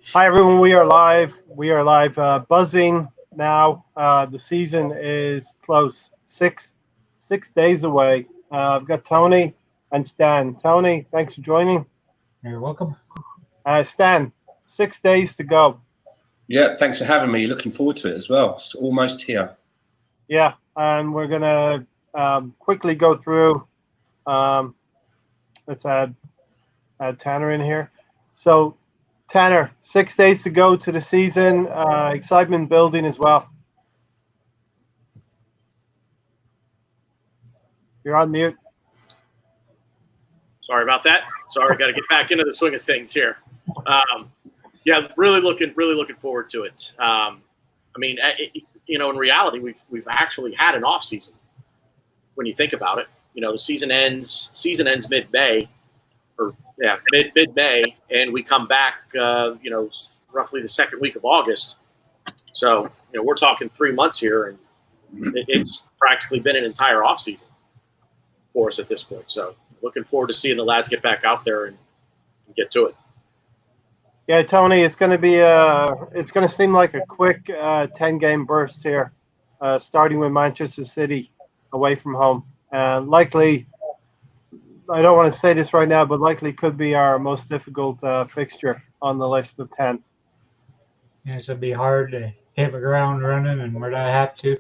Hi everyone, we are live. We are live, buzzing now. The season is close, six days away. I've got Tony and Stan. Tony, thanks for joining. You're welcome. Stan, 6 days to go. Yeah, thanks for having me. Looking forward to it as well. It's almost here. Yeah, and we're gonna quickly go through. Um, let's add Tanner in here. So, Tanner, 6 days to go to the season. Excitement building as well. You're on mute. Sorry about that. Sorry, got to get back into the swing of things here. Yeah, really looking forward to it. In reality, we've actually had an off season. When you think about it, the season ends mid-May, mid-May, and we come back, roughly the second week of August. So, we're talking 3 months here, and it's practically been an entire off season for us at this point. So, looking forward to seeing the lads get back out there and get to it. Yeah, Tony, it's going to seem like a quick 10-game burst here, starting with Manchester City away from home. Likely, I don't want to say this right now, but likely could be our most difficult fixture on the list of 10. Yes, it'd be hard to hit the ground running, and where'd I have to?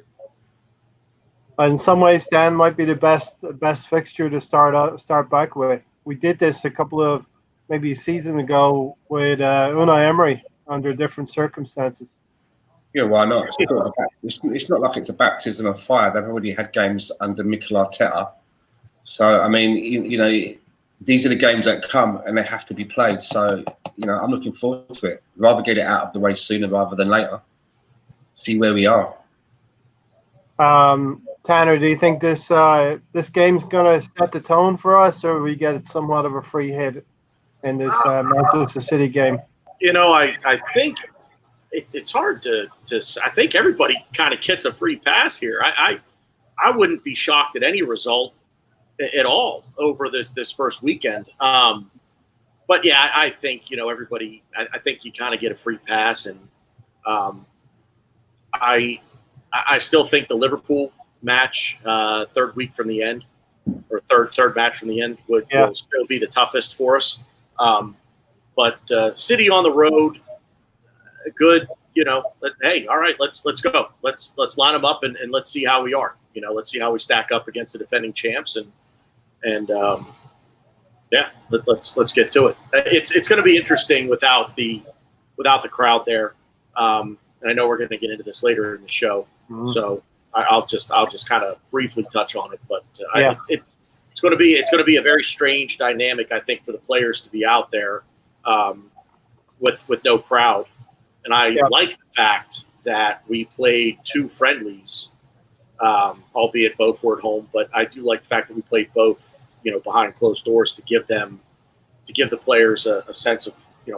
In some ways, Dan might be the best fixture to start back with. We did this a couple of maybe a season ago with Unai Emery under different circumstances. Yeah, why not? It's not like it's a baptism of fire. They've already had games under Mikel Arteta. So, I mean, these are the games that come and they have to be played. So, I'm looking forward to it. Rather get it out of the way sooner rather than later. See where we are. Tanner, do you think this game's going to set the tone for us, or we get somewhat of a free hit in this Manchester City game? I think it's hard to I think everybody kind of gets a free pass here. I wouldn't be shocked at any result at all over this first weekend. But yeah, I think everybody. I think you kind of get a free pass, and I still think the Liverpool match, third week from the end, or third match from the end, will still be the toughest for us. But City on the road, good. Hey, all right, let's go. Let's line them up and let's see how we are. Let's see how we stack up against the defending champs, and let's get to it. It's going to be interesting without the crowd there. And I know we're going to get into this later in the show, so I'll just kind of briefly touch on it. But it's going to be a very strange dynamic, I think, for the players to be out there with no crowd. And I like the fact that we played 2 friendlies, albeit both were at home. But I do like the fact that we played both, behind closed doors to give the players a sense of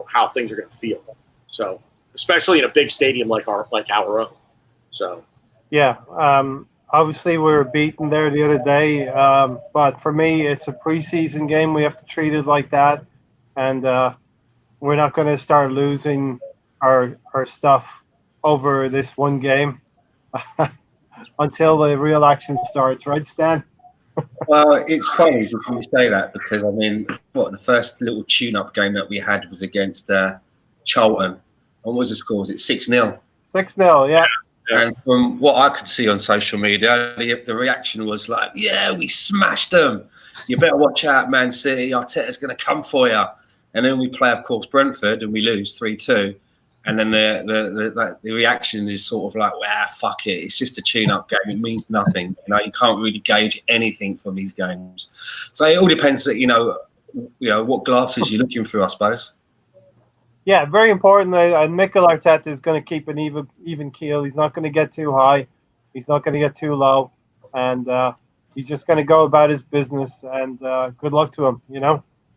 how things are going to feel. So, especially in a big stadium like our own. So, yeah. Obviously, we were beaten there the other day, but for me, it's a preseason game. We have to treat it like that, and we're not going to start losing our stuff over this one game until the real action starts, right, Stan? Well, it's funny when you say that because, the first little tune-up game that we had was against Charlton. What was the score? Was it 6-0? 6-0, yeah. And from what I could see on social media, the reaction was like, yeah, we smashed them. You better watch out, Man City. Arteta's going to come for you. And then we play, of course, Brentford, and we lose 3-2. And then the reaction is sort of like, well, fuck it. It's just a tune-up game. It means nothing. You can't really gauge anything from these games. So it all depends, what glasses you're looking through, I suppose. Yeah, very important. And Mikel Arteta is going to keep an even keel. He's not going to get too high. He's not going to get too low. And he's just going to go about his business. And good luck to him,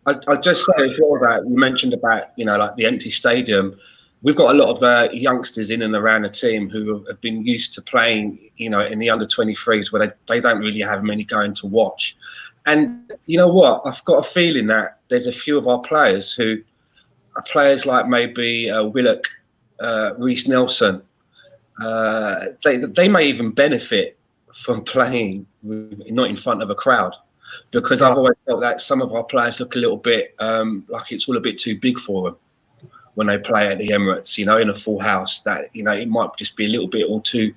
I'll just say as well that you mentioned about, like the empty stadium. We've got a lot of youngsters in and around the team who have been used to playing, in the under-23s where they don't really have many going to watch. And you know what? I've got a feeling that there's a few of our players who players like maybe Willock, Reece Nelson, they may even benefit from playing not in front of a crowd, because I've always felt that some of our players look a little bit like it's all a bit too big for them when they play at the Emirates, in a full house. That it might just be a little bit all too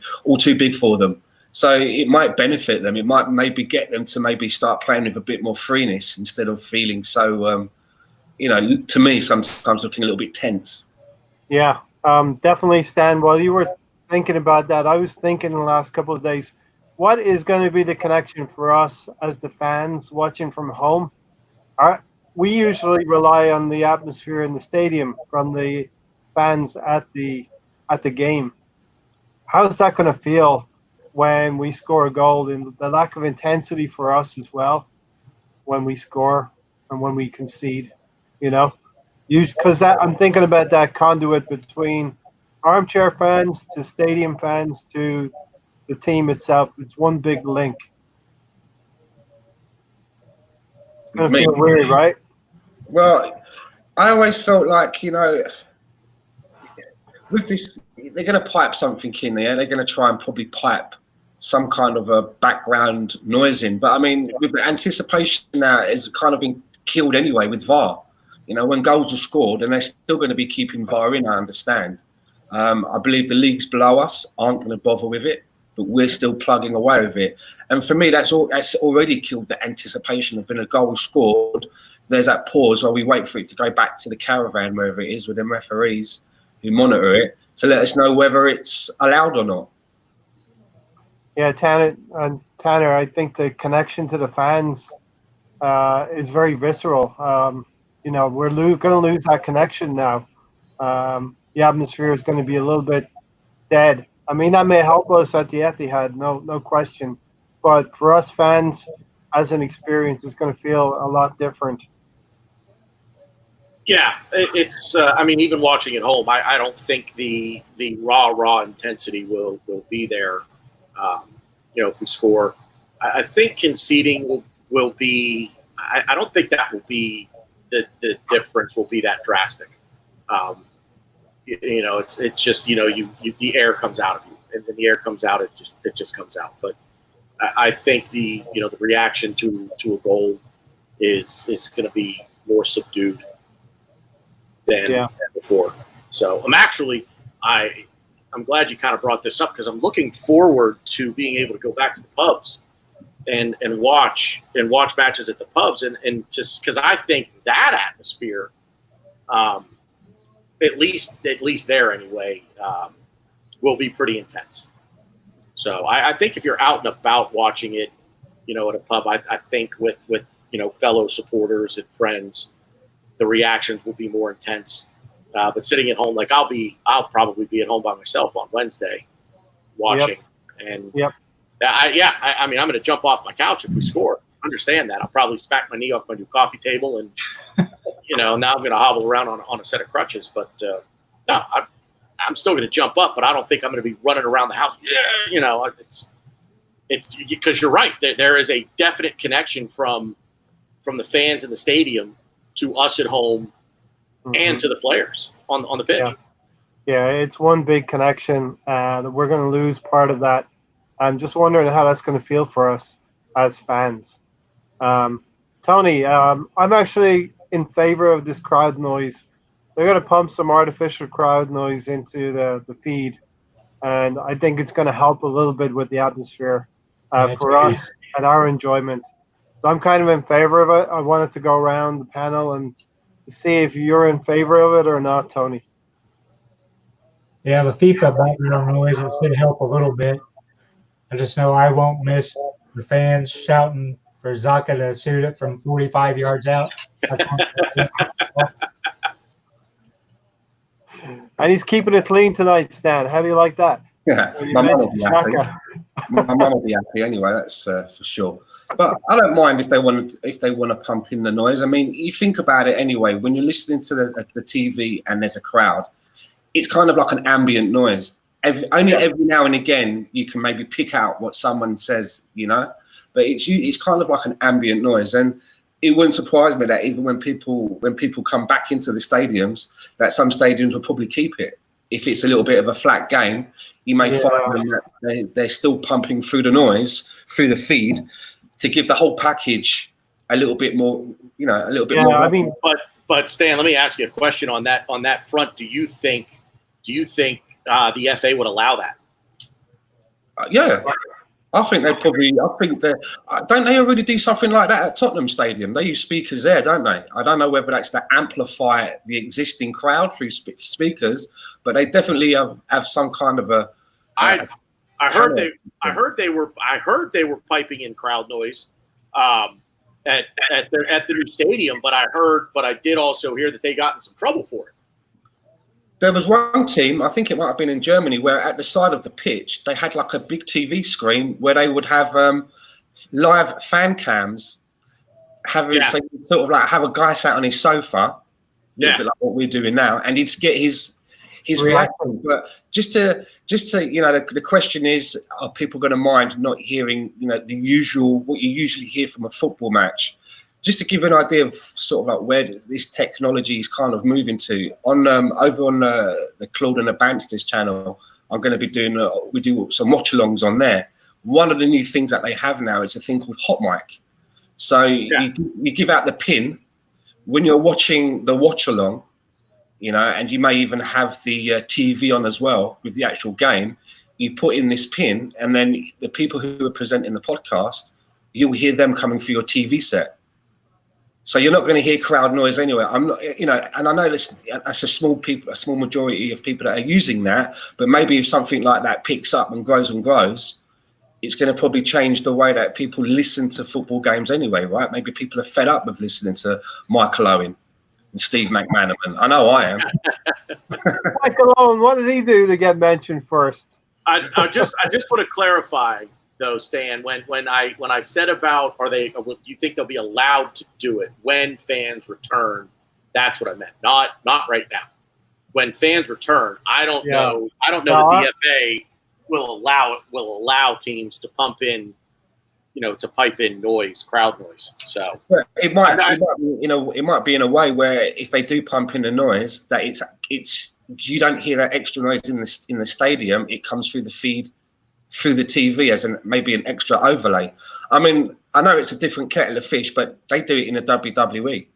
big for them. So it might benefit them. It might maybe get them to maybe start playing with a bit more freeness instead of feeling so, to me sometimes looking a little bit tense. Yeah, definitely, Stan. While you were thinking about that, I was thinking in the last couple of days, what is going to be the connection for us as the fans watching from home? We usually rely on the atmosphere in the stadium from the fans at the game. How's that going to feel when we score a goal, and the lack of intensity for us as well when we score and when we concede? Because I'm thinking about that conduit between armchair fans to stadium fans to the team itself. It's one big link. It's going to feel weird, right? Well, I always felt like, with this, they're going to pipe something in there. They're going to try and probably pipe some kind of a background noise in. But, I mean, with the anticipation now, it's kind of been killed anyway with VAR. When goals are scored, and they're still going to be keeping VAR in, I understand. I believe the leagues below us aren't going to bother with it, but we're still plugging away with it. And for me, that's already killed the anticipation of when a goal is scored. There's that pause while we wait for it to go back to the caravan, wherever it is, with them referees who monitor it, to let us know whether it's allowed or not. Yeah, Tanner, I think the connection to the fans is very visceral. We're going to lose that connection now. The atmosphere is going to be a little bit dead. I mean, that may help us at the Etihad, no question. But for us fans, as an experience, it's going to feel a lot different. Yeah, it's. I mean, even watching at home, I don't think the raw intensity will be there. If we score, I think conceding will be. I don't think that will be the difference. Will be that drastic. It's just the air comes out of you, and when the air comes out, it just comes out. But I think the reaction to a goal is going to be more subdued than before. So I'm glad you kind of brought this up, because I'm looking forward to being able to go back to the pubs and watch matches at the pubs, and just because I think that atmosphere, at least there anyway, will be pretty intense. So I think if you're out and about watching it, at a pub, I think with fellow supporters and friends, the reactions will be more intense. But sitting at home, like I'll probably be at home by myself on Wednesday, watching. And I mean, I'm going to jump off my couch if we score. Understand that. I'll probably smack my knee off my new coffee table, and now I'm going to hobble around on a set of crutches. But no, I'm still going to jump up, but I don't think I'm going to be running around the house. Yeah, it's because you're right. There is a definite connection from the fans in the stadium to us at home, and to the players on the pitch. Yeah, it's one big connection. We're going to lose part of that. I'm just wondering how that's going to feel for us as fans. Tony, I'm actually in favor of this crowd noise. They're going to pump some artificial crowd noise into the feed, and I think it's going to help a little bit with the atmosphere for us and our enjoyment. So I'm kind of in favor of it. I wanted to go around the panel and see if you're in favor of it or not, Tony. Yeah, the FIFA background noise should help a little bit. I just know I won't miss the fans shouting for Zaka to shoot it from 45 yards out. And he's keeping it clean tonight, Stan. How do you like that? Yeah, my mum will be happy. My mum will be happy anyway. That's for sure. But I don't mind if they want to pump in the noise. I mean, you think about it anyway. When you're listening to the TV and there's a crowd, it's kind of like an ambient noise. Every now and again, you can maybe pick out what someone says, but it's kind of like an ambient noise. And it wouldn't surprise me that even when people come back into the stadiums, that some stadiums will probably keep it. If it's a little bit of a flat game, you may find them that they're still pumping through the noise, through the feed, to give the whole package a little bit more, a little bit more. I mean, but Stan, let me ask you a question on that front. Do you think the FA would allow that? Yeah. I think they probably. Don't they already do something like that at Tottenham Stadium? They use speakers there, don't they? I don't know whether that's to amplify the existing crowd through speakers, but they definitely have some kind of a. I heard they were piping in crowd noise at the new stadium, but I did also hear that they got in some trouble for it. There was one team, I think it might have been in Germany, where at the side of the pitch, they had like a big TV screen where they would have live fan cams, so sort of like have a guy sat on his sofa, a little bit like what we're doing now, and he'd get his reaction. But just to the question is, are people going to mind not hearing, what you usually hear from a football match? Just to give an idea of sort of like where this technology is kind of moving to, over on the Claude and the Bansters channel, I'm going to be doing we do some watch-alongs on there. One of the new things that they have now is a thing called hot mic. So you give out the pin when you're watching the watch-along, and you may even have the TV on as well with the actual game. You put in this pin, and then the people who are presenting the podcast, you'll hear them coming through your TV set. So you're not going to hear crowd noise anyway. I'm not, and I know that's a small majority of people that are using that. But maybe if something like that picks up and grows, it's going to probably change the way that people listen to football games anyway, right? Maybe people are fed up with listening to Michael Owen and Steve McManaman. I know I am. Michael Owen, what did he do to get mentioned first? I just want to clarify, though, Stan, when I said about do you think they'll be allowed to do it when fans return? That's what I meant. Not right now. When fans return, I don't know that the FA will allow teams to pump in, to pipe in noise, crowd noise. So it might be in a way where if they do pump in the noise, that it's you don't hear that extra noise in the stadium. It comes through the feed, through the TV as maybe an extra overlay. I mean, I know it's a different kettle of fish, but they do it in the WWE.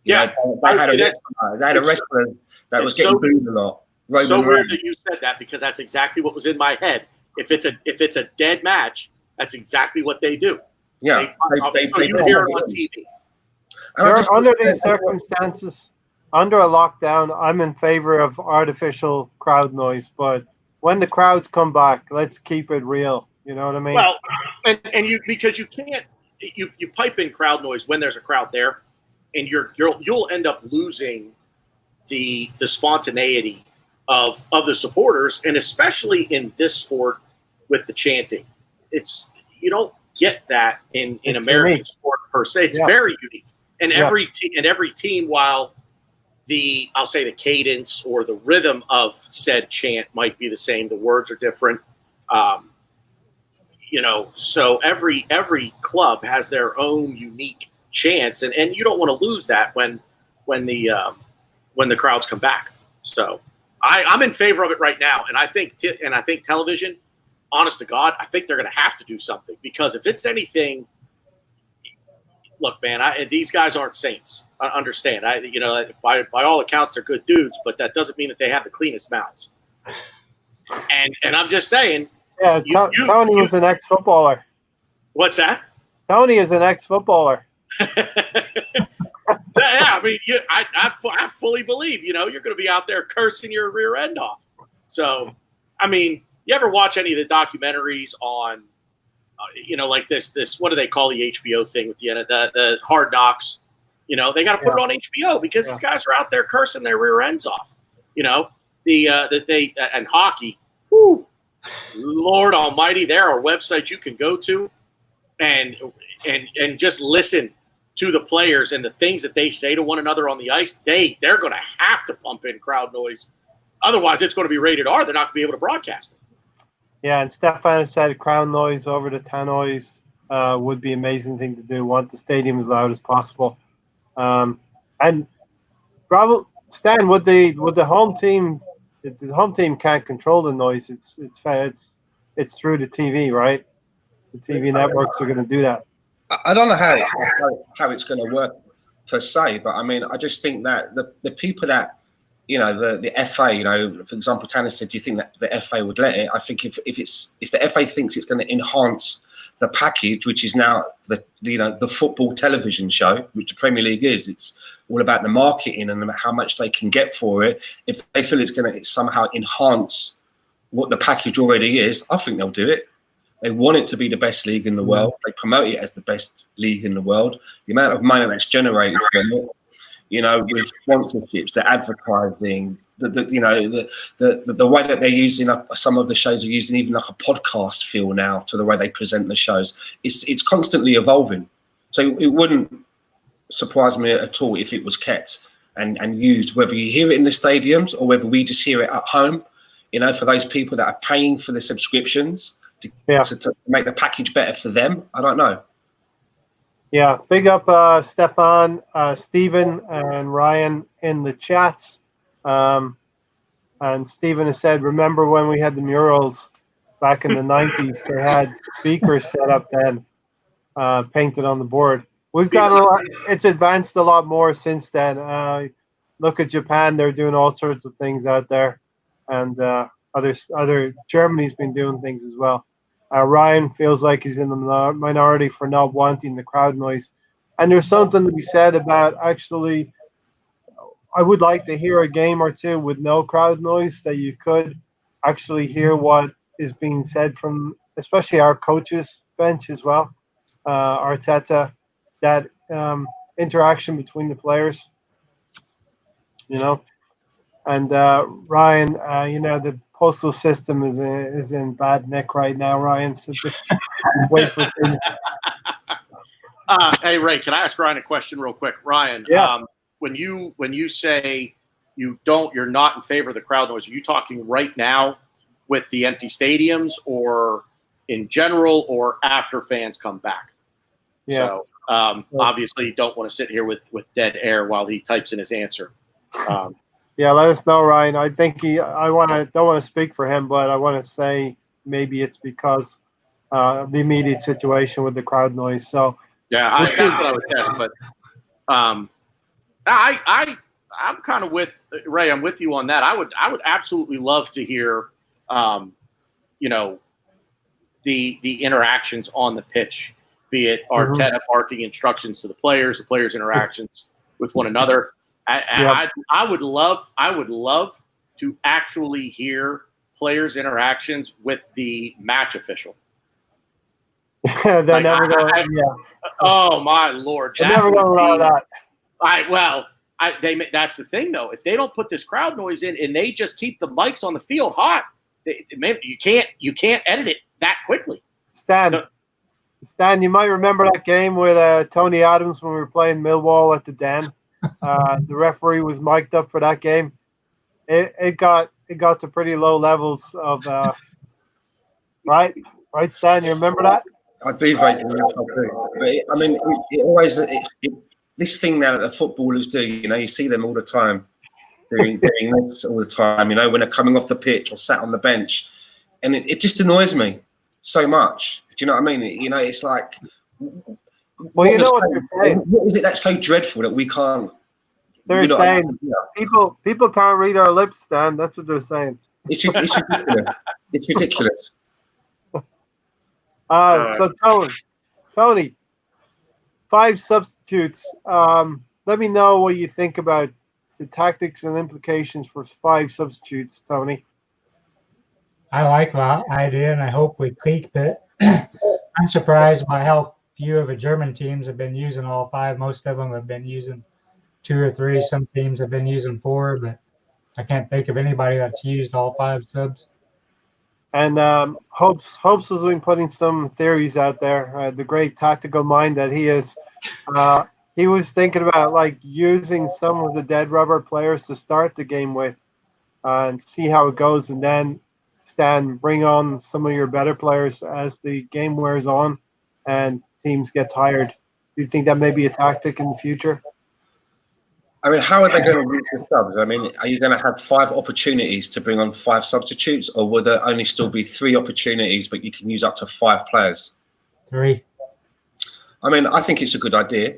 They had a wrestler that was getting booed a lot. So weird that you said that, because that's exactly what was in my head. If it's a dead match, that's exactly what they do. Yeah, they hear it on TV. Under these circumstances, under a lockdown, I'm in favor of artificial crowd noise, but when the crowds come back, let's keep it real. You know what I mean? Well, and because you can't you pipe in crowd noise when there's a crowd there, and you'll end up losing the spontaneity of the supporters, and especially in this sport with the chanting. You don't get that in American unique sport per se. It's very unique. And every team, while I'll say the cadence or the rhythm of said chant might be the same, the words are different. So every club has their own unique chants, and you don't want to lose that when the crowds come back. So I'm in favor of it right now, and I think television, honest to God, I think they're going to have to do something, because if it's anything, look, man, these guys aren't saints. I understand. By all accounts, they're good dudes, but that doesn't mean that they have the cleanest mouths. And I'm just saying. Yeah, Tony is an ex-footballer. What's that? Tony is an ex-footballer. I mean, I fully believe, you're going to be out there cursing your rear end off. So, I mean, you ever watch any of the documentaries on, like this, what do they call the HBO thing with the Hard Knocks? They got to put it on HBO because these guys are out there cursing their rear ends off. And hockey, whew, Lord Almighty, there are websites you can go to and just listen to the players and the things that they say to one another on the ice. They're going to have to pump in crowd noise. Otherwise, it's going to be rated R. They're not going to be able to broadcast it. Yeah, and Stefan said crowd noise over the tannoys. would be an amazing thing to do. Want the stadium as loud as possible. And probably Stan, would the home team? The home team can't control the noise. It's through the TV, right? The TV networks are going to do that. I don't know how it's going to work per se, but I mean, I just think that the people that, you know, the FA, you know, for example, Tanner said, do you think that the FA would let it? I think if the FA thinks it's going to enhance the package, which is now the football television show, which the Premier League is, it's all about the marketing and how much they can get for it. If they feel it's going to somehow enhance what the package already is, I think they'll do it. They want it to be the best league in the world. They promote it as the best league in the world. The amount of money that's generated from it, you know, with sponsorships, the advertising, the way that they're using some of the shows are using even like a podcast feel now to the way they present the shows. It's constantly evolving. So it wouldn't surprise me at all if it was kept and used, whether you hear it in the stadiums or whether we just hear it at home. You know, for those people that are paying for the subscriptions to make the package better for them. I don't know. Yeah, big up Stefan, Stephen, and Ryan in the chats. And Stephen has said, remember when we had the murals back in the 90s? They had speakers set up then, painted on the board. We've got a lot. It's advanced a lot more since then. Look at Japan; they're doing all sorts of things out there, and other Germany's been doing things as well. Ryan feels like he's in the minority for not wanting the crowd noise. And there's something to be said about actually, I would like to hear a game or two with no crowd noise, that you could actually hear what is being said from, especially our coaches bench as well, Arteta, that interaction between the players, you know. And Ryan, you know, the postal system is in bad nick right now, Ryan. So just wait for things. Hey Ray, can I ask Ryan a question real quick? Ryan, when you say you're not in favor of the crowd noise, are you talking right now with the empty stadiums, or in general, or after fans come back? Yeah. So obviously, you don't want to sit here with dead air while he types in his answer. Yeah, let us know, Ryan. I think don't want to speak for him, but I want to say maybe it's because the immediate situation with the crowd noise. So yeah, that's what I would guess. But I'm kind of with Ray. I'm with you on that. I would absolutely love to hear, you know, the interactions on the pitch, be it Arteta barking instructions to the players interactions with one another. I would love to actually hear players' interactions with the match official. They're never going. Oh my Lord! They're never going to allow that. That's the thing though. If they don't put this crowd noise in and they just keep the mics on the field hot, you can't edit it that quickly. Stan, you might remember that game with Tony Adams when we were playing Millwall at the Den. The referee was mic'd up for that game. It got to pretty low levels of right, Stan. You remember that? I do vaguely. But I mean, it always this thing now that the footballers do. You know, you see them all the time doing this all the time. You know, when they're coming off the pitch or sat on the bench, and it just annoys me so much. Do you know what I mean? You know, it's like. Well, you know what they're saying. What is it that's so dreadful that we can't? They're saying people can't read our lips, Stan. That's what they're saying. It's ridiculous. It's ridiculous. So Tony, 5 substitutes. Let me know what you think about the tactics and implications for 5 substitutes, Tony. I like that idea, and I hope we keep it. I'm surprised by how few of the German teams have been using all 5. Most of them have been using 2 or 3. Some teams have been using 4, but I can't think of anybody that's used all 5 subs. And Hopes has been putting some theories out there. The great tactical mind that he is. He was thinking about like using some of the dead rubber players to start the game with, and see how it goes, and then Stan, bring on some of your better players as the game wears on, and teams get tired. Do you think that may be a tactic in the future? I mean, how are they going to use the subs? I mean, are you going to have 5 opportunities to bring on 5 substitutes, or will there only still be 3 opportunities, but you can use up to 5 players? 3. I mean, I think it's a good idea,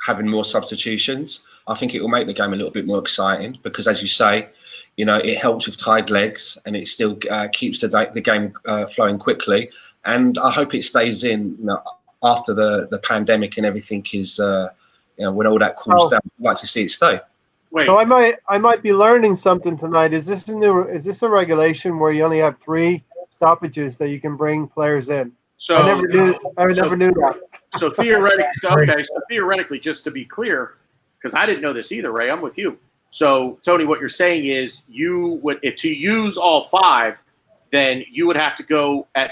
having more substitutions. I think it will make the game a little bit more exciting because, as you say, you know, it helps with tied legs and it still keeps the game flowing quickly. And I hope it stays in, you know, after the pandemic and everything is, you know, when all that cools down. I'd like to see it stay. Wait. So I might be learning something tonight. Is this a regulation where you only have 3 stoppages that you can bring players in? So I never knew that. So theoretically, just to be clear, because I didn't know this either, Ray, I'm with you. So Tony, what you're saying is you would, if to use all 5, then you would have to go at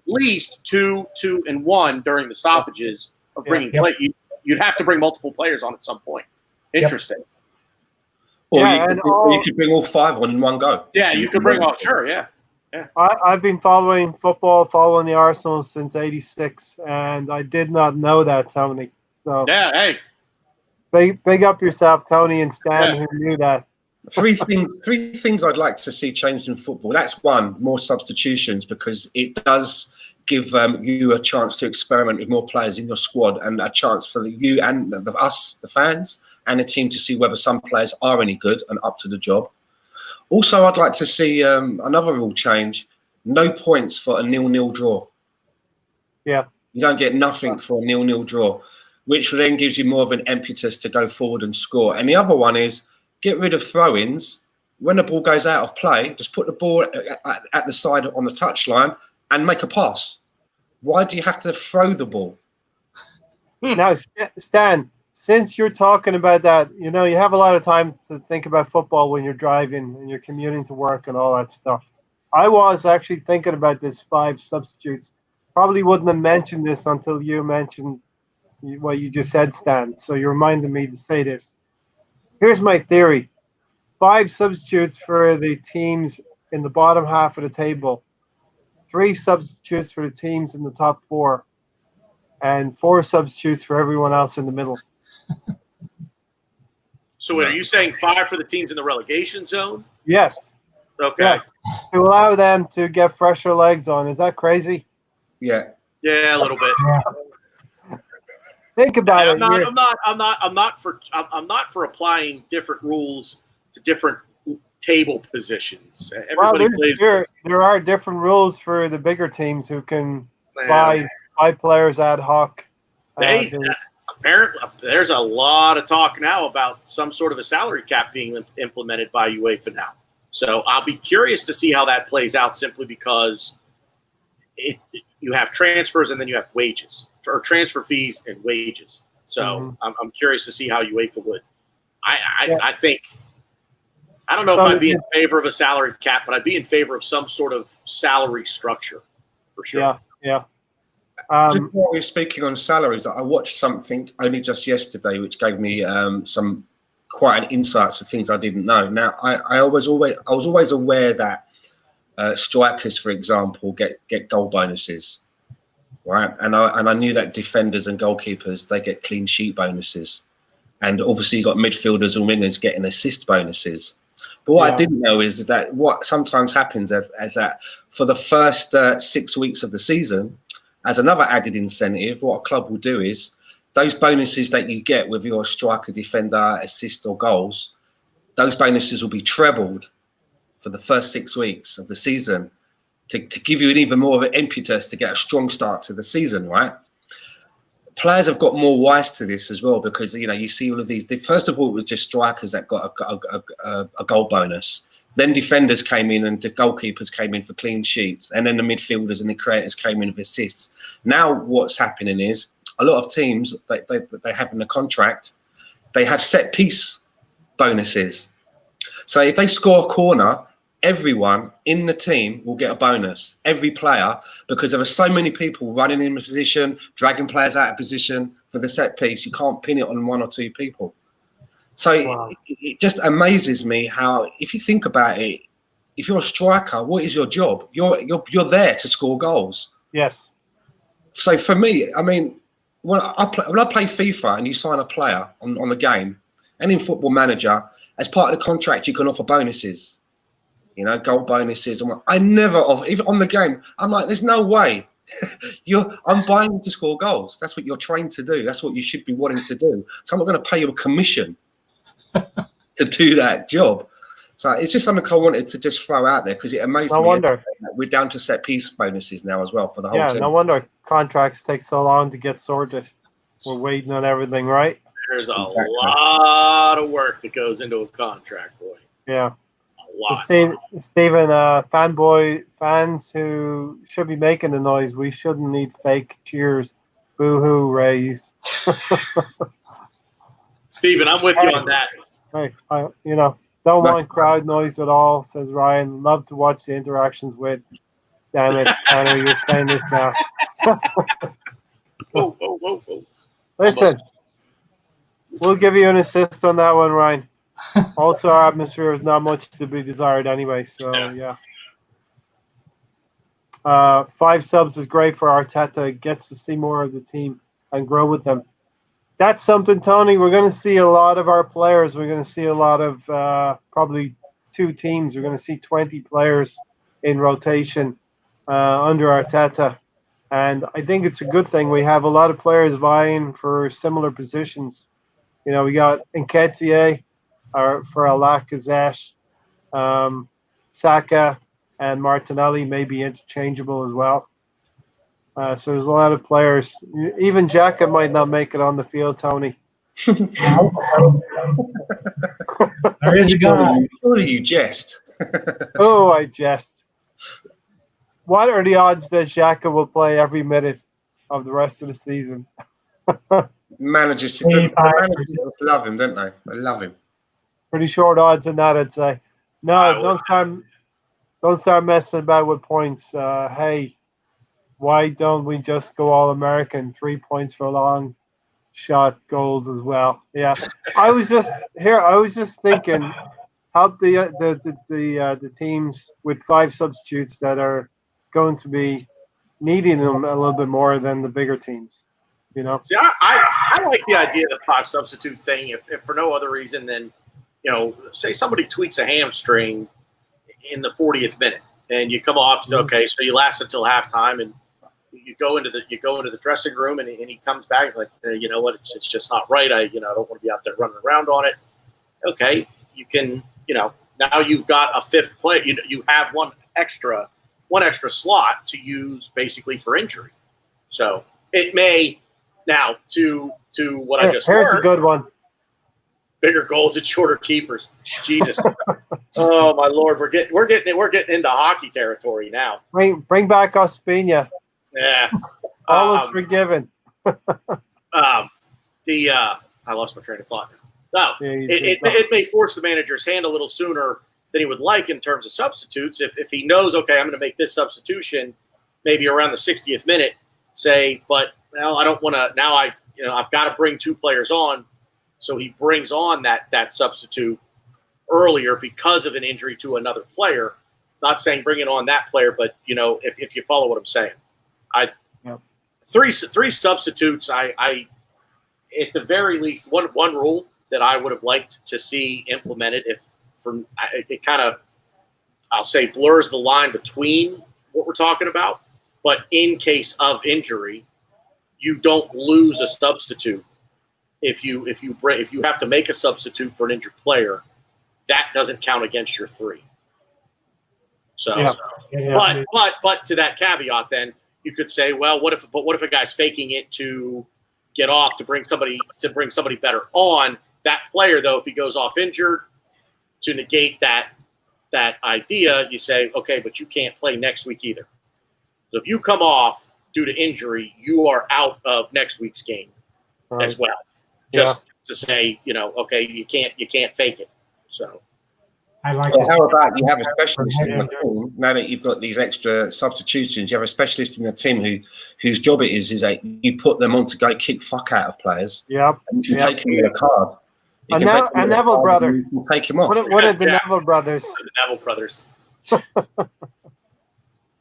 least 2, 2, and 1 during the stoppages of bringing play. You'd have to bring multiple players on at some point. Interesting. Or you could bring all 5 on in one go. Yeah, you could bring all. Sure, yeah. I've been following football, following the Arsenal since '86, and I did not know that, Tony. So yeah, hey, big up yourself, Tony and Stan, who knew that. 3 things I'd like to see changed in football. That's 1, more substitutions, because it does give you a chance to experiment with more players in your squad and a chance for you and us, the fans, and the team to see whether some players are any good and up to the job. Also, I'd like to see another rule change: no points for a 0-0 draw. Yeah, you don't get nothing for a 0-0 draw, which then gives you more of an impetus to go forward and score. And the other one is get rid of throw-ins. When the ball goes out of play, just put the ball at the side on the touchline and make a pass. Why do you have to throw the ball? Now, Stan, since you're talking about that, you know, you have a lot of time to think about football when you're driving and you're commuting to work and all that stuff. I was actually thinking about this 5 substitutes. Probably wouldn't have mentioned this until you mentioned what you just said, Stan. So you reminded me to say this. Here's my theory. 5 substitutes for the teams in the bottom half of the table. 3 substitutes for the teams in the top 4. And 4 substitutes for everyone else in the middle. So wait, are you saying 5 for the teams in the relegation zone? Yes. Okay. Yeah. To allow them to get fresher legs on. Is that crazy? Yeah. Yeah, a little bit. Think about it. I'm not for applying different rules to different table positions. Everybody plays. There are different rules for the bigger teams who can buy players ad hoc. Apparently, there's a lot of talk now about some sort of a salary cap being implemented by UEFA now. So I'll be curious to see how that plays out, simply because you have transfers and then you have wages, or transfer fees and wages. So I'm curious to see how UEFA would. I think, I don't know if I'd be in favor of a salary cap, but I'd be in favor of some sort of salary structure for sure. Yeah. Just while we're speaking on salaries, I watched something only just yesterday, which gave me some quite an insight to things I didn't know. Now, I was always aware that strikers, for example, get goal bonuses, right? And I knew that defenders and goalkeepers, they get clean sheet bonuses, and obviously you got midfielders and wingers getting assist bonuses. But what I didn't know is that what sometimes happens is that for the first 6 weeks of the season, as another added incentive, what a club will do is those bonuses that you get with your striker, defender, assists or goals, those bonuses will be trebled for the first 6 weeks of the season to give you an even more of an impetus to get a strong start to the season, right? Players have got more wise to this as well, because, you know, you see all of these. First of all, it was just strikers that got a goal bonus. Then defenders came in and the goalkeepers came in for clean sheets. And then the midfielders and the creators came in with assists. Now what's happening is a lot of teams, they have in the contract, they have set piece bonuses. So if they score a corner, everyone in the team will get a bonus. Every player, because there are so many people running in position, dragging players out of position for the set piece. You can't pin it on 1 or 2 people. So it just amazes me how, if you think about it, if you're a striker, what is your job? You're there to score goals. Yes. So for me, I mean, when I play FIFA and you sign a player on the game, and in Football Manager, as part of the contract, you can offer bonuses. Goal bonuses. I never offer, even on the game. I'm like, there's no way. I'm buying you to score goals. That's what you're trained to do. That's what you should be wanting to do. So I'm not going to pay you a commission to do that job. So it's just something I wanted to just throw out there because it amazed me. No wonder. We're down to set piece bonuses now as well for the whole team. No wonder contracts take so long to get sorted. We're waiting on everything, right? There's a lot of work that goes into a contract, boy. Yeah. A lot. So Stephen, fans who should be making the noise, we shouldn't need fake cheers, boo-hoo raise. Stephen, I'm with you on that. Hey, don't want crowd noise at all, says Ryan. Love to watch the interactions with. Damn it, Tanner, you're saying this now. Whoa. Listen, we'll give you an assist on that one, Ryan. Also, our atmosphere is not much to be desired anyway, so yeah. 5 subs is great for Arteta. Gets to see more of the team and grow with them. That's something, Tony. We're going to see a lot of our players. We're going to see a lot of probably 2 teams. We're going to see 20 players in rotation under Arteta. And I think it's a good thing. We have a lot of players vying for similar positions. We got Nketiah for Lacazette, Saka and Martinelli may be interchangeable as well. So there's a lot of players. Even Xhaka might not make it on the field, Tony. There is a guy. Surely you jest. Oh, I jest. What are the odds that Xhaka will play every minute of the rest of the season? Managers love him, don't they? They love him. Pretty short odds on that, I'd say. No, don't start messing about with points. Hey, why don't we just go all American? 3 points for long shot goals as well. Yeah, I was just thinking, help the teams with 5 substitutes that are going to be needing them a little bit more than the bigger teams. See, I like the idea of the 5 substitute thing. If for no other reason than, say somebody tweaks a hamstring in the 40th minute, and you come off. Okay, so you last until halftime, and you go into the dressing room, and he comes back. He's like, you know what? It's just not right. I don't want to be out there running around on it. Okay, you can. Now you've got a 5th player. You have one extra slot to use basically for injury. So it may now to what I just here's heard. A good one. Bigger goals and shorter keepers. Jesus. Oh my Lord, we're getting into hockey territory now. Bring back Ospina. Yeah. All is forgiven. I lost my train of thought now. No, it may force the manager's hand a little sooner than he would like in terms of substitutes. If he knows, okay, I'm going to make this substitution maybe around the 60th minute, say, but I don't want to. Now I've got to bring 2 players on. So he brings on that substitute earlier because of an injury to another player. Not saying bringing on that player, but if you follow what I'm saying, three substitutes. I at the very least one rule that I would have liked to see implemented. It kind of, I'll say, blurs the line between what we're talking about. But in case of injury, you don't lose a substitute. If you have to make a substitute for an injured player, that doesn't count against your 3. So, but to that caveat, then you could say, well, what if a guy's faking it to get off to bring somebody better on? That player, though, if he goes off injured, to negate that idea, you say, okay, but you can't play next week either. So if you come off due to injury, you are out of next week's game as well. Just to say, okay, you can't fake it. So I like. Well, how about you have a specialist in the team? Now that you've got these extra substitutions, you have a specialist in the team whose job it is that you put them on to go kick fuck out of players. Yep. And you can take them with a card. And Neville brother. Take him off. What are the Neville brothers? The Neville brothers.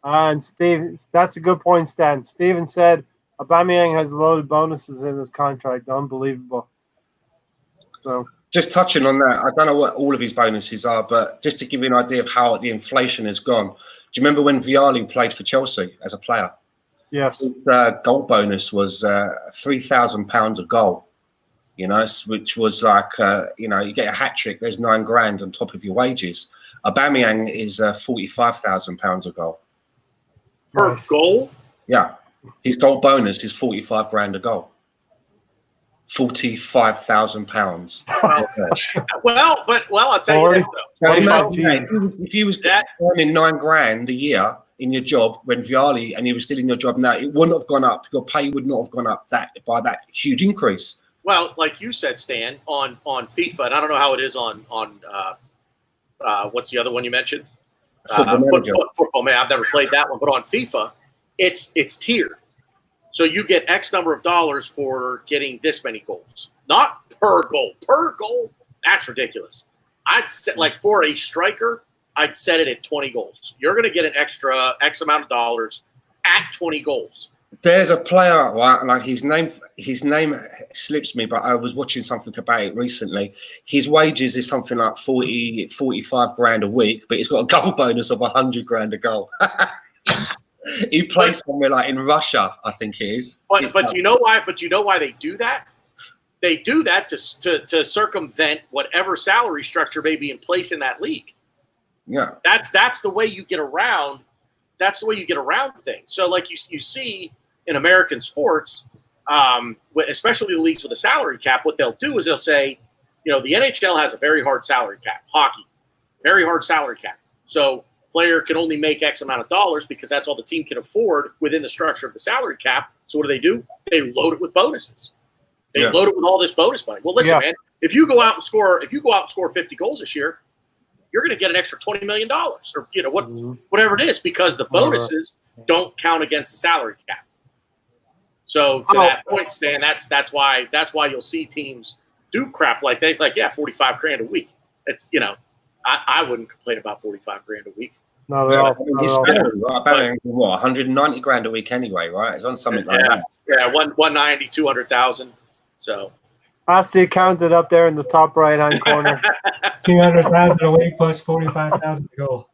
And Steve, that's a good point, Stan. Steven said Aubameyang has loaded bonuses in his contract. Unbelievable. So just touching on that, I don't know what all of his bonuses are, but just to give you an idea of how the inflation has gone. Do you remember when Vialli played for Chelsea as a player? yes, His goal bonus was £3,000 a goal. You know, which was like, you know, you get a hat trick, there's £9,000 on top of your wages. Aubameyang is £45,000 a goal. Per goal? Yeah. His goal bonus is £45,000 a goal. £45,000. Well, I'll tell you this though. So imagine if you was earning £9,000 a year in your job when Vialli and you were still in your job now, it wouldn't have gone up. Your pay would not have gone up by that huge increase. Well, like you said, Stan, on FIFA, and I don't know how it is on what's the other one you mentioned? Football Man. I've never played that one, but on FIFA, it's tiered. So you get X number of dollars for getting this many goals, not per goal. Per goal, that's ridiculous. I'd set like for a striker, I'd set it at 20 goals. You're going to get an extra X amount of dollars at 20 goals. There's a player, right? Like his name slips me, but I was watching something about it recently. His wages is something like 45 grand a week, but he's got a goal bonus of 100 grand a goal. He plays somewhere like in Russia, I think it is. But you know why? But you know why they do that? They do that to circumvent whatever salary structure may be in place in that league. Yeah, that's the way you get around. That's the way you get around things. So, like you see in American sports, especially the leagues with a salary cap, what they'll do is they'll say, you know, the NHL has a very hard salary cap. Hockey, very hard salary cap. So, player can only make X amount of dollars because that's all the team can afford within the structure of the salary cap. So, what do? They load it with bonuses. They load it with all this bonus money. Well, listen, man, if you go out and score 50 goals this year, you're going to get an extra $20 million or, you know, whatever it is, because the bonuses don't count against the salary cap. So to that point, Stan, that's why you'll see teams do crap like that. It's like, yeah, 45 grand a week. It's, you know, I wouldn't complain about 45 grand a week. not at all. About 190 grand a week anyway, right? It's on something like that. Yeah, 190, 200,000. So Ask the accountant up there in the top right-hand corner. 200,000 a week plus 45,000 a goal.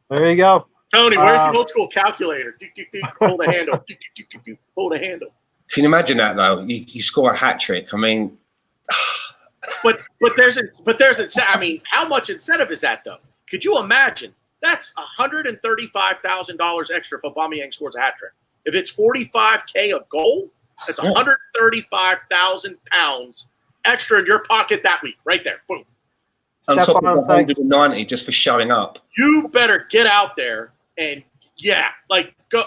There you go. Tony, where's the old school calculator? Hold the handle. Hold the handle. Can you imagine that though? You score a hat trick. I mean, but there's I mean, how much incentive is that though? Could you imagine? That's $135,000 extra if Aubameyang scores a hat trick. If it's 45K a goal, that's 135,000 pounds extra in your pocket that week, right there. Boom. On top of 190 just for showing up. You better get out there and go.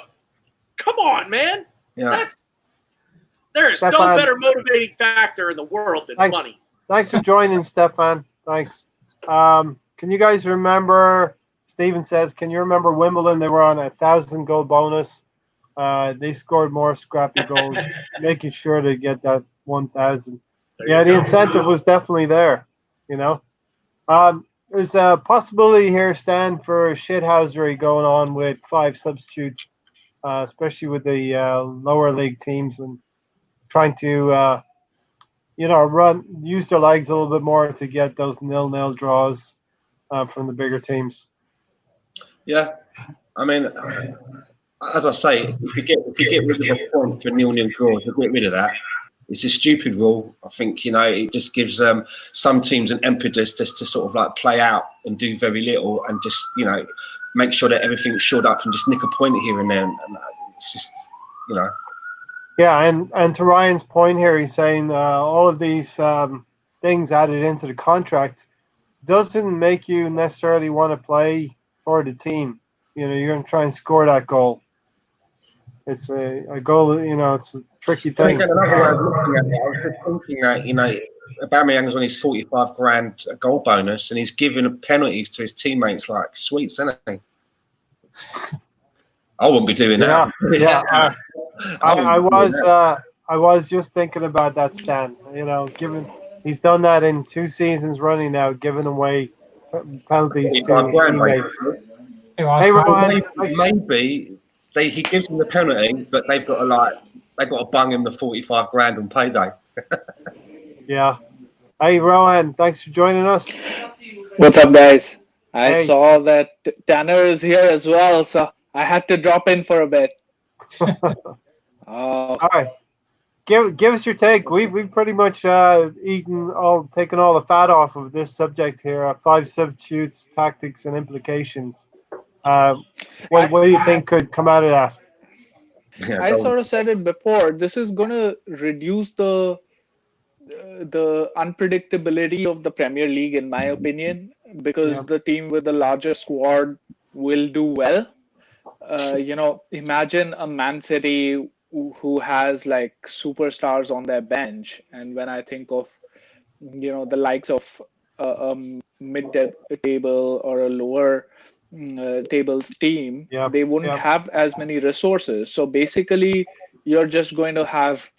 Come on, man. Yeah. There's no better motivating factor in the world than money. Thanks for joining, Stefan. Thanks. Can you guys remember? Steven says, can you remember Wimbledon? They were on 1,000 goal bonus. They scored more scrappy goals, making sure to get that 1,000. Yeah, the incentive was definitely there, you know. There's a possibility here, Stan, for shithousery going on with 5 substitutes, especially with the lower league teams and trying to, use their legs a little bit more to get those 0-0 draws from the bigger teams. Yeah, I mean, as I say, if you get rid of a point for 0-0 draws, you get rid of that. It's a stupid rule. I think, you know, it just gives some teams an impetus just to sort of like play out and do very little and just, you know, make sure that everything's shored up and just nick a point here and there. And it's just, you know. Yeah, and to Ryan's point here, he's saying all of these things added into the contract doesn't make you necessarily want to play for the team. You know, you're going to try and score that goal. It's a goal, you know, it's a tricky thing. Again, another way of looking at it, I was just thinking that, you know, Aubameyang's on his 45 grand goal bonus and he's giving penalties to his teammates like sweets, isn't he? I wouldn't be doing that. Yeah. I was just thinking about that, Stan. You know, he's done that in 2 seasons running now, giving away penalties to teammates. Hey, Ryan, maybe he gives them the penalty, but they've got to like they got to bung him the 45 grand on payday. Yeah. Hey, Rohan, thanks for joining us. What's up, guys? I Hey. saw that Tanner is here as well, so I had to drop in for a bit. All right. Give us your take. We've pretty much taken all the fat off of this subject here. 5 substitutes, tactics, and implications. What do you think could come out of that? Yeah, I sort of said it before. This is going to reduce the unpredictability of the Premier League, in my opinion, because the team with the larger squad will do well. Imagine a Man City who has like superstars on their bench, and when I think of the likes of a mid-table or a lower tables team, they wouldn't have as many resources. So basically, you're just going to have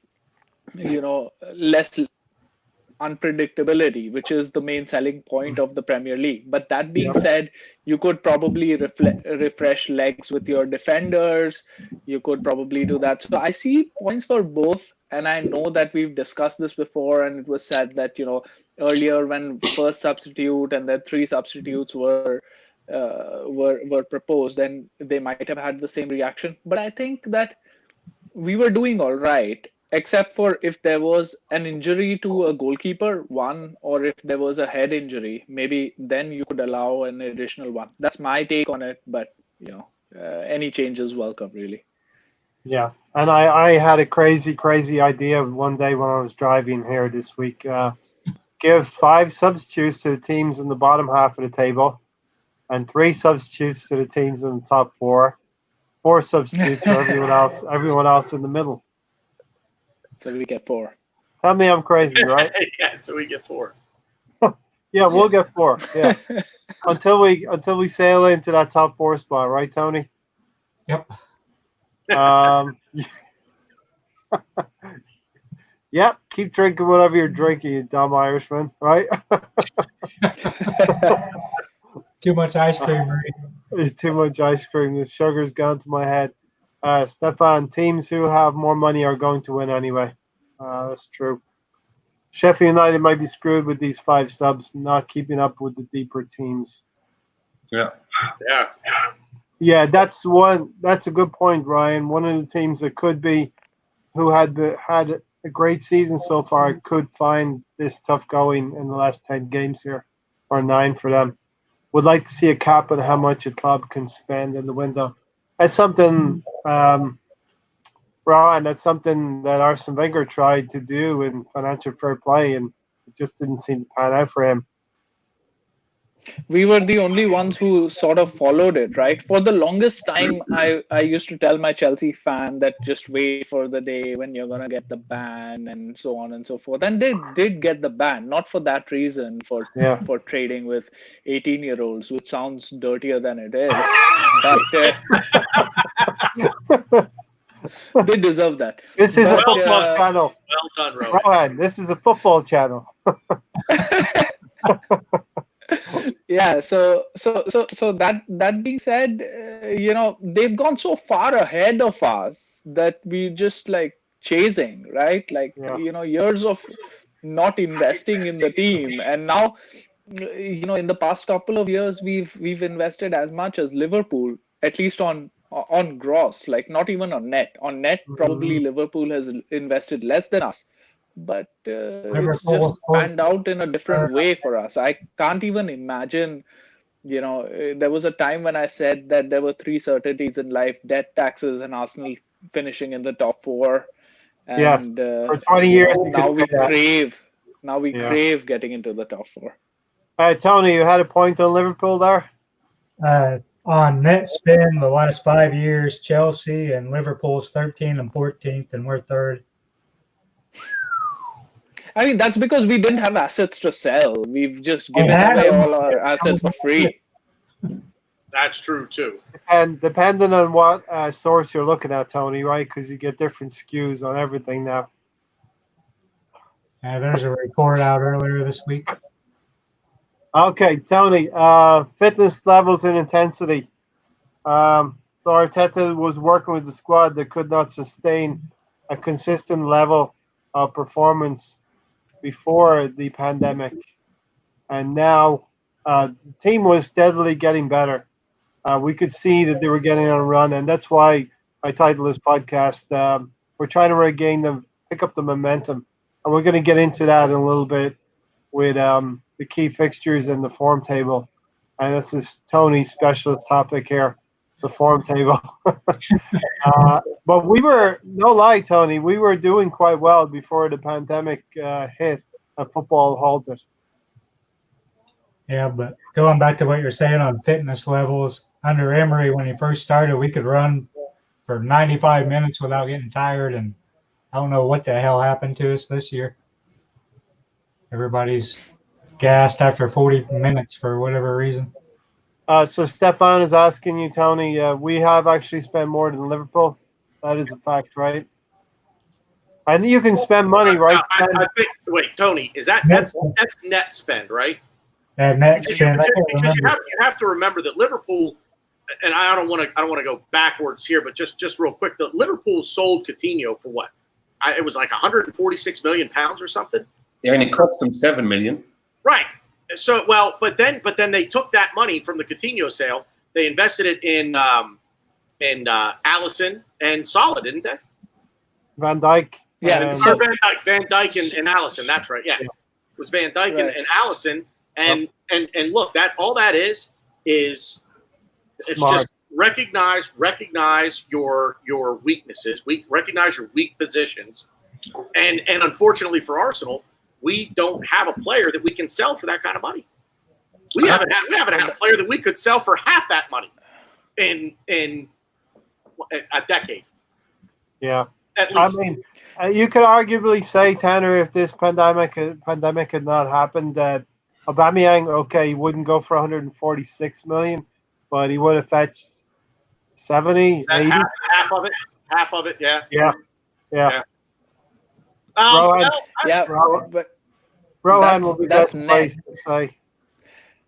less unpredictability, which is the main selling point of the Premier League. But that being said, you could probably refresh legs with your defenders. You could probably do that. So I see points for both. And I know that we've discussed this before, and it was said that, earlier when first substitute and then 3 substitutes were proposed, then they might have had the same reaction. But I think that we were doing all right, except for if there was an injury to a goalkeeper, one, or if there was a head injury, maybe then you could allow an additional one. That's my take on it, but any change is welcome, really. Yeah, and I had a crazy idea one day when I was driving here this week. Give 5 substitutes to the teams in the bottom half of the table, and 3 substitutes to the teams in the top 4. 4 substitutes for everyone else in the middle. So we get 4. Tell me I'm crazy, right? Yeah, so we get 4. Yeah, we'll get 4. Yeah, until we sail into that top 4 spot, right, Tony? Yep. Yep. Keep drinking whatever you're drinking, you dumb Irishman, right? Too much ice cream, right? Too much ice cream. The sugar's gone to my head. Stefan, teams who have more money are going to win anyway. That's true. Sheffield United might be screwed with these 5 subs, not keeping up with the deeper teams. Yeah. Yeah, that's a good point, Ryan. One of the teams that could be, who had a great season so far, could find this tough going in the last 10 games here, or 9 for them. Would like to see a cap on how much a club can spend in the window. That's something, Ryan, that's something that Arsene Wenger tried to do in financial fair play, and it just didn't seem to pan out for him. We were the only ones who sort of followed it, right? For the longest time, I used to tell my Chelsea fan that just wait for the day when you're going to get the ban and so on and so forth. And they did get the ban, not for that reason, for trading with 18-year-olds, which sounds dirtier than it is. But they deserve that. This is a football channel. Well done, Rohan. This is a football channel. Yeah, so that being said, they've gone so far ahead of us that we just like chasing, right? Like years of not investing in the team, and now in the past couple of years we've invested as much as Liverpool, at least on gross, like not even on net. On net, probably Liverpool has invested less than us. But it's just panned out in a different way for us. I can't even imagine, there was a time when I said that there were 3 certainties in life: debt, taxes, and Arsenal finishing in the top 4. And yes, for 20 years. Now we crave getting into the top 4. Tony, you had a point on Liverpool there? On net spend, the last 5 years, Chelsea and Liverpool's 13th and 14th, and we're 3rd. I mean, that's because we didn't have assets to sell. We've just given away all our assets for free. That's true, too. And depending on what source you're looking at, Tony, right? Because you get different skews on everything now. There's a report out earlier this week. Okay, Tony, fitness levels and intensity. So Arteta was working with the squad that could not sustain a consistent level of performance before the pandemic, and now the team was steadily getting better. We could see that they were getting on a run, and that's why I titled this podcast. We're trying to regain them, pick up the momentum, and we're going to get into that in a little bit with the key fixtures and the form table. And this is Tony's specialist topic here, the form table. But we were, no lie, Tony, we were doing quite well before the pandemic hit and football halted. Yeah, but going back to what you're saying on fitness levels, under Emery, when he first started, we could run for 95 minutes without getting tired, and I don't know what the hell happened to us this year. Everybody's gassed after 40 minutes for whatever reason. So Stefan is asking you, Tony, we have actually spent more than Liverpool. That is a fact, right? I think you can spend money, right? I think. Wait, Tony, is that's net spend, right? Net Because spend. you have to remember that Liverpool, and I don't want to go backwards here, but just real quick, the Liverpool sold Coutinho for what? It was like 146 million pounds or something. Yeah, and it cost them 7 million. Right. So but then they took that money from the Coutinho sale. They invested it in Alisson and Salah, didn't they? Van Dijk. Yeah. Van Dijk and Alisson. That's right. Yeah. It was Van Dijk and Alisson. And look, that all that is it's Smart. just recognize your weaknesses. Recognize your weak positions. And unfortunately for Arsenal, we don't have a player that we can sell for that kind of money. We haven't had a player that we could sell for half that money in a decade. Yeah. At least. I mean, you could arguably say, Tanner, if this pandemic had not happened, that Aubameyang, okay, he wouldn't go for 146 million, but he would have fetched 70, 80. Half of it, yeah. Yeah. Rohan, Rohan will be best placed to say.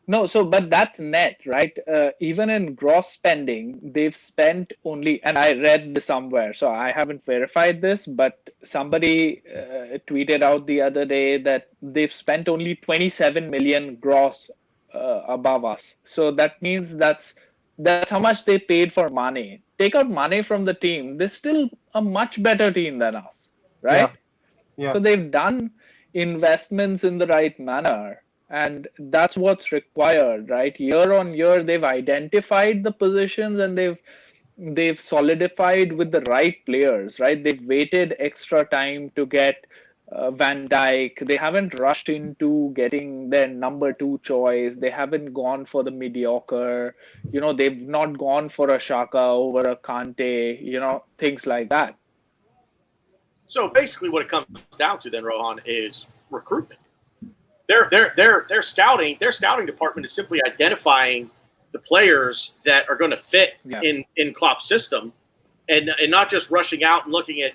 No, but that's net, right? Even in gross spending, they've spent only, and I read this somewhere, so I haven't verified this, but somebody tweeted out the other day that they've spent only 27 million gross above us. So that means that's how much they paid for Mane. Take out Mane from the team, they're still a much better team than us, right? Yeah. So they've done investments in the right manner. And that's what's required, right? Year on year, they've identified the positions and they've solidified with the right players, right? They've waited extra time to get Van Dijk. They haven't rushed into getting their number 2 choice. They haven't gone for the mediocre. They've not gone for a Xhaka over a Kante. Things like that. So basically, what it comes down to then, Rohan, is recruitment. Their scouting department is simply identifying the players that are going to fit in Klopp's system, and not just rushing out and looking at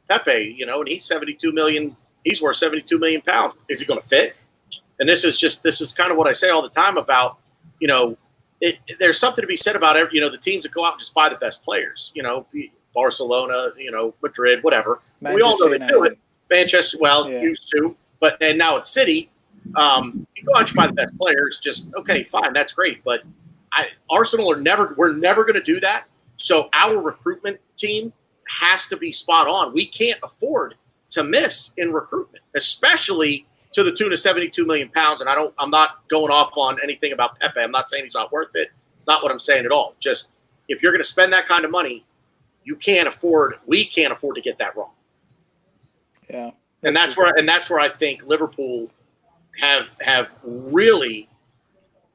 Pepe, and he's 72 million, he's worth 72 million pounds. Is he going to fit? And this is kind of what I say all the time about there's something to be said about the teams that go out and just buy the best players. Barcelona, Madrid, whatever. We all know they do it. Manchester, used to. And now it's City. You go out, you buy the best players. Just okay, fine, that's great. But Arsenal we're never going to do that. So our recruitment team has to be spot on. We can't afford to miss in recruitment, especially to the tune of 72 million pounds. And I'm not going off on anything about Pepe. I'm not saying he's not worth it. Not what I'm saying at all. Just if you're going to spend that kind of money, we can't afford to get that wrong. Yeah. And that's where I think Liverpool have really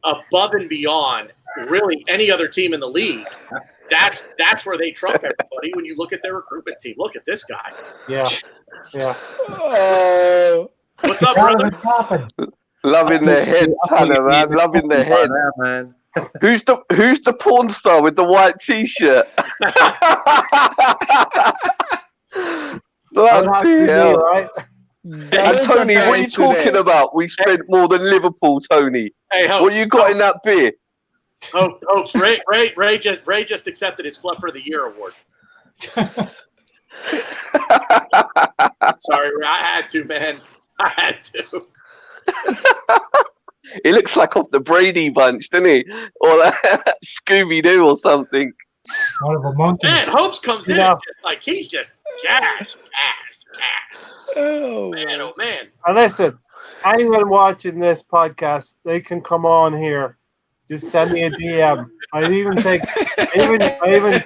above and beyond really any other team in the league. That's where they trump everybody when you look at their recruitment team. Look at this guy. Yeah. What's up, brother? Loving their head, Tanner, man. Loving their head. Man. Who's the porn star with the white t-shirt? Bloody hell. Right? And Tony, what are you talking about? We spent more than Liverpool, Tony. Hey, Hopes, what you got in that beer? Hopes, Ray just accepted his Fluffer of the Year award. Sorry, I had to, man. I had to. He looks like off the Brady Bunch, doesn't he? Or like Scooby Doo or something. One of the monkeys. Man, Hopes comes in and just like he's just cash. Oh Man, oh man. And listen, anyone watching this podcast, they can come on here. Just send me a DM. I'd even take, I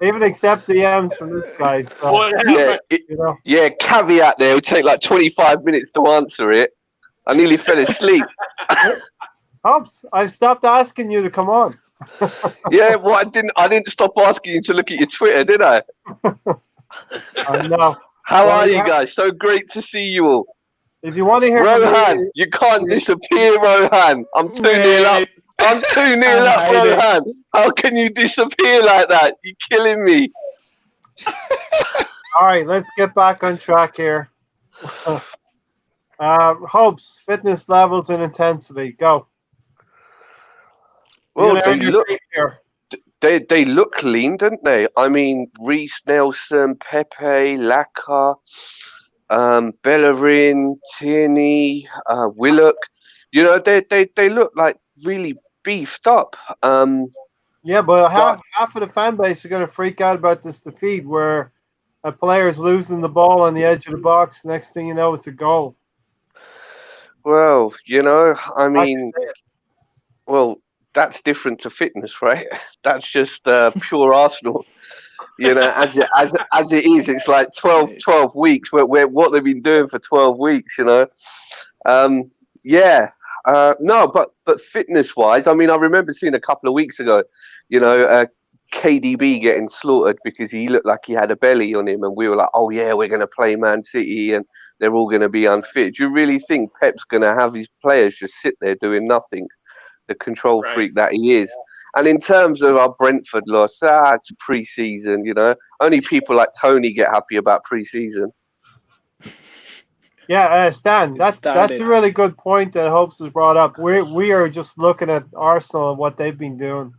even accept DMs from this guy. So, Yeah, caveat there. It'll take like 25 minutes to answer it. I nearly fell asleep. Hobbs, I've stopped asking you to come on. Yeah, well, I didn't stop asking you to look at your Twitter, did I? I know. How are you guys? So great to see you all. If you want to hear Rohan, me, you can't disappear, Rohan. I'm 2-0 up. I'm 2-0 up, Rohan. How can you disappear like that? You're killing me. All right, let's get back on track here. Hopes, fitness levels and intensity. Go. Well, they look lean, don't they? I mean, Reece Nelson, Pepe, Laka, Bellerin, Tierney, Willock. You know, they look like really beefed up. Yeah, but half of the fan base are going to freak out about this defeat where a player's losing the ball on the edge of the box. Next thing you know, it's a goal. Well, you know, I mean, well, that's different to fitness, right? That's just pure Arsenal. You know, as it is, it's like 12 weeks. Where what they've been doing for 12 weeks, you know. No, but fitness wise, I mean, I remember seeing a couple of weeks ago, you know, KDB getting slaughtered because he looked like he had a belly on him, and we were like, oh yeah, we're going to play Man City and they're all going to be unfit. Do you really think Pep's going to have his players just sit there doing nothing? The control freak that he is. And in terms of our Brentford loss, it's pre-season, you know. Only people like Tony get happy about pre-season. Yeah, Stan, that's a really good point that Hopes has brought up. We are just looking at Arsenal and what they've been doing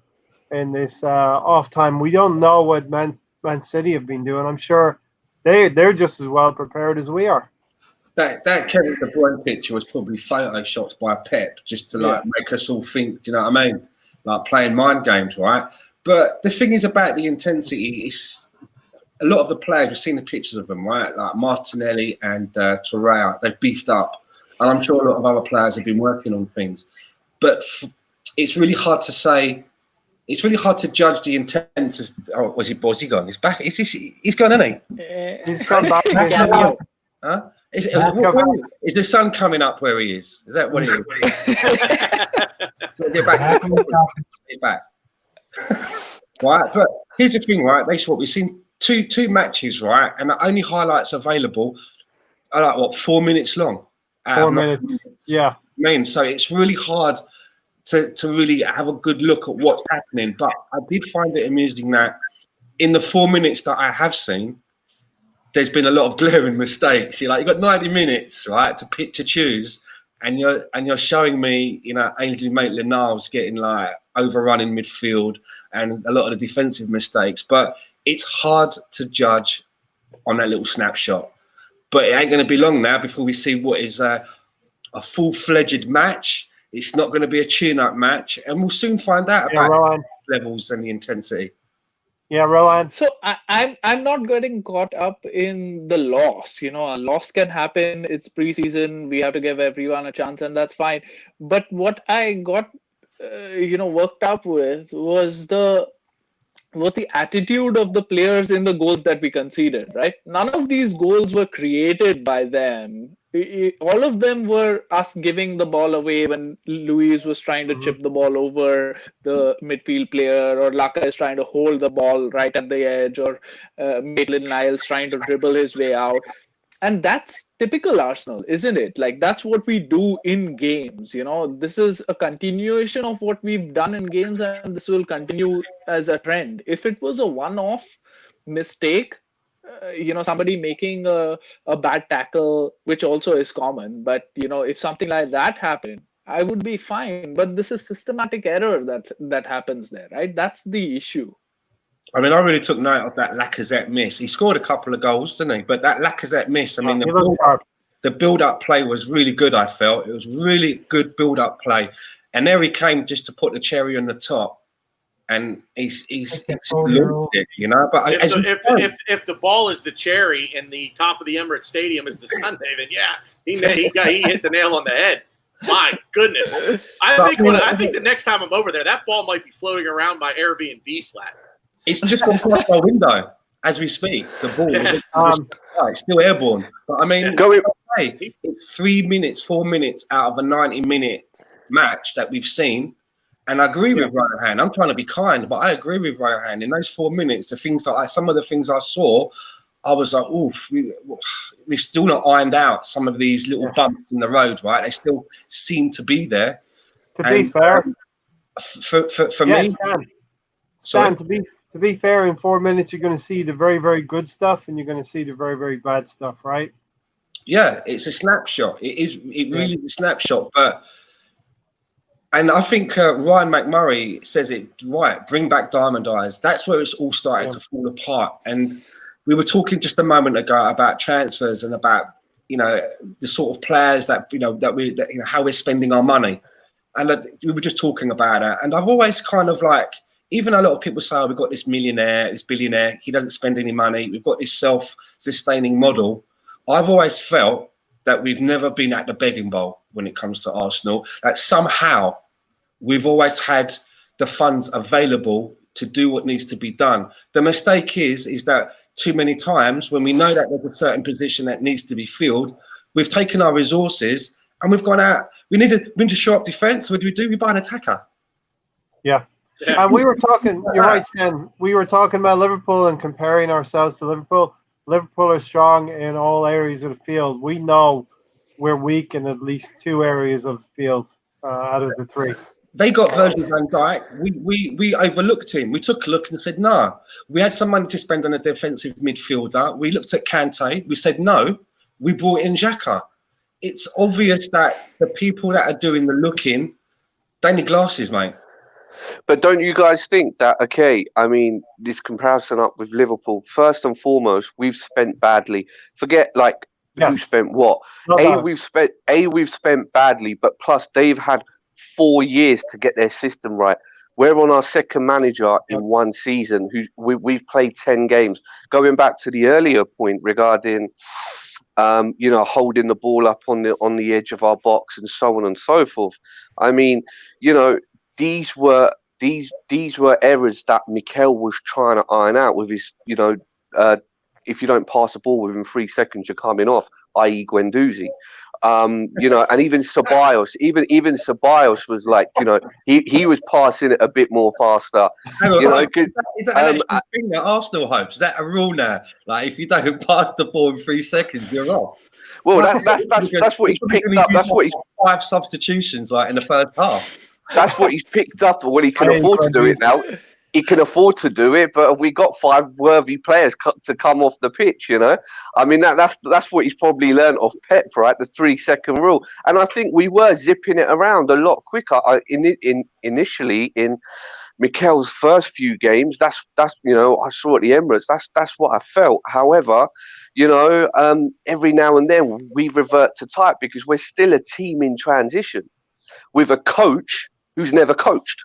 in this off time. We don't know what Man City have been doing. I'm sure they're just as well prepared as we are. That Kevin De Bruyne picture was probably photoshopped by Pep just to make us all think. Do you know what I mean? Like playing mind games, right? But the thing is about the intensity is a lot of the players. We've seen the pictures of them, right? Like Martinelli and Torreira, they've beefed up, and I'm sure a lot of other players have been working on things. But it's really hard to say. It's really hard to judge the intent. Oh, was he gone? He's back. He's gone, isn't he? He's come back. Huh? Is the sun coming up where he is? Is that what he is? Get back. Get back. Right, but here's the thing, right? Basically, what we've seen two matches, right, and the only highlights available are like 4 minutes long. 4 minutes. Yeah. I mean, so it's really hard to really have a good look at what's happening. But I did find it amusing that in the 4 minutes that I have seen, there's been a lot of glaring mistakes. You've got 90 minutes, right, to choose, and you're showing me, you know, Ainsley Maitland-Niles getting like overrun in midfield and a lot of the defensive mistakes. But it's hard to judge on that little snapshot. But it ain't going to be long now before we see what is a full-fledged match. It's not going to be a tune-up match, and we'll soon find out about levels and the intensity. Yeah, Rowan. So I'm not getting caught up in the loss. You know, a loss can happen. It's preseason. We have to give everyone a chance, and that's fine. But what I got, worked up with was the attitude of the players in the goals that we conceded. Right? None of these goals were created by them. All of them were us giving the ball away when Luis was trying to chip the ball over the midfield player, or Laka is trying to hold the ball right at the edge, or Maitland-Niles trying to dribble his way out. And that's typical Arsenal, isn't it? Like, that's what we do in games. You know, this is a continuation of what we've done in games, and this will continue as a trend. If it was a one-off mistake, somebody making a bad tackle, which also is common. But, if something like that happened, I would be fine. But this is systematic error that happens there, right? That's the issue. I mean, I really took note of that Lacazette miss. He scored a couple of goals, didn't he? But that Lacazette miss, I mean, the build-up play was really good, I felt. It was really good build-up play. And there he came just to put the cherry on the top. And he's looked it, you know. But if the ball is the cherry and the top of the Emirates Stadium is the Sunday, then yeah, he hit the nail on the head. My goodness, I think the next time I'm over there, that ball might be floating around my Airbnb flat. It's just gone past my window as we speak. The ball, it's still airborne. But I mean, it's 4 minutes out of a 90-minute match that we've seen. And I agree with Rohan. I'm trying to be kind, but I agree with Rohan. In those 4 minutes, some of the things I saw, I was like, oof, we've still not ironed out some of these little bumps in the road, right? They still seem to be there. To be fair, for me, Stan, to be fair, in 4 minutes you're going to see the very, very good stuff, and you're going to see the very, very bad stuff, right? Yeah, it's a snapshot. It really is a snapshot, but. And I think Ryan McMurray says it right. Bring back Diamond Eyes. That's where it's all started to fall apart. And we were talking just a moment ago about transfers and about the sort of players that how we're spending our money. And we were just talking about it. And I've always kind of like, even a lot of people say, oh, we've got this millionaire, this billionaire. He doesn't spend any money. We've got this self-sustaining model. I've always felt that we've never been at the begging bowl when it comes to Arsenal, that somehow we've always had the funds available to do what needs to be done. The mistake is that too many times when we know that there's a certain position that needs to be filled, we've taken our resources and we've gone out. We need to shore up defence. What do? We buy an attacker. Yeah. And we were talking, you're right, Stan. We were talking about Liverpool and comparing ourselves to Liverpool. Liverpool are strong in all areas of the field. We know we're weak in at least 2 areas of the field out of the 3. They got Virgil van Dijk. We overlooked him. We took a look and said, no. We had some money to spend on a defensive midfielder. We looked at Kante. We said, no. We brought in Xhaka. It's obvious that the people that are doing the looking, they need glasses, mate. But don't you guys think that, okay, I mean, this comparison up with Liverpool, first and foremost, we've spent badly. Forget, like, who spent what? We've spent badly, but plus they've had 4 years to get their system right. We're on our second manager in 1 season. We've played 10 games. Going back to the earlier point regarding, holding the ball up on the edge of our box and so on and so forth. I mean, these were errors that Mikel was trying to iron out with his, if you don't pass the ball within 3 seconds, you're coming off, i.e. Guendouzi. And even Ceballos, even Ceballos was like, he was passing it a bit more faster. Is that an thing that Arsenal hopes? Is that a rule now? Like, if you don't pass the ball in 3 seconds, you're off. Well, that's what he's picked up. That's what he's 5 substitutions like in the first half. That's what he's picked up, and when he can afford to do it now. He can afford to do it, but we got 5 worthy players to come off the pitch, I mean, that's what he's probably learned off Pep, right? The 3-second rule. And I think we were zipping it around a lot quicker. Initially in Mikel's first few games, that's I saw at the Emirates, that's what I felt. However, every now and then we revert to type because we're still a team in transition with a coach who's never coached.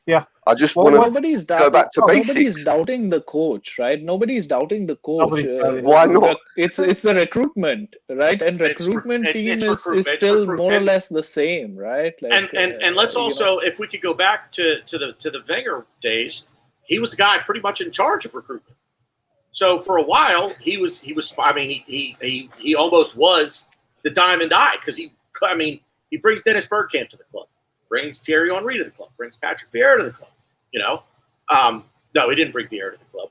Yeah. I just want to go back to basics. Nobody's doubting the coach, right? Nobody's doubting the coach. Why not? It's the recruitment, right? And recruitment team is still more or less the same, right? Like, and let's also, if we could go back to the Wenger days, he was the guy pretty much in charge of recruitment. So for a while, he was. I mean, he almost was the diamond eye because he brings Dennis Bergkamp to the club. Brings Thierry Henry to the club. Brings Patrick Vieira to the club. No, he didn't bring Vieira to the club.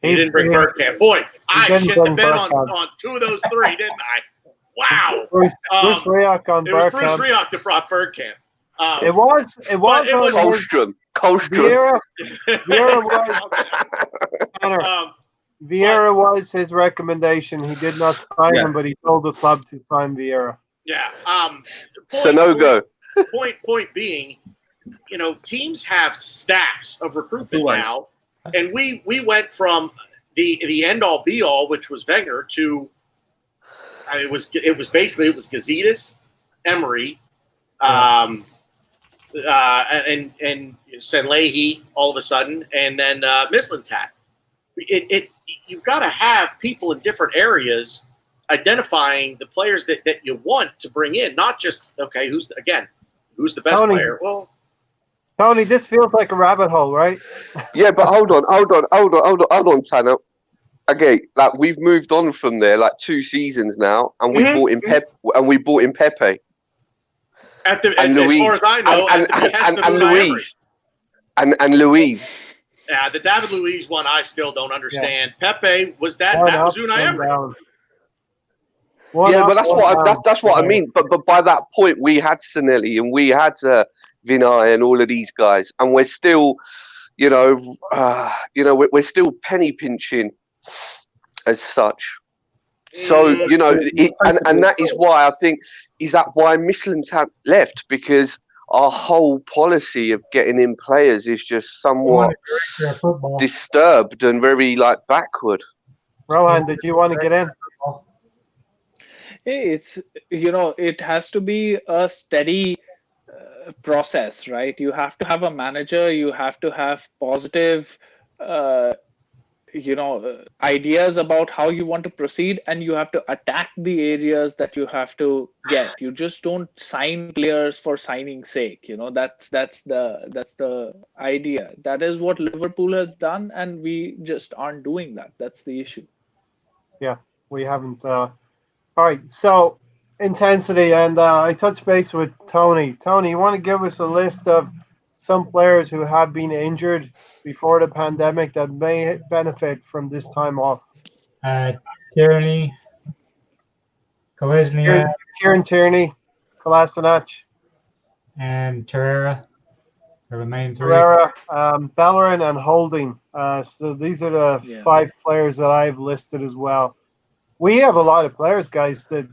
He didn't bring Bergkamp. Boy, I shit the bed on 2 of those 3, didn't I? Wow. Bruce Rioch on It was Bruce Rioch that brought Bergkamp. It was Colstrom. Vieira was his recommendation. He did not sign him, but he told the club to sign Vieira. Yeah. Sanogo. Point being, teams have staffs of recruitment now And we went from the end all be all, which was Wenger, to it was Gazidis, Emery, and Senlehi all of a sudden, and then Mislintat. You've got to have people in different areas identifying the players that you want to bring in, not just who's the best player. Well, Tony, this feels like a rabbit hole, right? Yeah, but hold on, Tanner. Okay, like we've moved on from there, like 2 seasons now, and we bought in Pepe. As far as I know, and Louise. Yeah, the David Luiz one I still don't understand. Yeah. Pepe was that was Unai Emery. Yeah, but that's what I mean. But by that point, we had Sanelli and we had Vinay and all of these guys, and we're still, we're still penny pinching as such. So and that is why I think why Mislintat left, because our whole policy of getting in players is just somewhat disturbed and very backward. Rohan, did you want to get in? Hey, it has to be a steady process, right? You have to have a manager, you have to have positive ideas about how you want to proceed, and you have to attack the areas that you have to get. You just don't sign players for signing's sake. That's the idea. That is what Liverpool has done, and we just aren't doing that. That's the issue. Yeah, we haven't. All right, so intensity, and I touched base with Tony. Tony, you want to give us a list of some players who have been injured before the pandemic that may benefit from this time off? Tierney, Kolesnia, Kieran Tierney, Kolasinac, and Torreira are the main 3. Torreira, Bellerin, and Holding. So these are the 5 players that I've listed as well. We have a lot of players, guys, that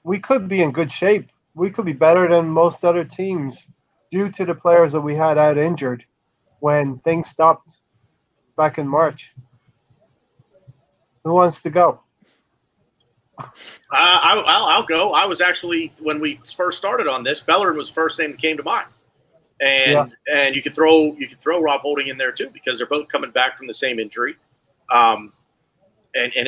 we could be in good shape. We could be better than most other teams due to the players that we had out injured when things stopped back in March. Who wants to go? I'll go. I was actually, when we first started on this, Bellerin was the first name that came to mind, and you could throw Rob Holding in there too, because they're both coming back from the same injury, and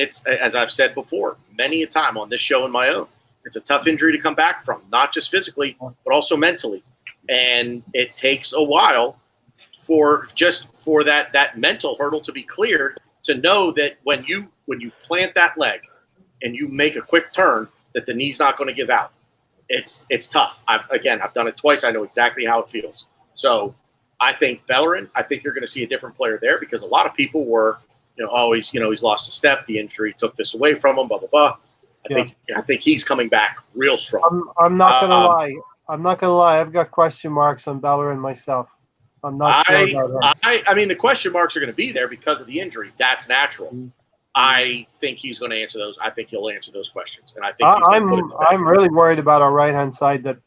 it's, as I've said before many a time on this show and my own, it's a tough injury to come back from, not just physically but also mentally. And it takes a while for that mental hurdle to be cleared, to know that when you plant that leg and you make a quick turn, that the knee's not going to give out. It's tough. I've done it twice. I know exactly how it feels. So I think Bellerin, I think you're going to see a different player there, because a lot of people were, he's lost a step. The injury took this away from him, blah, blah, blah. I think he's coming back real strong. I'm not going to lie. I'm not going to lie. I've got question marks on Bellerin myself. I'm not sure about him. I mean, the question marks are going to be there because of the injury. That's natural. Mm-hmm. I think he's going to answer those. I think he'll answer those questions. And I think I'm really worried about our right-hand side, that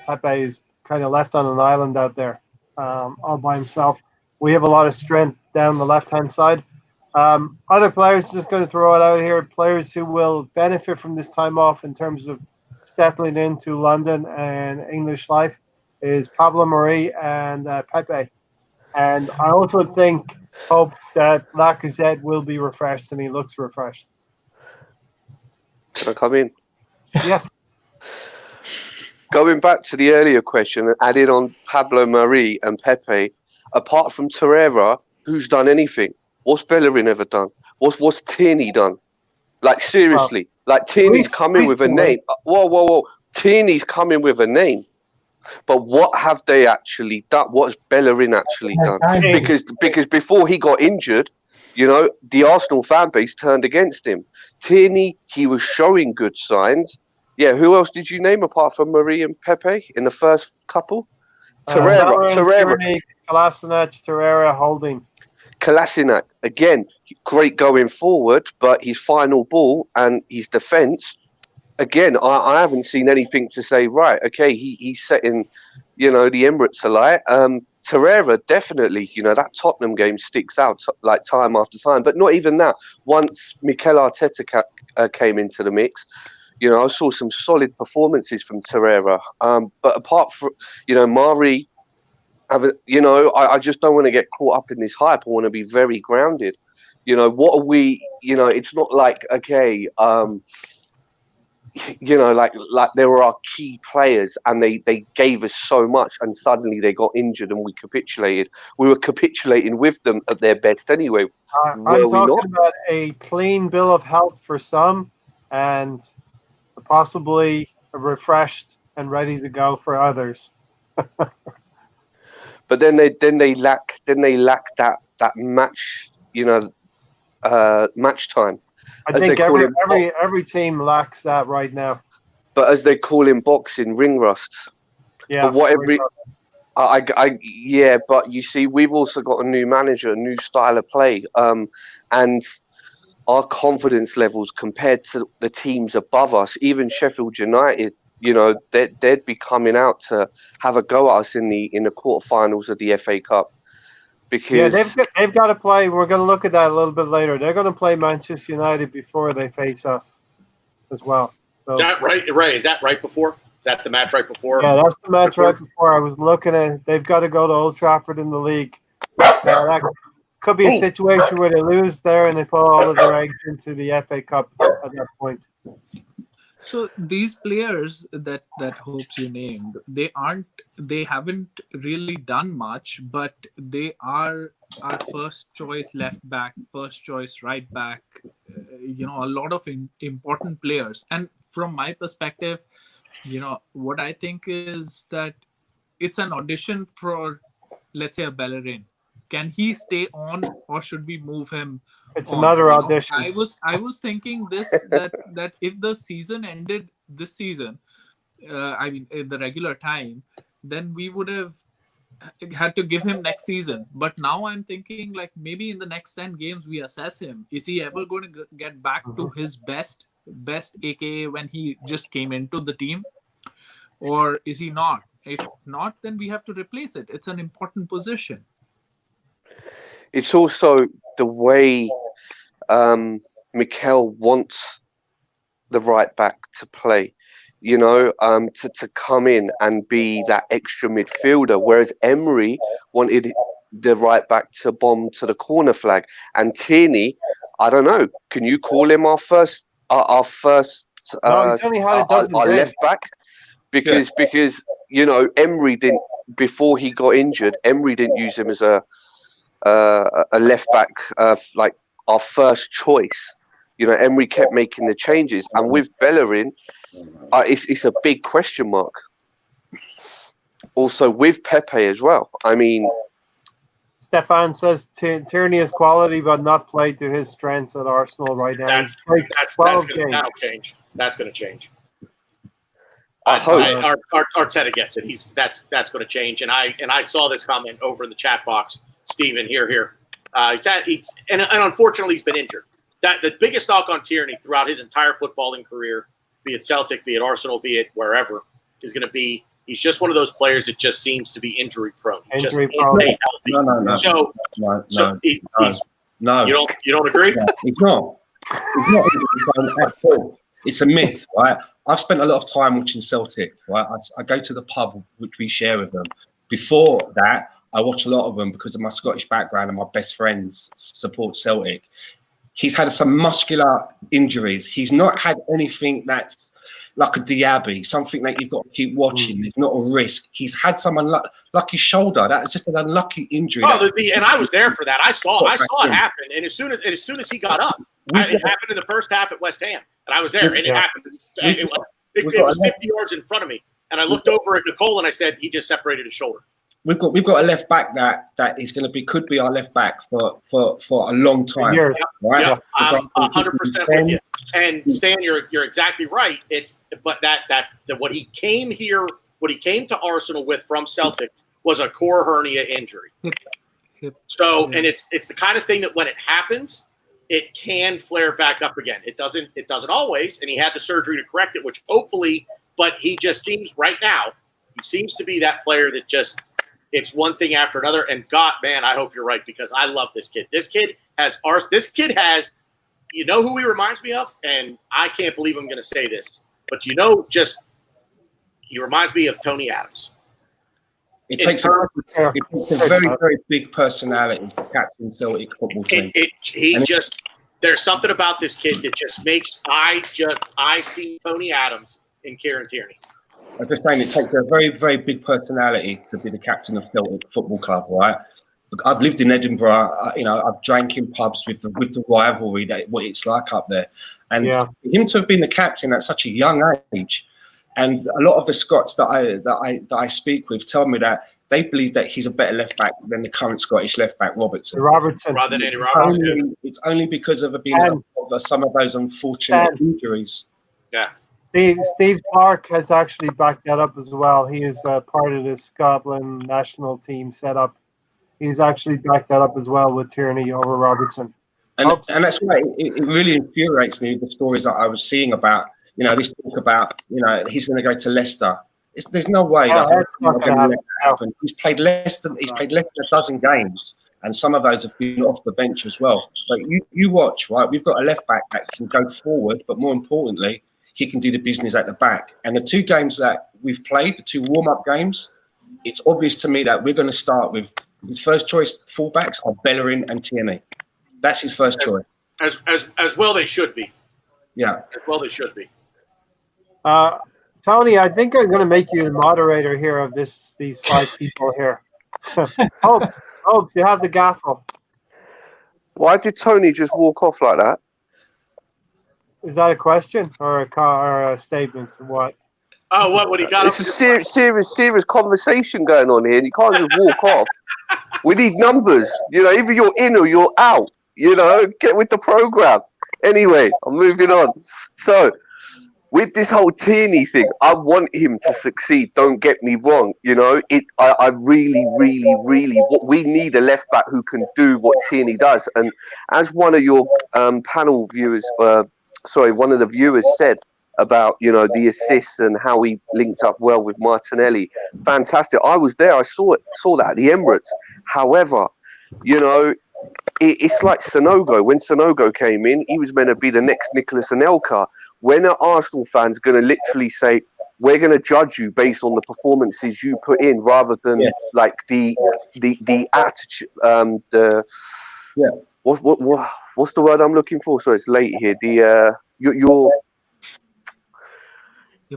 Pepe is kind of left on an island out there all by himself. We have a lot of strength down the left-hand side. Other players, just going to throw it out here, players who will benefit from this time off in terms of settling into London and English life, is Pablo Mari and Pepe. And I also hopes that Lacazette will be refreshed, and he looks refreshed. Can I come in? Yes. Going back to the earlier question and adding on Pablo Mari and Pepe, apart from Torreira, who's done anything? What's Bellerin ever done? What's Tierney done? Like, seriously. Tierney's coming with a name. Whoa. Tierney's coming with a name. But what have they actually done? What has Bellerin actually done? Because before he got injured, the Arsenal fan base turned against him. Tierney, he was showing good signs. Yeah, who else did you name apart from Marie and Pepe in the first couple? Torreira. Tierney, Kolasinac, Torreira, Holding. Kolasinac, again, great going forward, but his final ball and his defence, again, I haven't seen anything to say, right, okay, he's setting, the Emirates alight. Torreira, definitely, that Tottenham game sticks out like time after time. But not even that. Once Mikel Arteta came into the mix, I saw some solid performances from Torreira. But apart from, Mari, I just don't want to get caught up in this hype. I want to be very grounded. What are we? It's not like, okay, like they were our key players and they gave us so much and suddenly they got injured and we capitulated. We were capitulating with them at their best anyway. I'm talking about a clean bill of health for some and possibly refreshed and ready to go for others. But then they lack that match, match time. I think every team lacks that right now. But as they call in boxing, ring rust. Yeah. But but you see, we've also got a new manager, a new style of play, and our confidence levels compared to the teams above us, even Sheffield United, they'd be coming out to have a go at us in the quarterfinals of the FA Cup. Because they've got to play. We're going to look at that a little bit later. They're going to play Manchester United before they face us as well. So, is that right? Ray, is that right before? Is that the match right before? Yeah, that's the match right before. I was looking at. They've got to go to Old Trafford in the league. Now, that could be a situation where they lose there and they put all of their eggs into the FA Cup at that point. So these players that Hopes you named, they haven't really done much, but they are our first choice left back, first choice right back, a lot of important players. And from my perspective, what I think is that it's an audition for, let's say, a Bellerin. Can he stay on or should we move him? It's another audition. I was thinking this that if the season ended this season, in the regular time, then we would have had to give him next season. But now I'm thinking like maybe in the next 10 games we assess him. Is he ever going to get back to his best, aka when he just came into the team, or is he not? If not, then we have to replace it. It's an important position. It's also the way Mikel wants the right back to play, to come in and be that extra midfielder, whereas Emery wanted the right back to bomb to the corner flag. And Tierney, I don't know, can you call him our left back? Because Emery didn't, before he got injured, Emery didn't use him as a left back, like our first choice. Emery kept making the changes, and with Bellerin, it's a big question mark. Also with Pepe as well. I mean, Stefan says Tierney is quality, but not played to his strengths at Arsenal right now. That'll change. That's going to change. Arteta gets it. That's going to change. And I saw this comment over in the chat box. Steven, here. And unfortunately, he's been injured. The biggest knock on Tierney throughout his entire footballing career, be it Celtic, be it Arsenal, be it wherever, is going to be he's just one of those players that just seems to be injury prone. Just can't stay healthy. No. You don't agree? No, he's not. He's not at all. It's a myth, right? I've spent a lot of time watching Celtic, right? I go to the pub, which we share with them. Before that, I watch a lot of them because of my Scottish background and my best friends support Celtic. He's had some muscular injuries. He's not had anything that's like a Diaby, something that you've got to keep watching. It's not a risk. He's had some unlucky shoulder. That's just an unlucky injury. Oh, and I was there for that. I saw it happen. And as soon as he got up, it happened in the first half at West Ham, and I was there, and it happened. It was 50 yards in front of me, and I looked over at Nicole and I said, "He just separated his shoulder." We've got a left back that is going to could be our left back for a long time. Right? Yeah, I'm 100% with you. And Stan, you're exactly right. But what he came to Arsenal with from Celtic was a core hernia injury. So, and it's the kind of thing that when it happens, it can flare back up again. It doesn't always, and he had the surgery to correct it, which hopefully, but he just seems right now, he seems to be that player that just It's one thing after another. And God, man, I hope you're right because I love this kid. This kid has, you know who he reminds me of? And I can't believe I'm going to say this, but he reminds me of Tony Adams. It takes a very, very big personality to captain Celtic football team. There's something about this kid that just makes I see Tony Adams in Kieran Tierney. I'm just saying it takes a very, very big personality to be the captain of Celtic Football Club, right? Look, I've lived in Edinburgh. I've drank in pubs with the rivalry what it's like up there, and for him to have been the captain at such a young age, and a lot of the Scots that I speak with tell me that they believe that he's a better left back than the current Scottish left back Robertson. Rather than Eddie Robertson. It's only because of some of those unfortunate injuries. Yeah. Steve Clark has actually backed that up as well. He is part of the Scotland national team setup. He's actually backed that up as well with Tierney over Robertson. And that's why it really infuriates me, the stories that I was seeing about, this talk about, he's going to go to Leicester. There's no way that's going to happen. He's played less than a dozen games, and some of those have been off the bench as well. But you watch, right? We've got a left back that can go forward, but more importantly, he can do the business at the back. And the two games that we've played, the two warm-up games, it's obvious to me that we're going to start with his first choice fullbacks are Bellerin and Tierney. That's his first choice. As well they should be. Yeah. As well they should be. Tony, I think I'm going to make you the moderator here of these five people here. Hopes, you have the gaffle. Why did Tony just walk off like that? Is that a question or a statement? What? Oh, what he got? It's a serious conversation going on here, and you can't just walk off. We need numbers. Either you're in or you're out. Get with the program. Anyway, I'm moving on. So, with this whole Tierney thing, I want him to succeed. Don't get me wrong. I really, really, really. We need a left back who can do what Tierney does. And as one of your panel viewers, one of the viewers said about the assists and how he linked up well with Martinelli. Fantastic. I was there. I saw that at the Emirates. However, it's like Sanogo. When Sanogo came in, he was meant to be the next Nicolas Anelka. When are Arsenal fans going to literally say, we're going to judge you based on the performances you put in rather than like the attitude, what's the word I'm looking for? So it's late here. Your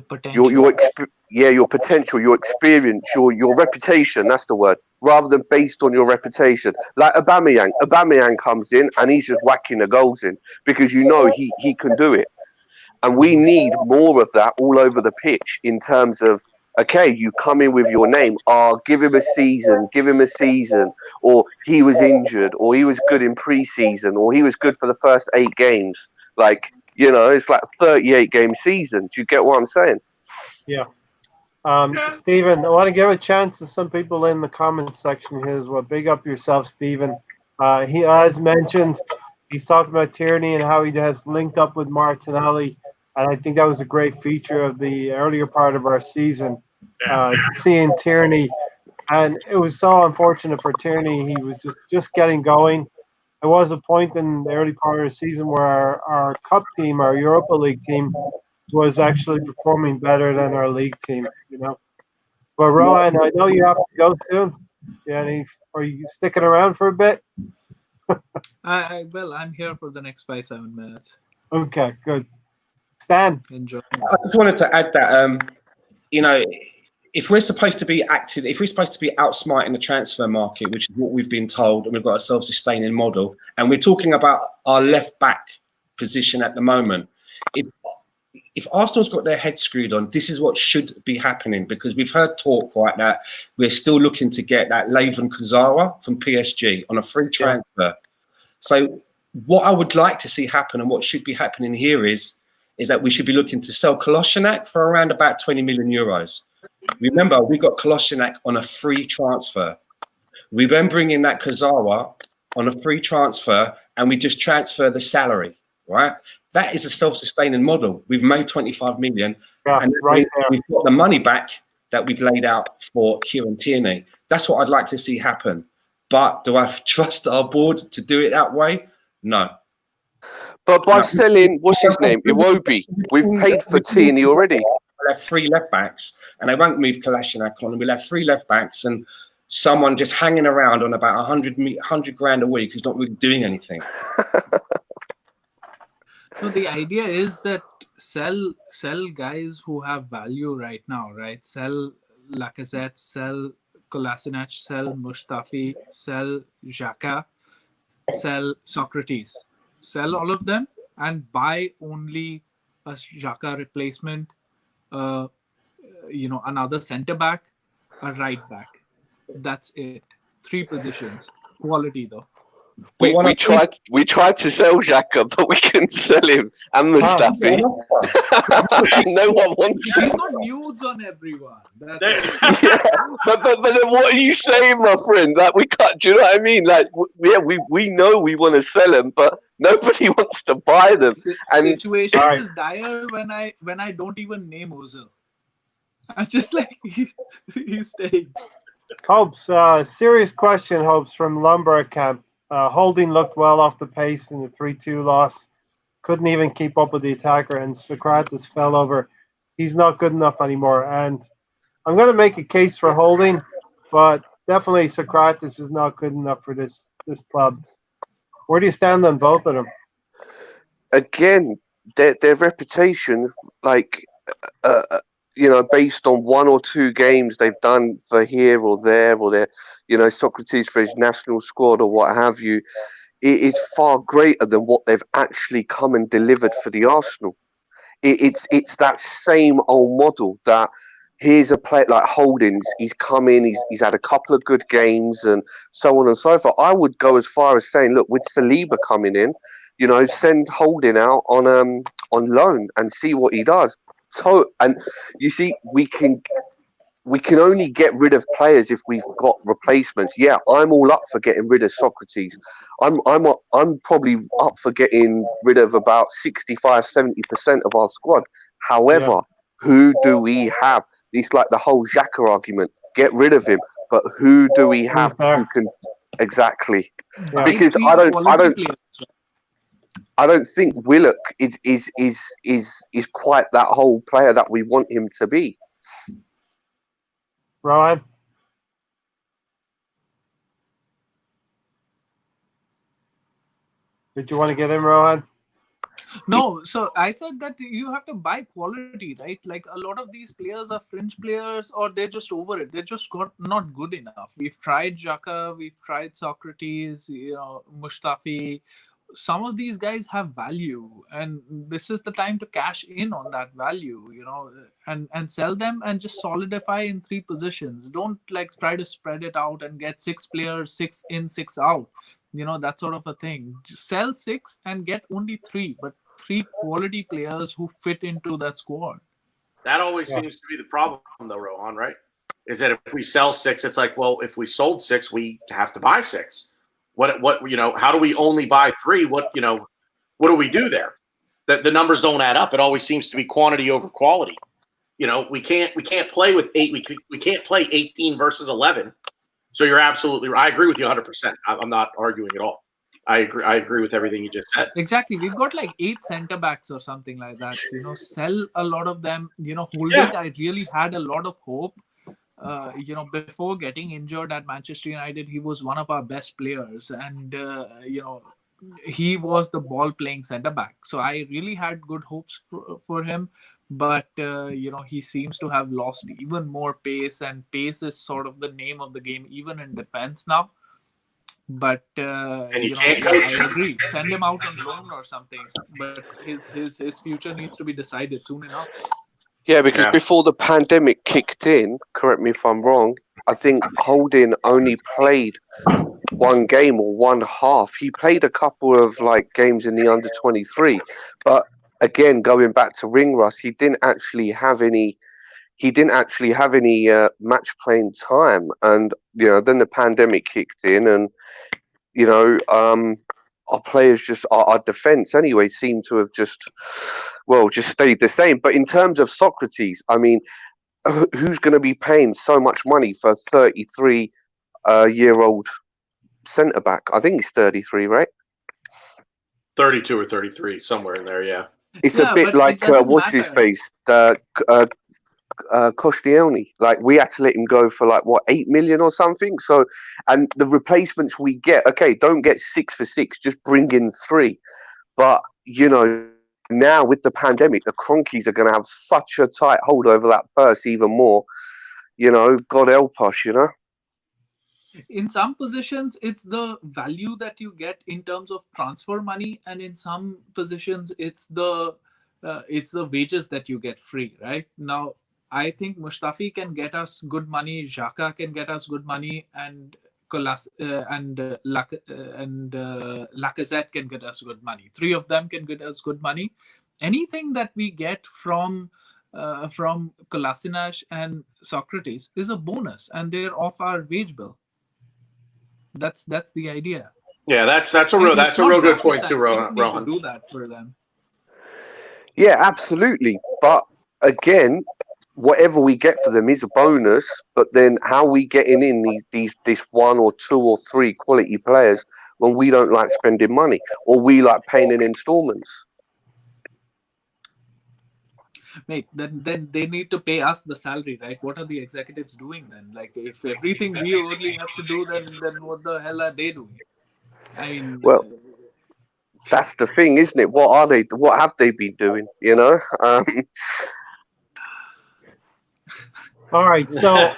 potential. Your potential, your experience, your reputation, that's the word, rather than based on your reputation. Like Aubameyang comes in and he's just whacking the goals in because he can do it. And we need more of that all over the pitch in terms of, okay, you come in with your name, give him a season, or he was injured, or he was good in pre-season, or he was good for the first 8 games. Like, it's like a 38-game season. Do you get what I'm saying? Yeah. Stephen, I want to give a chance to some people in the comments section here as well. Big up yourself, Stephen. He has mentioned, he's talked about Tierney and how he has linked up with Martinelli. And I think that was a great feature of the earlier part of our season, seeing Tierney. And it was so unfortunate for Tierney. He was just getting going. There was a point in the early part of the season where our cup team, our Europa League team, was actually performing better than our league team, But Rohan, I know you have to go soon. Are you sticking around for a bit? I'm here for the next 5-7 minutes. Okay, good. Stan, enjoy. I just wanted to add that if we're supposed to be outsmarting the transfer market, which is what we've been told, and we've got a self-sustaining model, and we're talking about our left back position at the moment, if Arsenal's got their head screwed on, this is what should be happening, because we've heard talk, right, that we're still looking to get that Layvin Kurzawa from PSG on a free transfer. So what I would like to see happen and what should be happening here is that we should be looking to sell Kolasinac for around about 20 million euros. Remember, we got Kolasinac on a free transfer. We then bring in that Kurzawa on a free transfer and we just transfer the salary, right? That is a self-sustaining model. We've made 25 million and right we've got the money back that we'd laid out for Kieran Tierney. That's what I'd like to see happen. But do I trust our board to do it that way? No. But by selling, what's his name, Iwobi, we've paid for Tierney already. We'll have 3 left backs, and they won't move Kolasinac on. And we'll have 3 left backs and someone just hanging around on about 100 grand a week who's not really doing anything. No, the idea is that sell guys who have value right now, right? Sell Lacazette, sell Kolasinac, sell Mustafi, sell Xhaka, sell Socrates. Sell all of them and buy only a Xhaka replacement, another centre back, a right back. That's it. 3 positions. Quality though. We tried to sell Xhaka, but we couldn't sell him. And Mustafi. No one wants him. He's got nudes on everyone. But then what are you saying, my friend? Like we can't. Do you know what I mean? Like we know we want to sell them, but nobody wants to buy them. And situation is dire when I don't even name Ozil. I'm just like he's staying. Hopes, serious question, Hopes, from Lumber Camp. Holding looked well off the pace in the 3-2 loss. Couldn't even keep up with the attacker, and Socrates fell over. He's not good enough anymore. And I'm going to make a case for Holding, but definitely Socrates is not good enough for this club. Where do you stand on both of them? Again, their reputation, like, based on 1 or 2 games they've done for here or there, or their, Socrates for his national squad or what have you, it is far greater than what they've actually come and delivered for the Arsenal. It's that same old model that here's a player like Holdings, he's come in, he's had a couple of good games and so on and so forth. I would go as far as saying, look, with Saliba coming in, send Holding out on loan and see what he does. So, and you see, we can only get rid of players if we've got replacements. Yeah, I'm all up for getting rid of Socrates. I'm probably up for getting rid of about 65-70% of our squad. However, who do we have? It's like the whole Xhaka argument. Get rid of him, but who do we have who can exactly? Yeah. Because I don't think Willock is quite that whole player that we want him to be. Rohan? Did you want to get in, Rohan? No, so I said that you have to buy quality, right? Like a lot of these players are fringe players, or they're just over it. They're just not good enough. We've tried Xhaka, we've tried Socrates, Mustafi. Some of these guys have value, and this is the time to cash in on that value, and sell them and just solidify in 3 positions. Don't like try to spread it out and get 6 players, 6 in, 6 out, that sort of a thing. Just sell 6 and get only 3, but 3 quality players who fit into that squad. That always seems to be the problem, though, Rohan, right? Is that if we sell 6, it's like, well, if we sold 6, we have to buy 6. What how do we only buy 3? What do we do there? The numbers don't add up. It always seems to be quantity over quality. We can't play with 8. We can't play 18 versus 11. So you're absolutely right. I agree with you 100%. I'm not arguing at all. I agree with everything you just said. Exactly. We've got like 8 center backs or something like that. Sell a lot of them. Holding, I really had a lot of hope. Before getting injured at Manchester United, he was one of our best players, and he was the ball playing centre back. So I really had good hopes for him, but he seems to have lost even more pace, and pace is sort of the name of the game, even in defense now. But and you can't coach him. I agree. Send him out on loan or something. But his future needs to be decided soon enough. Yeah, because before the pandemic kicked in, correct me if I'm wrong, I think Holding only played 1 game or 1 half. He played a couple of games in the under-23, but again, going back to Ringrose, he didn't actually have any match playing time, and then the pandemic kicked in, and our players our defense anyway seemed to have just stayed the same. But in terms of Socrates, I mean, who's going to be paying so much money for a 33-year-old centre back? I think he's 33, right? 32 or 33, somewhere in there. Yeah. It's Yeah, a bit but it like doesn't what's his matter. face, Koscielny. Like we had to let him go for like what 8 million or something. So, and the replacements we get, okay, don't get 6 for 6, just bring in 3. But now with the pandemic, the Cronkies are going to have such a tight hold over that purse even more. God help us. In some positions, it's the value that you get in terms of transfer money, and in some positions, it's the wages that you get free. Right now, I think Mustafi can get us good money, Xhaka can get us good money, and Lacazette can get us good money. 3 of them can get us good money. Anything that we get from Kolasinac and Socrates is a bonus, and they're off our wage bill. That's the idea. Yeah, that's a real good point too, Rohan. Do that for them. Yeah, absolutely. But again, whatever we get for them is a bonus. But then, how are we getting in this 1 or 2 or 3 quality players when we don't like spending money, or we like paying in installments? Mate, then they need to pay us the salary, right? What are the executives doing then? Like, if everything we only have to do, then what the hell are they doing? I mean, well, that's the thing, isn't it? What are they? What have they been doing? All right, so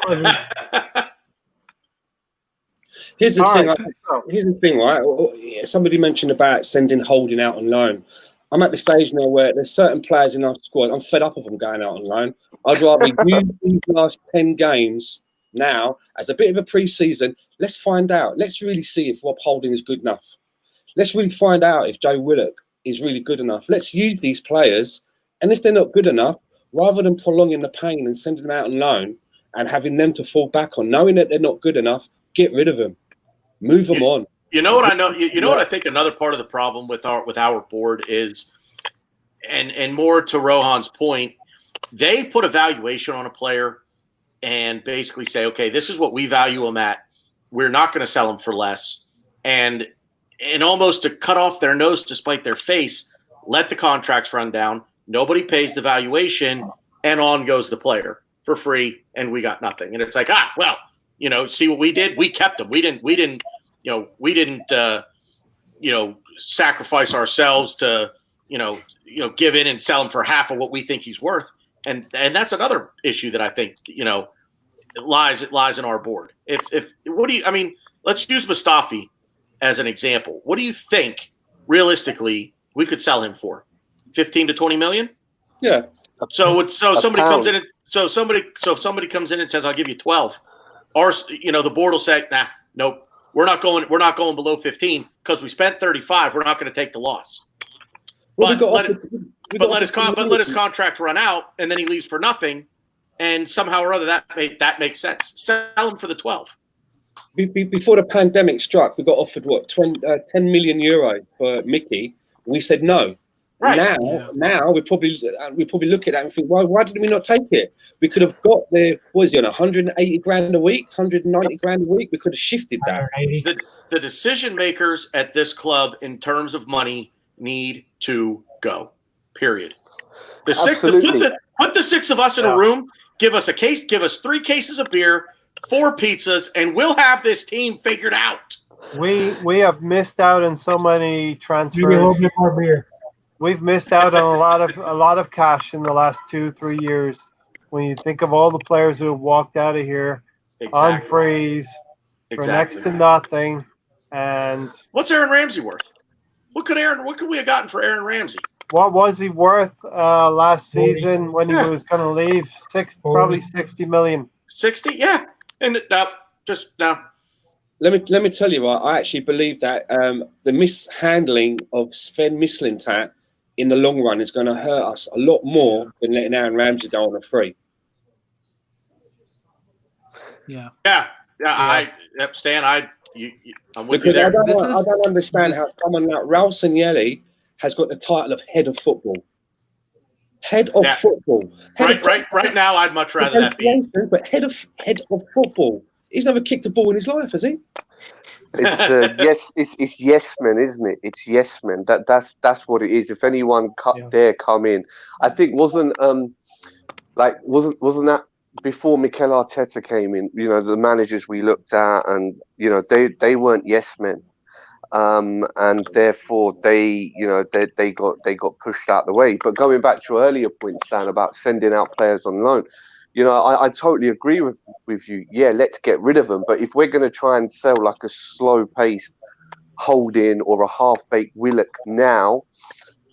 here's the thing, right? Somebody mentioned about sending Holding out on loan. I'm at the stage now where there's certain players in our squad. I'm fed up of them going out on loan. I'd rather use these last 10 games now as a bit of a pre-season. Let's find out. Let's really see if Rob Holding is good enough. Let's really find out if Joe Willock is really good enough. Let's use these players. And if they're not good enough, rather than prolonging the pain and sending them out on loan and having them to fall back on, knowing that they're not good enough, get rid of them. Move them on. You know what I know? You know what I think another part of the problem with our board is, and more to Rohan's point, they put a valuation on a player and basically say, okay, this is what we value them at. We're not going to sell them for less. And almost to cut off their nose to spite their face, let the contracts run down. Nobody pays the valuation, and on goes the player for free, and we got nothing. And it's like, see what we did? We kept them. We didn't sacrifice ourselves to, give in and sell him for half of what we think he's worth. And that's another issue that I think, lies in our board. Let's use Mustafi as an example. What do you think realistically we could sell him for? 15 to 20 million? Yeah. So somebody comes in and says, I'll give you 12. Or, the board will say, nah, nope. We're not going below 15 because we spent 35. We're not going to take the loss. But let his contract run out, and then he leaves for nothing, and somehow or other that makes sense. Sell him for the 12. Before the pandemic struck, we got offered 10 million euro for Mickey. We said no. Right. Now we probably look at that and think, why did we not take it? We could have got the, what is he on, 180 grand a week, 190 grand a week? We could have shifted that. The decision makers at this club in terms of money need to go. Period. Put the 6 of us in a room, give us 3 cases of beer, 4 pizzas, and we'll have this team figured out. We have missed out on so many transfers. Maybe a little bit more beer. We've missed out on a lot of cash in the last 2-3 years. When you think of all the players who have walked out of here on freeze for next to nothing, and what's Aaron Ramsey worth? What could we have gotten for Aaron Ramsey? What was he worth last season when he was going to leave? Probably 60 million. 60, yeah. And now. Let me tell you, I actually believe that the mishandling of Sven Mislintat in the long run is going to hurt us a lot more than letting Aaron Ramsey go on a free. Yeah. Stan, I'm with you there. I don't understand how someone like Raul Sanelli has got the title of head of football. Head of Yeah. football. Right now, I'd much rather that be. But head of football. He's never kicked a ball in his life, has he? It's yes, it's yes men, isn't it? It's yes men. That's what it is. If anyone dare come in, I think wasn't that before Mikel Arteta came in? You know, the managers we looked at, and you know they weren't yes men, and therefore they got pushed out the way. But going back to your earlier point, Stan, about sending out players on loan. You know, I totally agree with you. Yeah, let's get rid of them. But if we're going to try and sell like a slow-paced Holding or a half-baked Willock now,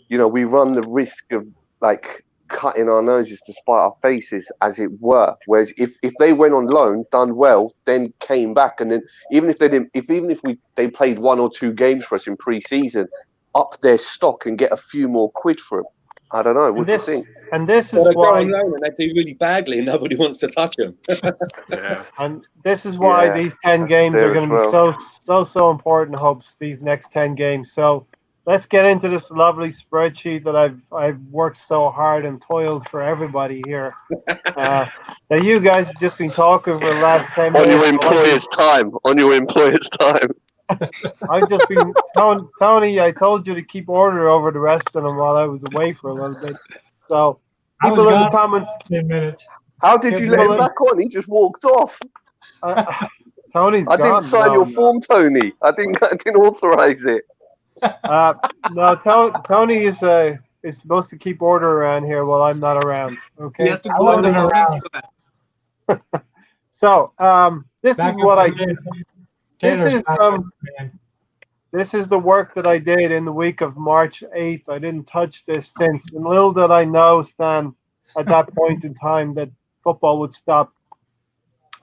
you know, we run the risk of like cutting our noses to spite our faces, as it were. Whereas if they went on loan, done well, then came back, and then even if they played 1 or 2 games for us in pre-season, up their stock and get a few more quid for them. I don't know. What do you think? And this is why they go on loan and they do really badly, and nobody wants to touch them. Yeah. And this is why these 10 games are going to be so important, Hopes, these next 10 games. So let's get into this lovely spreadsheet that I've worked so hard and toiled for everybody here. That you guys have just been talking for the last 10 minutes. On your employer's time. I've just been Tony, I told you to keep order over the rest of them while I was away for a little bit. So people in the comments. 10 minutes. How did you let him back on? He just walked off. Tony's I didn't sign your form, Tony. I didn't authorize it. No, Tony is supposed to keep order around here while I'm not around. Okay. He has to go in the comments for that. So this is what I did. This is the work that I did in the week of March 8th. I didn't touch this since. And little did I know, Stan, at that point in time, that football would stop.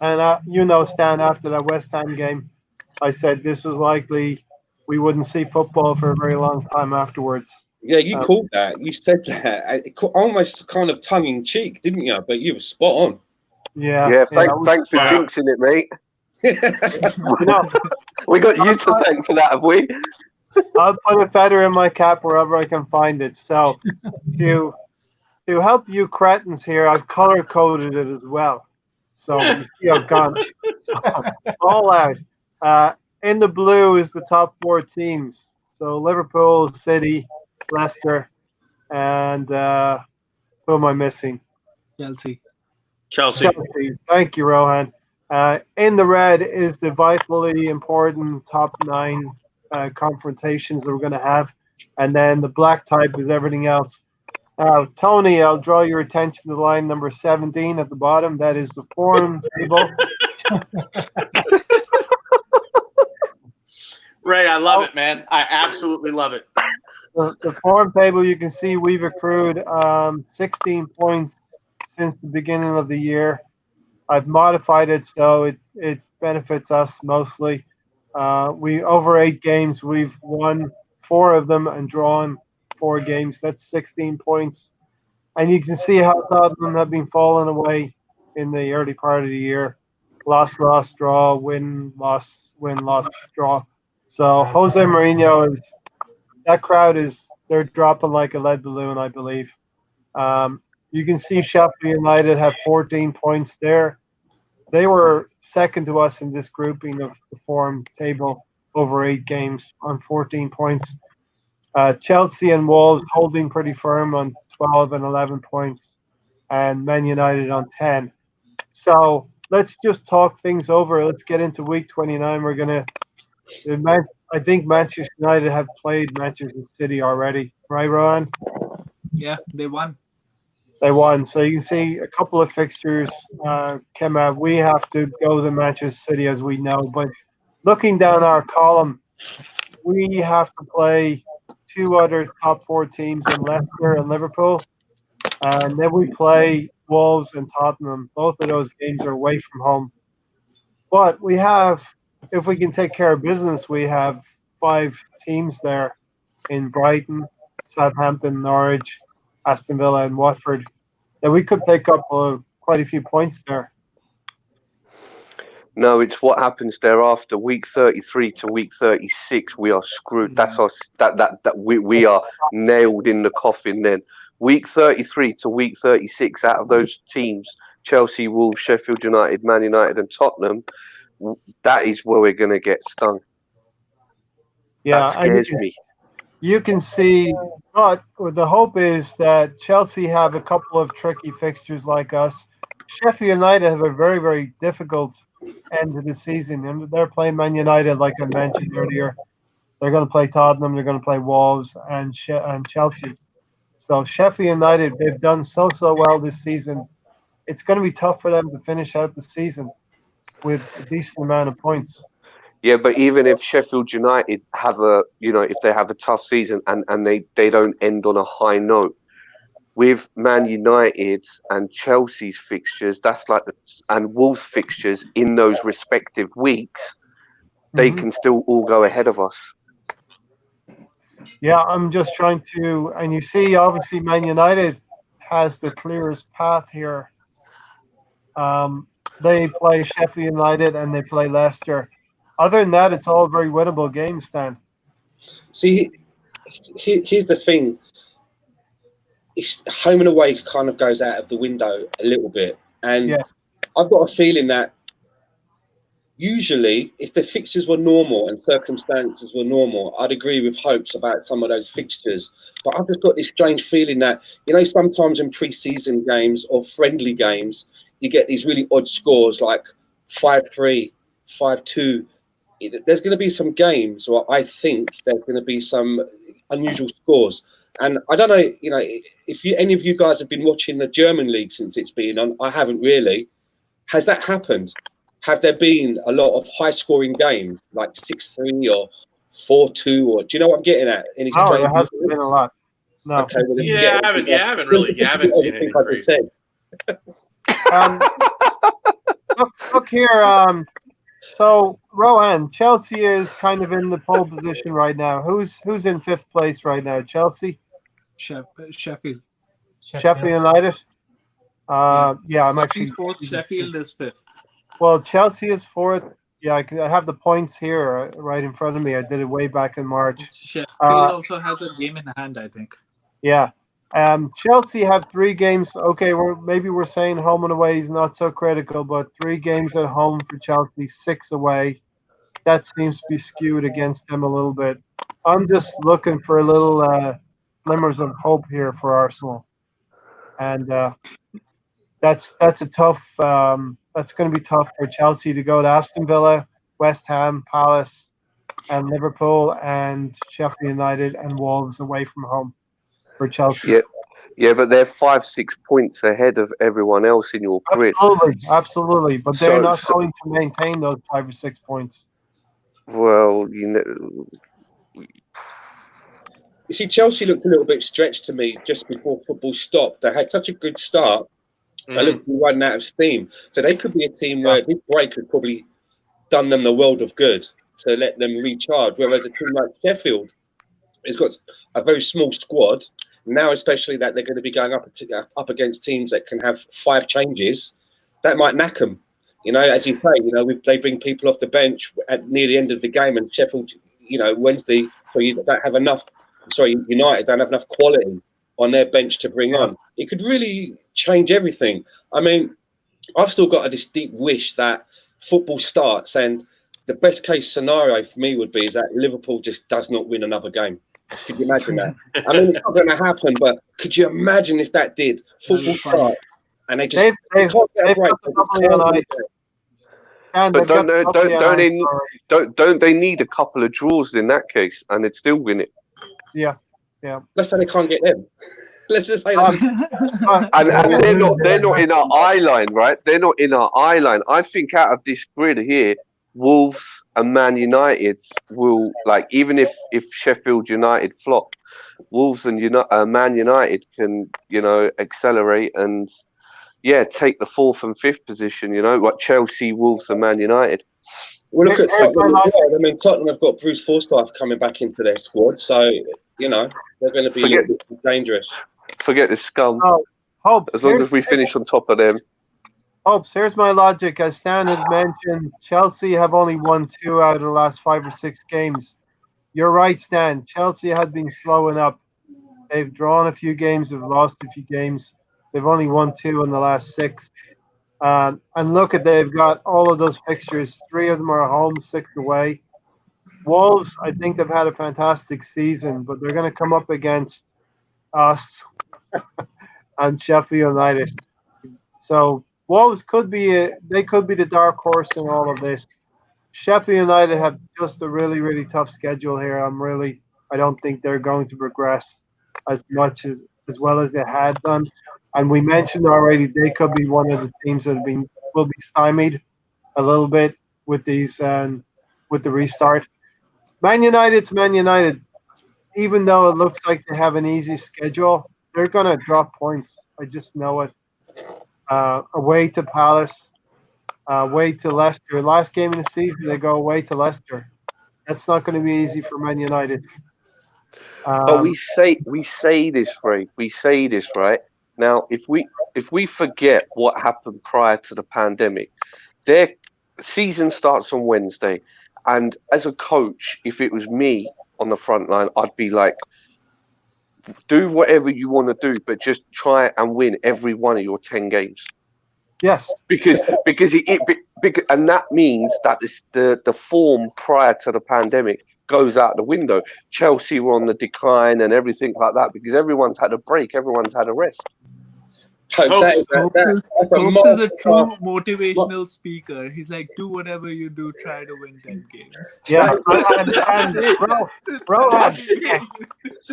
And you know, Stan, after that West Ham game, I said this was likely we wouldn't see football for a very long time afterwards. Yeah, you called that. You said that almost kind of tongue in cheek, didn't you? But you were spot on. Yeah. Thanks for jinxing it, mate. We got you to thank for that, have we? I'll put a feather in my cap wherever I can find it. So to help you cretins here, I've color coded it as well. So you see I've gone all out. In the blue is the top 4 teams. So Liverpool, City, Leicester, and who am I missing? Chelsea. Thank you, Rohan. In the red is the vitally important top 9 confrontations that we're going to have. And then the black type is everything else. Tony, I'll draw your attention to line number 17 at the bottom. That is the form table. Ray, I love it, man. I absolutely love it. The form table, you can see we've accrued 16 points since the beginning of the year. I've modified it so it benefits us mostly. We over 8 games, we've won 4 of them and drawn 4 games. That's 16 points. And you can see how Tottenham have been falling away in the early part of the year. Loss, draw, win, loss, draw. So Jose Mourinho that crowd they're dropping like a lead balloon, I believe. You can see Sheffield United have 14 points there. They were second to us in this grouping of the form table over 8 games on 14 points. Chelsea and Wolves holding pretty firm on 12 and 11 points, and Man United on 10. So let's just talk things over. Let's get into week 29. I think Manchester United have played Manchester City already, right, Ron? Yeah, they won. They won. So you can see a couple of fixtures came out. We have to go to Manchester City, as we know. But looking down our column, we have to play 2 other top 4 teams in Leicester and Liverpool. And then we play Wolves and Tottenham. Both of those games are away from home. But we have, if we can take care of business, we have 5 teams there in Brighton, Southampton, Norwich, Aston Villa, and Watford that we could pick up quite a few points there. No, it's what happens thereafter. Week 33 to week 36, we are screwed. That's us. We are nailed in the coffin then. week 33 to week 36, out of those teams, Chelsea, Wolves, Sheffield United, Man United, and Tottenham, that is where we're going to get stung. Yeah, that scares me. You can see, but the hope is that Chelsea have a couple of tricky fixtures like us. Sheffield United have a very, very difficult end of the season, and they're playing Man United, like I mentioned earlier. They're going to play Tottenham, they're going to play Wolves, and Chelsea. So Sheffield United, they've done so well this season. It's going to be tough for them to finish out the season with a decent amount of points. Yeah, but even if Sheffield United have if they have a tough season and they don't end on a high note, with Man United and Chelsea's fixtures, that's like and Wolves fixtures in those respective weeks, they can still all go ahead of us. Yeah, I'm just trying to, and you see, obviously, Man United has the clearest path here. They play Sheffield United and they play Leicester. Other than that, it's all very winnable games, Stan. See, here's the thing. It's home and away kind of goes out of the window a little bit. And yeah. I've got a feeling that usually if the fixtures were normal and circumstances were normal, I'd agree with hopes about some of those fixtures. But I've just got this strange feeling that, sometimes in pre-season games or friendly games, you get these really odd scores like 5-3, 5-2. There's going to be some games where I think there's going to be some unusual scores. And I don't know, if any of you guys have been watching the German league since it's been on. I haven't really. Has that happened? Have there been a lot of high-scoring games, like 6-3 or 4-2, or do you know what I'm getting at? There hasn't been a lot. No. Okay, well, you haven't seen anything crazy. Look here. So Rohan, Chelsea is kind of in the pole position right now. Who's in fifth place right now? Chelsea. Sheffield. Sheffield United. I'm actually fourth. Sheffield is fifth. Well, Chelsea is fourth. Yeah, I have the points here right in front of me. I did it way back in March. Sheffield also has a game in hand, I think. Yeah. Chelsea have 3 games. Okay, maybe we're saying home and away is not so critical, but 3 games at home for Chelsea, 6 away. That seems to be skewed against them a little bit. I'm just looking for a little glimmers of hope here for Arsenal, and that's a tough. That's going to be tough for Chelsea to go to Aston Villa, West Ham, Palace, and Liverpool, and Sheffield United and Wolves away from home. For Chelsea. Yeah, but they're 5-6 points ahead of everyone else in your grid. Absolutely. But they're not going to maintain those 5 or 6 points. Well, You see, Chelsea looked a little bit stretched to me just before football stopped. They had such a good start. They looked running out of steam. So they could be a team where this break had probably done them the world of good to let them recharge. Whereas a team like Sheffield has got a very small squad. Now, especially that they're going to be going up against teams that can have 5 changes, that might knack them. As you say, they bring people off the bench near the end of the game, and Sheffield, Wednesday, so you don't have enough. United don't have enough quality on their bench to bring on. It could really change everything. I mean, I've still got this deep wish that football starts, and the best case scenario for me would be is that Liverpool just does not win another game. Could you imagine that? I mean, it's not going to happen, but could you imagine if that did? Football start and they just can't get a break. But don't they need a couple of draws in that case, and they'd still win it? Yeah. Let's say they can't get them. Let's just say and they're not in our eye line, right? They're not in our eye line. I think out of this grid here, Wolves and Man United will, even if Sheffield United flop, Wolves and Man United can accelerate and take the 4th and 5th position. Like Chelsea, Wolves, and Man United. Well, look at Tottenham have got Bruce Forsyth coming back into their squad, so they're going to be a little bit dangerous. Forget the scum. Hope, as long as we finish on top of them. Hopes, here's my logic. As Stan has mentioned, Chelsea have only won 2 out of the last 5 or 6 games. You're right, Stan. Chelsea had been slowing up. They've drawn a few games. They've lost a few games. They've only won 2 in the last 6. And look at they've got all of those fixtures. 3 of them are at home, 6 away. Wolves, I think they've had a fantastic season, but they're going to come up against us and Sheffield United. So Wolves could be they could be the dark horse in all of this. Sheffield United have just a really, really tough schedule here. I don't think they're going to progress as much as well as they had done. And we mentioned already they could be one of the teams that will be stymied a little bit with these with the restart. Man United's Man United. Even though it looks like they have an easy schedule, they're gonna drop points. I just know it. Away to Palace, away to Leicester. Last game of the season, they go away to Leicester. That's not going to be easy for Man United. But we say this, Frank. We say this, right? Now, if we forget what happened prior to the pandemic, their season starts on Wednesday, and as a coach, if it was me on the front line, I'd be like, do whatever you want to do, but just try and win every one of your 10 games. Yes, because and that means that the form prior to the pandemic goes out the window. Chelsea were on the decline and everything like that because everyone's had a break, everyone's had a rest. Hopes is a true motivational speaker. He's like, do whatever you do, try to win 10 games. Yeah, bro,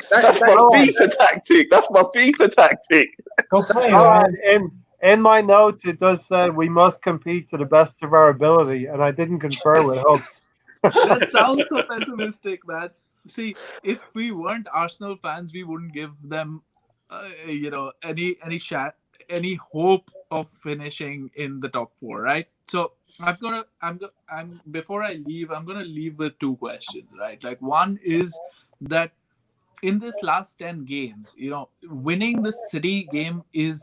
That's my FIFA tactic. That's my FIFA tactic. Go play, man. In my notes, it does say we must compete to the best of our ability, and I didn't confer with Hopes. That sounds so pessimistic, man. See, if we weren't Arsenal fans, we wouldn't give them, any hope of finishing in the top 4, right? So before I leave, I'm gonna leave with 2 questions, right? Like, one is that in this last 10 games, winning the City game is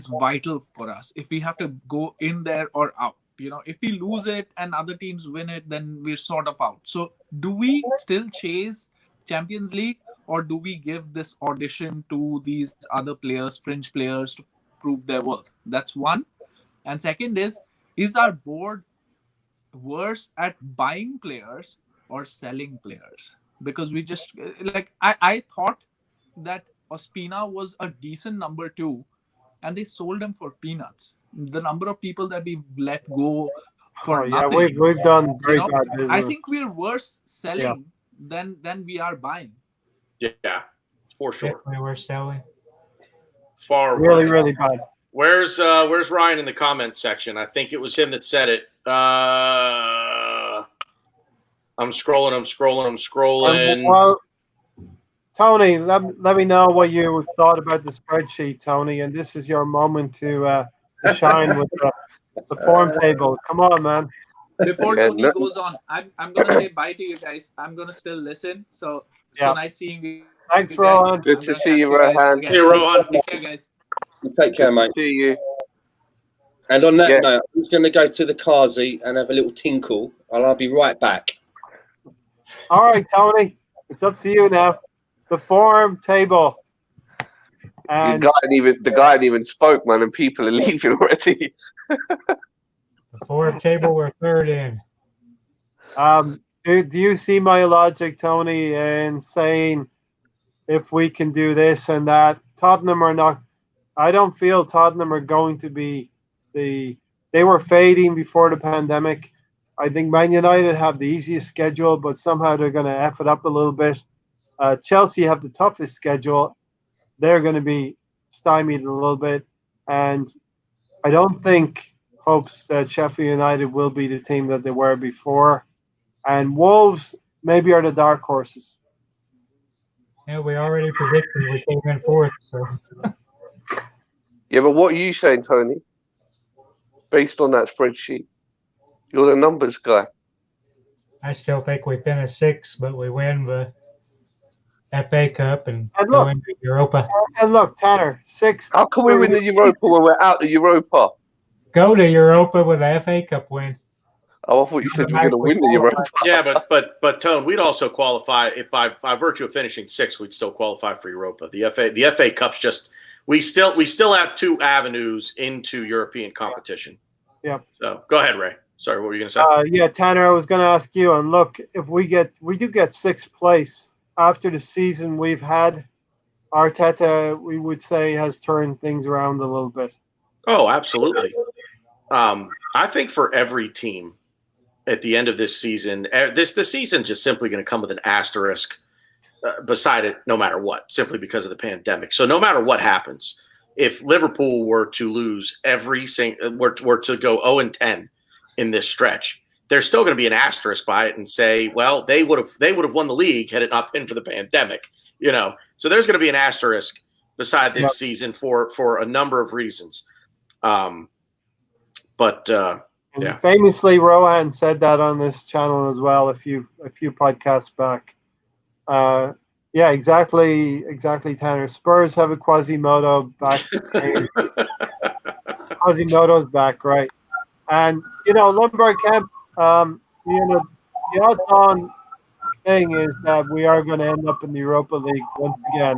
vital for us. If we have to go in there or out, if we lose it and other teams win it, then we're sort of out. So do we still chase Champions League, or do we give this audition to these other players, fringe players, to prove their worth? That's one. And second is our board worse at buying players or selling players? Because we just, I thought that Ospina was a decent number 2, and they sold him for peanuts. The number of people that we've let go for nothing. We've done very bad business. I think we're worse selling than we are buying. Yeah, for sure. We were selling. Far really, right. really bad. Where's Ryan in the comments section? I think it was him that said it. I'm scrolling. Well, Tony, let me know what you thought about the spreadsheet, Tony, and this is your moment to shine with the form table. Come on, man. Before Tony goes on, I'm going to say bye to you guys. I'm going to still listen. So nice seeing you. Thanks, Rohan. Good to see you, Rohan. Hey, Rohan. Take care, guys. Take care, mate. See you. And on that note, I'm just going to go to the Kazi and have a little tinkle, and I'll be right back. All right, Tony, it's up to you now. The form table. And the guy ain't even spoke, man, and people are leaving already. The form table, we're 3rd in. Do you see my logic, Tony, in saying if we can do this and that? Tottenham are not. I don't feel Tottenham are going to be they were fading before the pandemic. I think Man United have the easiest schedule, but somehow they're going to F it up a little bit. Chelsea have the toughest schedule. They're going to be stymied a little bit. And I don't think hopes that Sheffield United will be the team that they were before. And Wolves maybe are the dark horses. Yeah, we already predicted we came in 4th. So. Yeah, but what are you saying, Tony? Based on that spreadsheet, you're the numbers guy. I still think we finish 6th, but we win the FA Cup and go into Europa. And look, Tanner, 6th. How can we win the Europa when we're out the Europa? Go to Europa with the FA Cup win. Oh, I thought you said you were going to win the Europa. Yeah, but Tone, we'd also qualify but Tone, we'd also qualify if by virtue of finishing sixth, we'd still qualify for Europa. The FA Cup's just we still have two avenues into European competition. Yeah. So go ahead, Ray. Sorry, what were you going to say? Yeah, Tanner, I was going to ask you. And look, if we do get sixth place after the season we've had, Arteta, we would say, has turned things around a little bit. Oh, absolutely. I think for every team at the end of this season, the season just simply going to come with an asterisk beside it, no matter what, simply because of the pandemic. So no matter what happens, if Liverpool were to lose were to go 0-10 in this stretch, there's still going to be an asterisk by it and say, well, they would have won the league had it not been for the pandemic. So there's going to be an asterisk beside this season for a number of reasons. Famously, Rohan said that on this channel as well a few podcasts back. Yeah, exactly, Tanner. Spurs have a Quasimodo back. Quasimodo's back, right? And Lombard Camp. The odds-on thing is that we are going to end up in the Europa League once again,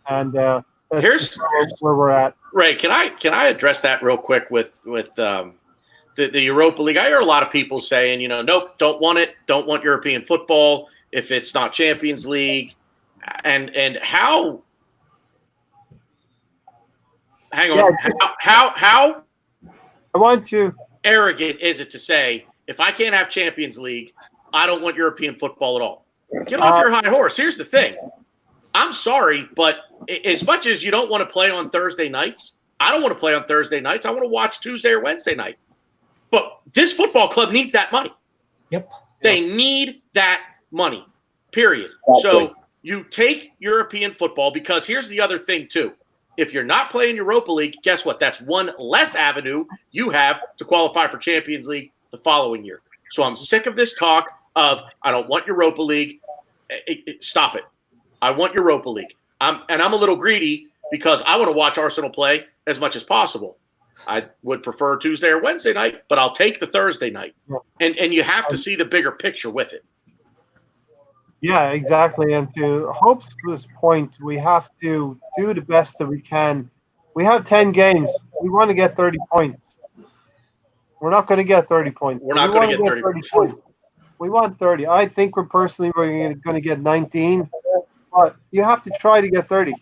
and here's where we're at. Ray, can I address that real quick with the Europa League? I hear a lot of people saying, nope, don't want it, don't want European football if it's not Champions League, and how? Hang on, how? I want to. Arrogant is it to say if I can't have Champions League, I don't want European football at all? Get off your high horse. Here's the thing. I'm sorry, but as much as you don't want to play on Thursday nights, I don't want to play on Thursday nights. I want to watch Tuesday or Wednesday night. But this football club needs that money. Yep. They need that money, period. So you take European football, because here's the other thing too. If you're not playing Europa League, guess what? That's one less avenue you have to qualify for Champions League the following year. So I'm sick of this talk of I don't want Europa League. Stop it. I want Europa League. I'm a little greedy because I want to watch Arsenal play as much as possible. I would prefer Tuesday or Wednesday night, but I'll take the Thursday night. And you have to see the bigger picture with it. Yeah, exactly. And to Hope's point, we have to do the best that we can. We have 10 games. We want to get 30 points. We're not going to get 30 points. We're not going to get 30 points. We want 30. I think we're going to get 19, but you have to try to get 30.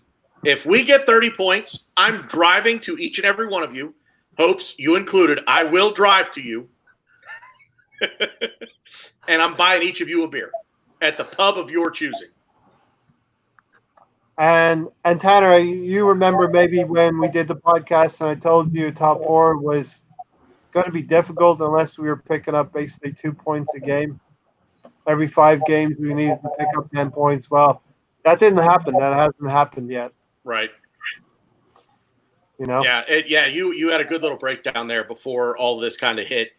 If we get 30 points, I'm driving to each and every one of you. Hopes, you included. I will drive to you. And I'm buying each of you a beer at the pub of your choosing. And Tanner, you remember maybe when we did the podcast and I told you top four was going to be difficult unless we were picking up basically 2 points a game. Every 5 games we needed to pick up 10 points. Well, that didn't happen. That hasn't happened yet. Right. Yeah, you had a good little breakdown there before all this kind of hit.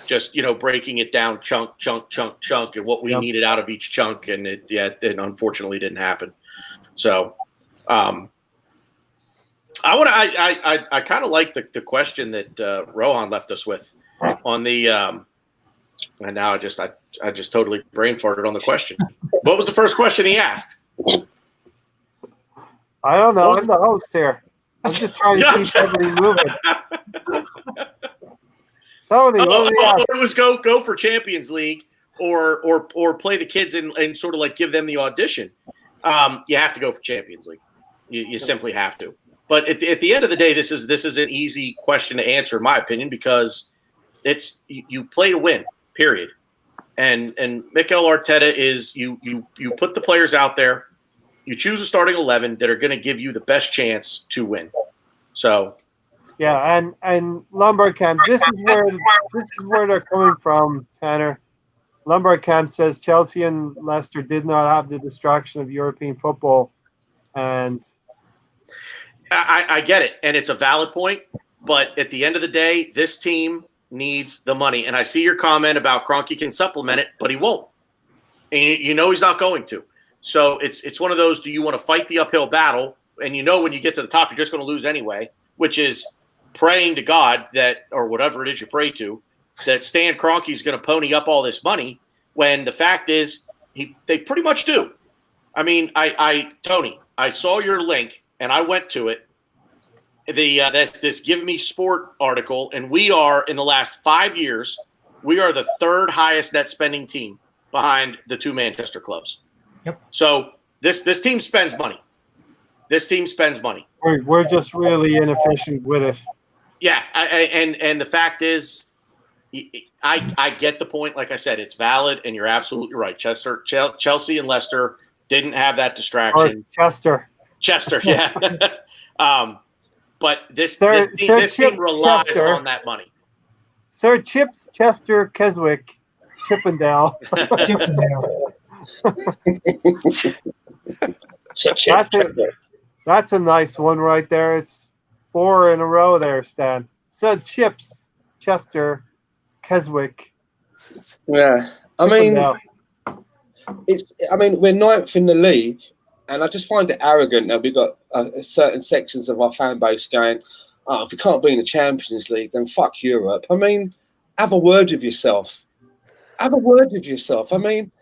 Just, breaking it down chunk, and what we needed out of each chunk. And it unfortunately didn't happen. So I kind of like the question that Rohan left us with on the and now I just totally brain farted on the question. What was the first question he asked? I don't know. I'm the host here. I'm just trying to keep everybody moving. Tony, it was go for Champions League or play the kids and sort of like give them the audition. You have to go for Champions League. You simply have to. But at the end of the day, this is an easy question to answer, in my opinion, because it's you play to win, period. And Mikel Arteta is you put the players out there, you choose a starting 11 that are going to give you the best chance to win. So. Yeah, and Lombard Camp, this is where they're coming from, Tanner. Lombard Camp says Chelsea and Leicester did not have the distraction of European football, and I get it, and it's a valid point. But at the end of the day, this team needs the money. And I see your comment about Kroenke can supplement it, but he won't, and he's not going to. So it's one of those. Do you want to fight the uphill battle? And when you get to the top, you're just going to lose anyway, which is praying to God that, or whatever it is you pray to, that Stan Kroenke's going to pony up all this money when the fact is they pretty much do. I mean, Tony, I saw your link and I went to it. This Give Me Sport article, and we are, in the last 5 years, we are the third highest net spending team behind the two Manchester clubs. Yep. So this team spends money. This team spends money. We're just really inefficient with it. Yeah, and the fact is, I get the point. Like I said, it's valid, and you're absolutely right. Chelsea and Leicester didn't have that distraction. Or Chester, yeah. But this team relies on that money. Sir Chips Chester Keswick Chippendale. That's a nice one right there. It's 4 in a row there, Stan. Sir Chips Chester Keswick. Yeah, I mean, we're 9th in the league, and I just find it arrogant that we've got certain sections of our fan base going, "Oh, if we can't be in the Champions League, then fuck Europe." I mean, have a word with yourself. Have a word with yourself. I mean,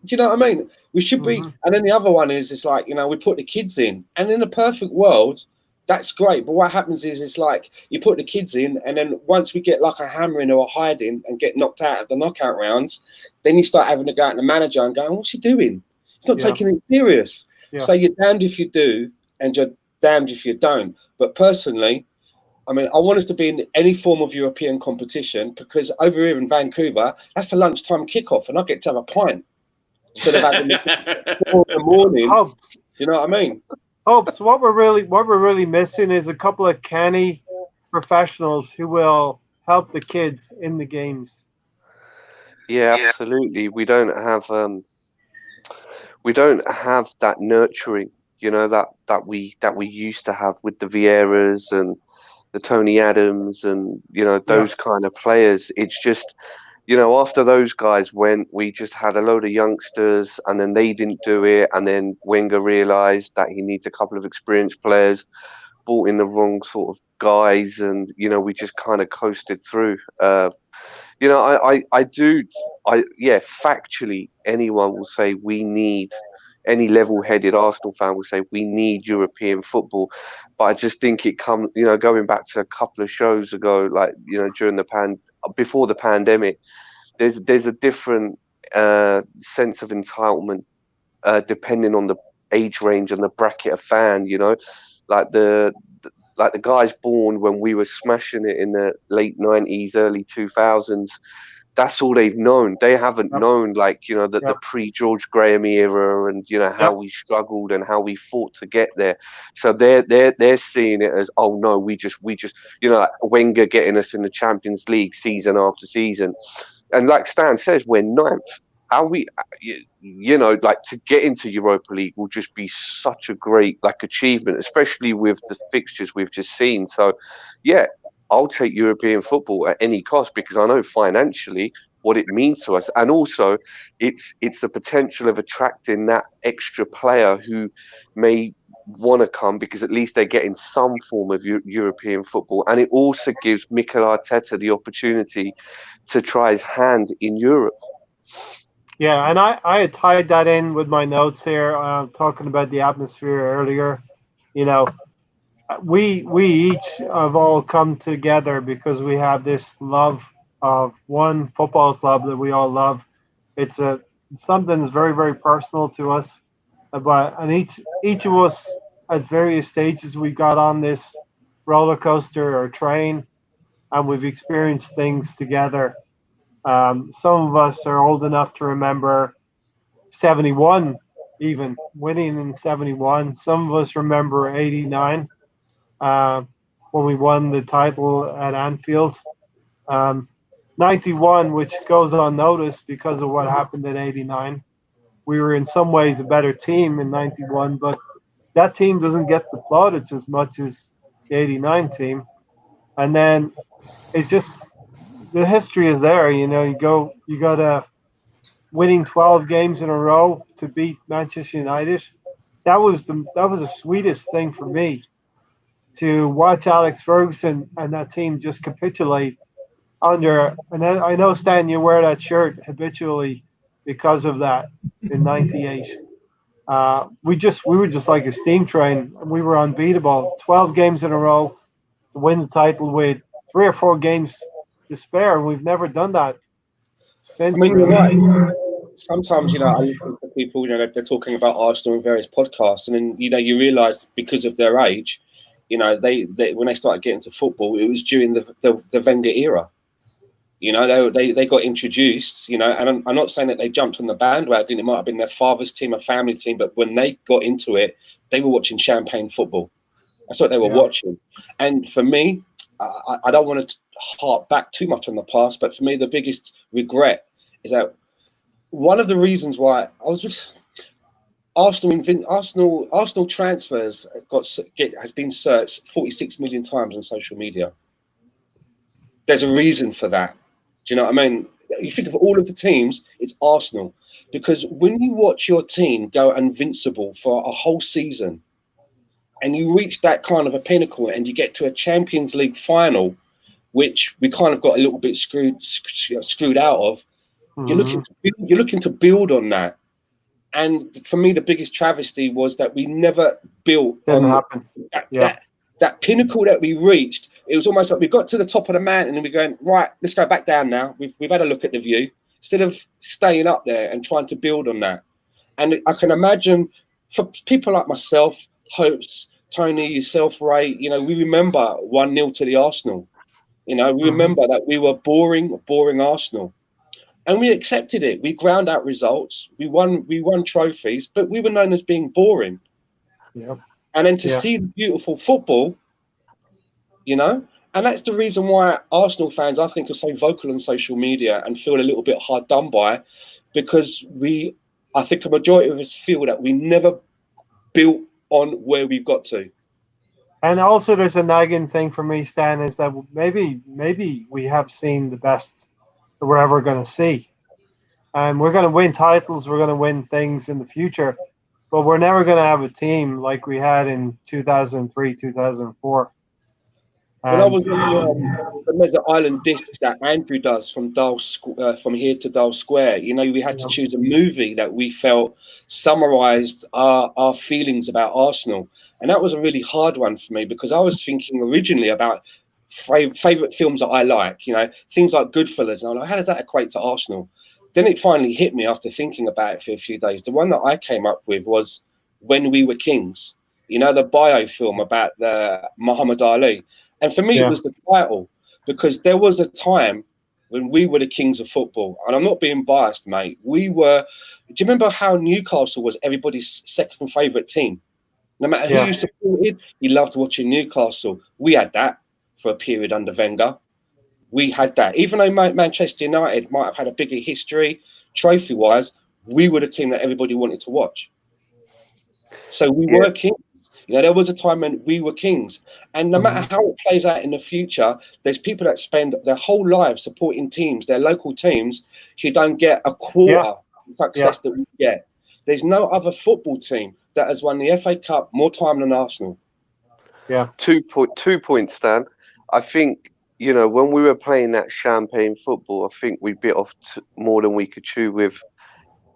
do you know what I mean? We should be. And then the other one is, it's like, we put the kids in, and in a perfect world, that's great. But what happens is, it's like you put the kids in, and then once we get like a hammering or a hiding and get knocked out of the knockout rounds, then you start having to go out to the manager and go, "What's he doing? He's not taking it serious." Yeah. So you're damned if you do, and you're damned if you don't. But personally, I mean, I want us to be in any form of European competition, because over here in Vancouver, that's a lunchtime kickoff, and I get to have a pint instead of having it in the morning. You know what I mean? So what we're really missing is a couple of canny professionals who will help the kids in the games. Yeah, absolutely. We don't have that nurturing, that we used to have with the Vieiras and the Tony Adams and those kind of players. It's just, after those guys went, we just had a load of youngsters, and then they didn't do it, and then Wenger realised that he needs a couple of experienced players, brought in the wrong sort of guys, and we just kind of coasted through. Factually, anyone will say any level-headed Arsenal fan will say we need European football. But I just think it comes, going back to a couple of shows ago, like, during before the pandemic, there's a different sense of entitlement depending on the age range and the bracket of fan, like the guys born when we were smashing it in the late 90s, early 2000s. That's all they've known. They haven't known, like, the pre-George Graham era, and how we struggled and how we fought to get there. So they're seeing it as, oh no, we just like Wenger getting us in the Champions League season after season, and like Stan says, we're 9th. How we, like, to get into Europa League will just be such a great achievement, especially with the fixtures we've just seen. So, yeah. I'll take European football at any cost, because I know financially what it means to us, and also it's the potential of attracting that extra player who may want to come, because at least they're getting some form of European football, and it also gives Mikel Arteta the opportunity to try his hand in Europe. Yeah, and I had tied that in with my notes here, talking about the atmosphere earlier. We each have all come together because we have this love of one football club that we all love. It's something that's very, very personal to us. And each of us at various stages, we got on this roller coaster or train, and we've experienced things together. Some of us are old enough to remember 71, even winning in 71. Some of us remember 89. When we won the title at Anfield. 91, which goes unnoticed because of what happened in 89. We were in some ways a better team in 91, but that team doesn't get the plaudits as much as the 89 team. And then it's just, the history is there. You got a winning 12 games in a row to beat Manchester United. That was the sweetest thing for me, to watch Alex Ferguson and that team just capitulate under, and I know Stan, you wear that shirt habitually because of that in '98. We were just like a steam train. We were unbeatable. 12 games in a row to win the title with 3 or 4 games to spare. We've never done that I since, mean, you're really. right. Sometimes, I listen to people, they're talking about Arsenal in various podcasts, and then, you realise because of their age, they when they started getting to football, it was during the Wenger era. They got introduced, and I'm not saying that they jumped on the bandwagon. It might have been their father's team, a family team, but when they got into it, they were watching champagne football. That's what they were watching. And for me, I don't want to harp back too much on the past, but for me, the biggest regret is that one of the reasons why I was just Arsenal transfers has been searched 46 million times on social media. There's a reason for that. Do you know what I mean? You think of all of the teams, it's Arsenal, because when you watch your team go invincible for a whole season, and you reach that kind of a pinnacle, and you get to a Champions League final, which we kind of got a little bit screwed out of. You're looking to build on that, and for me, the biggest travesty was that we never built on that pinnacle that we reached. It was almost like we got to the top of the mountain and we're going, right, let's go back down now. We've had a look at the view instead of staying up there and trying to build on that. And I can imagine for people like myself, Hopes, Tony, yourself, Ray, we remember 1-0 to the Arsenal. We remember that we were boring Arsenal. And we accepted it. We ground out results. We won trophies, but we were known as being boring. Yep. And then to see the beautiful football, and that's the reason why Arsenal fans, I think, are so vocal on social media and feel a little bit hard done by, because I think a majority of us feel that we never built on where we've got to. And also, there's a nagging thing for me, Stan, is that maybe we have seen the best that we're ever going to see. And we're going to win titles, we're going to win things in the future, but we're never going to have a team like we had in 2003, 2004. When I was on the Desert Island disc that Andrew does from here to Dale Square, we had to choose a movie that we felt summarised our feelings about Arsenal. And that was a really hard one for me, because I was thinking originally about favourite films that I like, things like Goodfellas. And I'm like, how does that equate to Arsenal? Then it finally hit me after thinking about it for a few days. The one that I came up with was When We Were Kings, the bio film about the Muhammad Ali. And for me, it was the title, because there was a time when we were the kings of football. And I'm not being biased, mate. Do you remember how Newcastle was everybody's second favourite team? No matter who you supported, you loved watching Newcastle. We had that for a period under Wenger. We had that. Even though Manchester United might have had a bigger history, trophy-wise, we were the team that everybody wanted to watch. So we were kings. There was a time when we were kings. And no matter how it plays out in the future, there's people that spend their whole lives supporting teams, their local teams, who don't get a quarter success that we get. There's no other football team that has won the FA Cup more time than Arsenal. Yeah. 2 points, Stan. I think, when we were playing that champagne football, I think we bit off more than we could chew with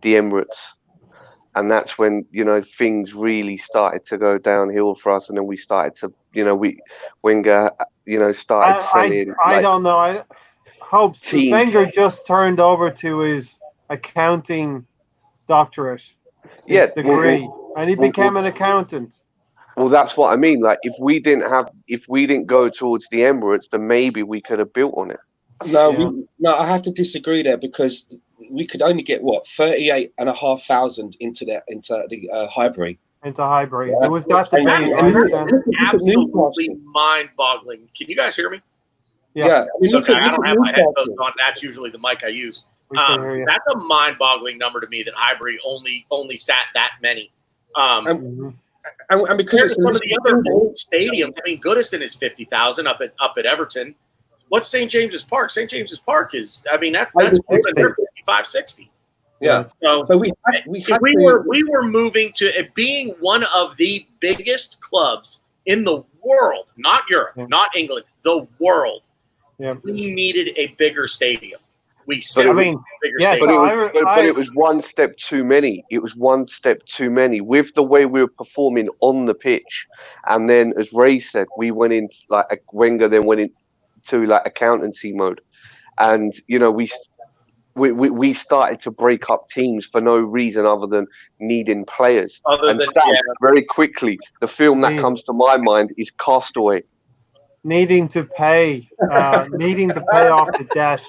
the Emirates. And that's when, things really started to go downhill for us. And then we started to, Wenger, started selling. I don't know. I hope Wenger just turned over to his accounting doctorate, his degree, and he became an accountant. Well, that's what I mean. Like, if we didn't go towards the Emirates, then maybe we could have built on it. No, I have to disagree there, because we could only get 38,500 into the Highbury. Into Highbury. It was that debate, absolutely mind-boggling. Can you guys hear me? Yeah. I don't have my headphones on. That's usually the mic I use. That's a mind-boggling number to me, that Highbury only sat that many. And because it's some of the other old stadiums, Goodison is 50,000 up at Everton. What's St. James's Park? St. James's Park is, that's more than 55, 60. Yeah. So we were moving to it being one of the biggest clubs in the world, not Europe, not England, the world. Yeah. We needed a bigger stadium. We But said it I was- we mean, needed a bigger yes, stadium. but it was one step too many. It was one step too many with the way we were performing on the pitch. And then, as Ray said, we went in like Wenger then went into like accountancy mode, and we started to break up teams for no reason other than needing players. Other than Stan, very quickly, the film that comes to my mind is Castaway. Needing to pay off the debt.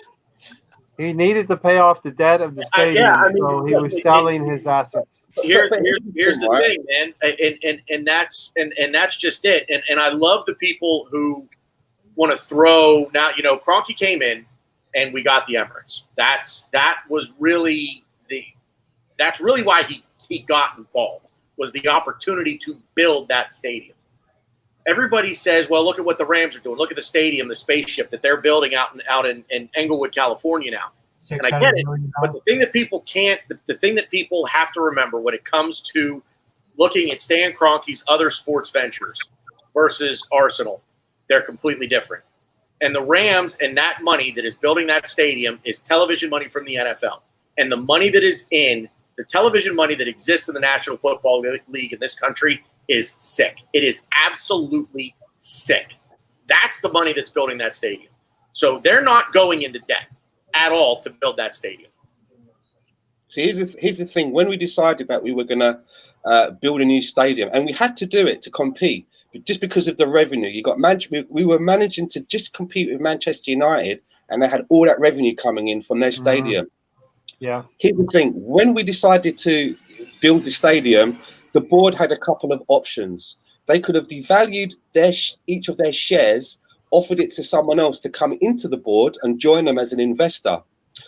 He needed to pay off the debt of the stadium, so he was selling his assets. Here's the thing, man, and that's just it. And I love the people who want to throw now. Kroenke came in, and we got the Emirates. That's really why he got involved, was the opportunity to build that stadium. Everybody says, well, look at what the Rams are doing. Look at the stadium, the spaceship that they're building out in Englewood, California now. And I get it, but the thing that people have to remember when it comes to looking at Stan Kroenke's other sports ventures versus Arsenal, they're completely different. And the Rams and that money that is building that stadium is television money from the NFL. And the money that is in the television money that exists in the National Football League in this country is sick. It is absolutely sick. That's the money that's building that stadium. So they're not going into debt at all to build that stadium. So here's the thing. When we decided that we were going to build a new stadium, and we had to do it to compete, but just because of the revenue, we were managing to just compete with Manchester United, and they had all that revenue coming in from their stadium. Yeah. Here's the thing. When we decided to build the stadium, the board had a couple of options. They could have devalued each of their shares, offered it to someone else to come into the board and join them as an investor.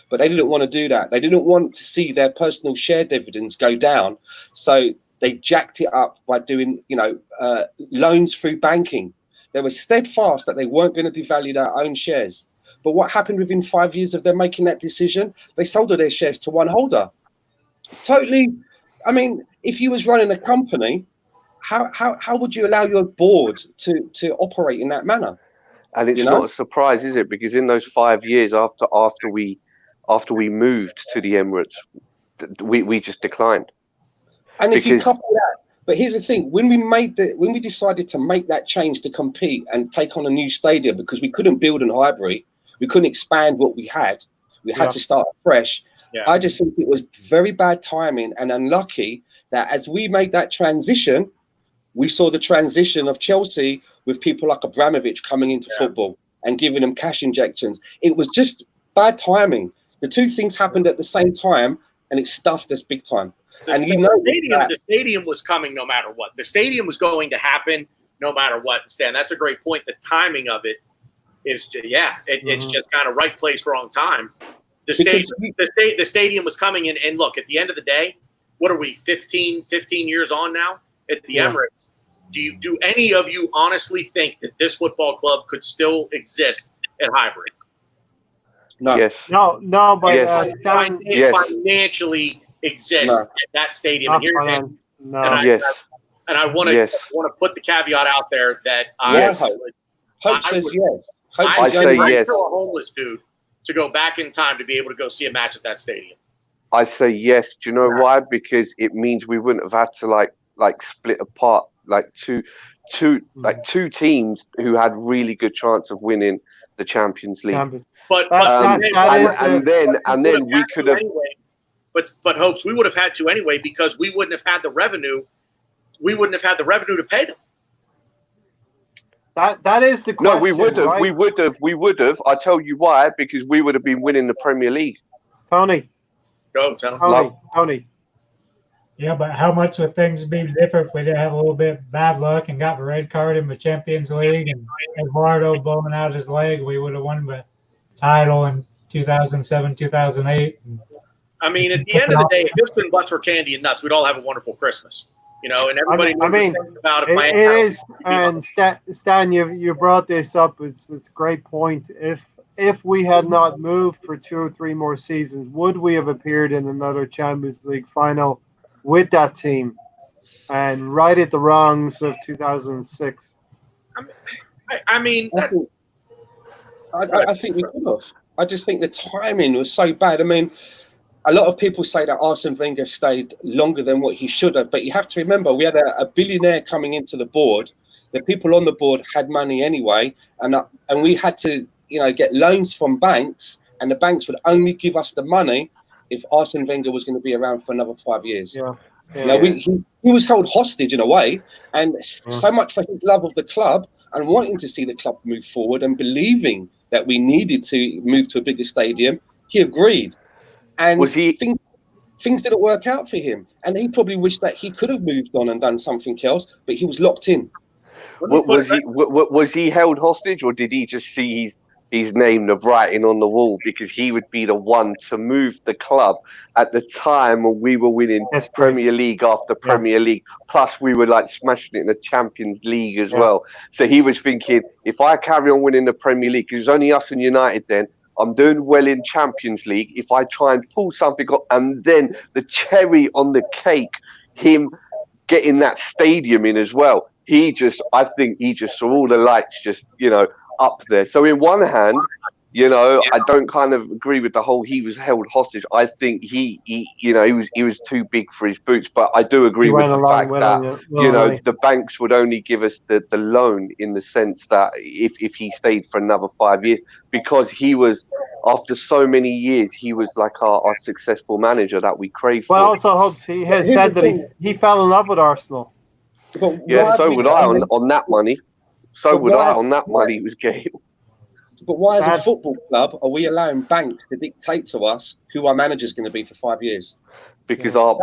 But they didn't want to do that. They didn't want to see their personal share dividends go down. So they jacked it up by doing, loans through banking. They were steadfast that they weren't going to devalue their own shares. But what happened within 5 years of them making that decision? They sold all their shares to one holder. Totally. I mean, if you was running a company, how would you allow your board to operate in that manner? And it's not a surprise, is it? Because in those 5 years after we moved to the Emirates, we just declined. And if you couple that, but here's the thing: when we decided to make that change to compete and take on a new stadium, because we couldn't build in Highbury, we couldn't expand what we had to start fresh. Yeah. I just think it was very bad timing and unlucky that as we made that transition, we saw the transition of Chelsea with people like Abramovich coming into football and giving them cash injections. It was just bad timing. The two things happened at the same time, and it stuffed us big time. The stadium was coming no matter what. The stadium was going to happen no matter what. Stan, that's a great point. The timing of it is, it's just kind of right place, wrong time. The stadium was coming in, and look, at the end of the day, what are we, 15 years on now at the Emirates? Do any of you honestly think that this football club could still exist at Highbury? No. Yes. No, but financially exist at that stadium. And I want to put the caveat out there that Hope says yes. I say yes. A homeless dude to go back in time to be able to go see a match at that stadium. I say yes. Do you know why? Because it means we wouldn't have had to like split apart like two teams who had really good chance of winning the Champions League. But then we could have. But Hopes, we would have had to anyway because we wouldn't have had the revenue. We wouldn't have had the revenue to pay them. That is the question. No, we would have. Right? We would have. I'll tell you why. Because we would have been winning the Premier League. Tony. Go, Tony. Yeah, but how much would things be different if we didn't have a little bit bad luck and got the red card in the Champions League and Eduardo blowing out his leg? We would have won the title in 2007, 2008. I mean, at the end of the day, if ifs and buts were candy and nuts, we'd all have a wonderful Christmas. And everybody about it is. And Stan, you brought this up. It's a great point. If we had not moved for 2 or 3 more seasons, would we have appeared in another Champions League final with that team and righted the wrongs of 2006? I mean, I think we could have. I just think the timing was so bad. I mean, a lot of people say that Arsene Wenger stayed longer than what he should have, but you have to remember we had a billionaire coming into the board. The people on the board had money anyway, and we had to, get loans from banks, and the banks would only give us the money if Arsene Wenger was going to be around for another 5 years. He was held hostage in a way, and so much for his love of the club and wanting to see the club move forward and believing that we needed to move to a bigger stadium, he agreed. And things didn't work out for him, and he probably wished that he could have moved on and done something else, but he was locked in. Was he held hostage, or did he just see his name, the writing on the wall, because he would be the one to move the club at the time when we were winning Premier League after Premier League, plus we were like smashing it in the Champions League as well. So he was thinking, if I carry on winning the Premier League, because it was only us and United then, I'm doing well in Champions League. If I try and pull something up, and then the cherry on the cake, him getting that stadium in as well. I think he just saw all the lights just, up there. So in one hand, I don't kind of agree with the whole he was held hostage. I think he was too big for his boots, but I do agree with the fact that the banks would only give us the loan, in the sense that if he stayed for another 5 years, because he was, after so many years, he was like our successful manager that we crave for. Well, also hopes he has said that he fell in love with Arsenal. Yeah, so would I on that money. So would I on that money he was getting. But why, as a football club, are we allowing banks to dictate to us who our manager is going to be for 5 years? Because our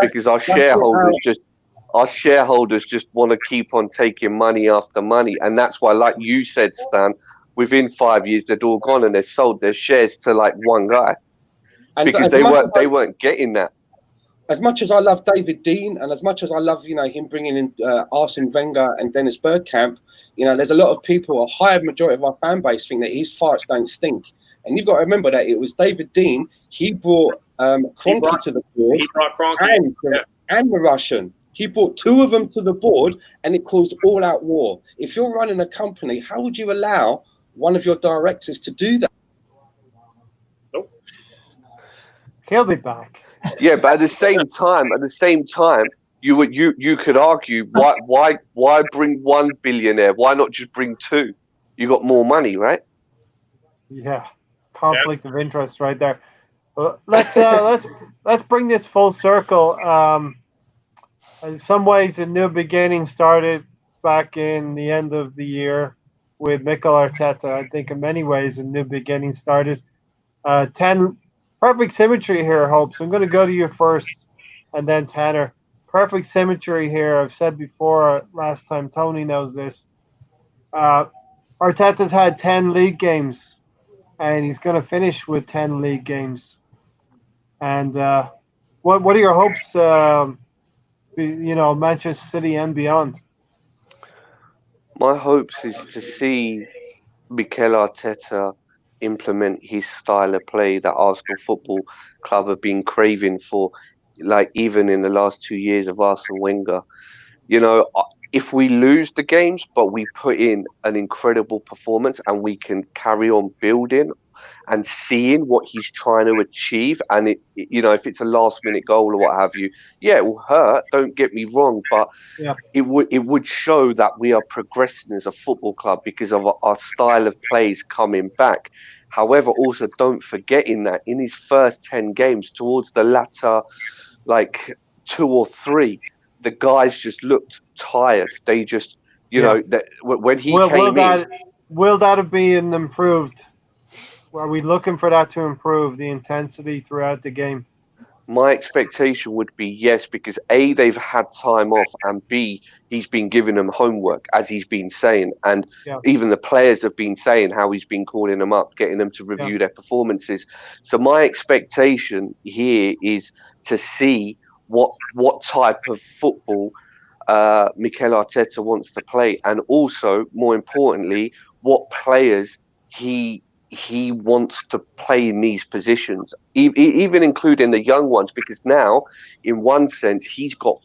shareholders just want to keep on taking money after money, and that's why, like you said, Stan, within 5 years they'd all gone and they sold their shares to like one guy, because they weren't getting that. As much as I love David Dean, and as much as I love, him bringing in Arsene Wenger and Dennis Bergkamp, there's a lot of people, a high majority of our fan base, think that his farts don't stink. And you've got to remember that it was David Dean. He brought Kroenke to the board. He brought Kroenke and the Russian. He brought two of them to the board, and it caused all-out war. If you're running a company, how would you allow one of your directors to do that? Nope. He'll be back. Yeah, but at the same time, you could argue why bring one billionaire? Why not just bring two? You got more money, right? Yeah, conflict of interest right there. Let's bring this full circle. In some ways, a new beginning started back in the end of the year with Mikel Arteta. I think in many ways, a new beginning started. 10 perfect symmetry here, Hopes. I'm going to go to you first, and then Tanner. Perfect symmetry here. I've said before last time. Tony knows this. Arteta's had 10 league games, and he's going to finish with 10 league games. And what are your hopes? Manchester City and beyond. My hopes is to see Mikel Arteta implement his style of play that Arsenal Football Club have been craving for, like even in the last 2 years of Arsene Wenger. If we lose the games, but we put in an incredible performance and we can carry on building and seeing what he's trying to achieve, and if it's a last-minute goal or what have you, it will hurt. Don't get me wrong, but it would show that we are progressing as a football club because of our style of plays coming back. However, also don't forget that in his first 10 games, towards the latter, like 2 or 3, the guys just looked tired. They just, that when he came in. Will that be improved? Are we looking for that to improve the intensity throughout the game? My expectation would be yes, because A, they've had time off, and B, he's been giving them homework, as he's been saying. And even the players have been saying how he's been calling them up, getting them to review their performances. So my expectation here is to see what type of football Mikel Arteta wants to play, and also, more importantly, what players he wants to play in these positions, even including the young ones, because now, in one sense, he's got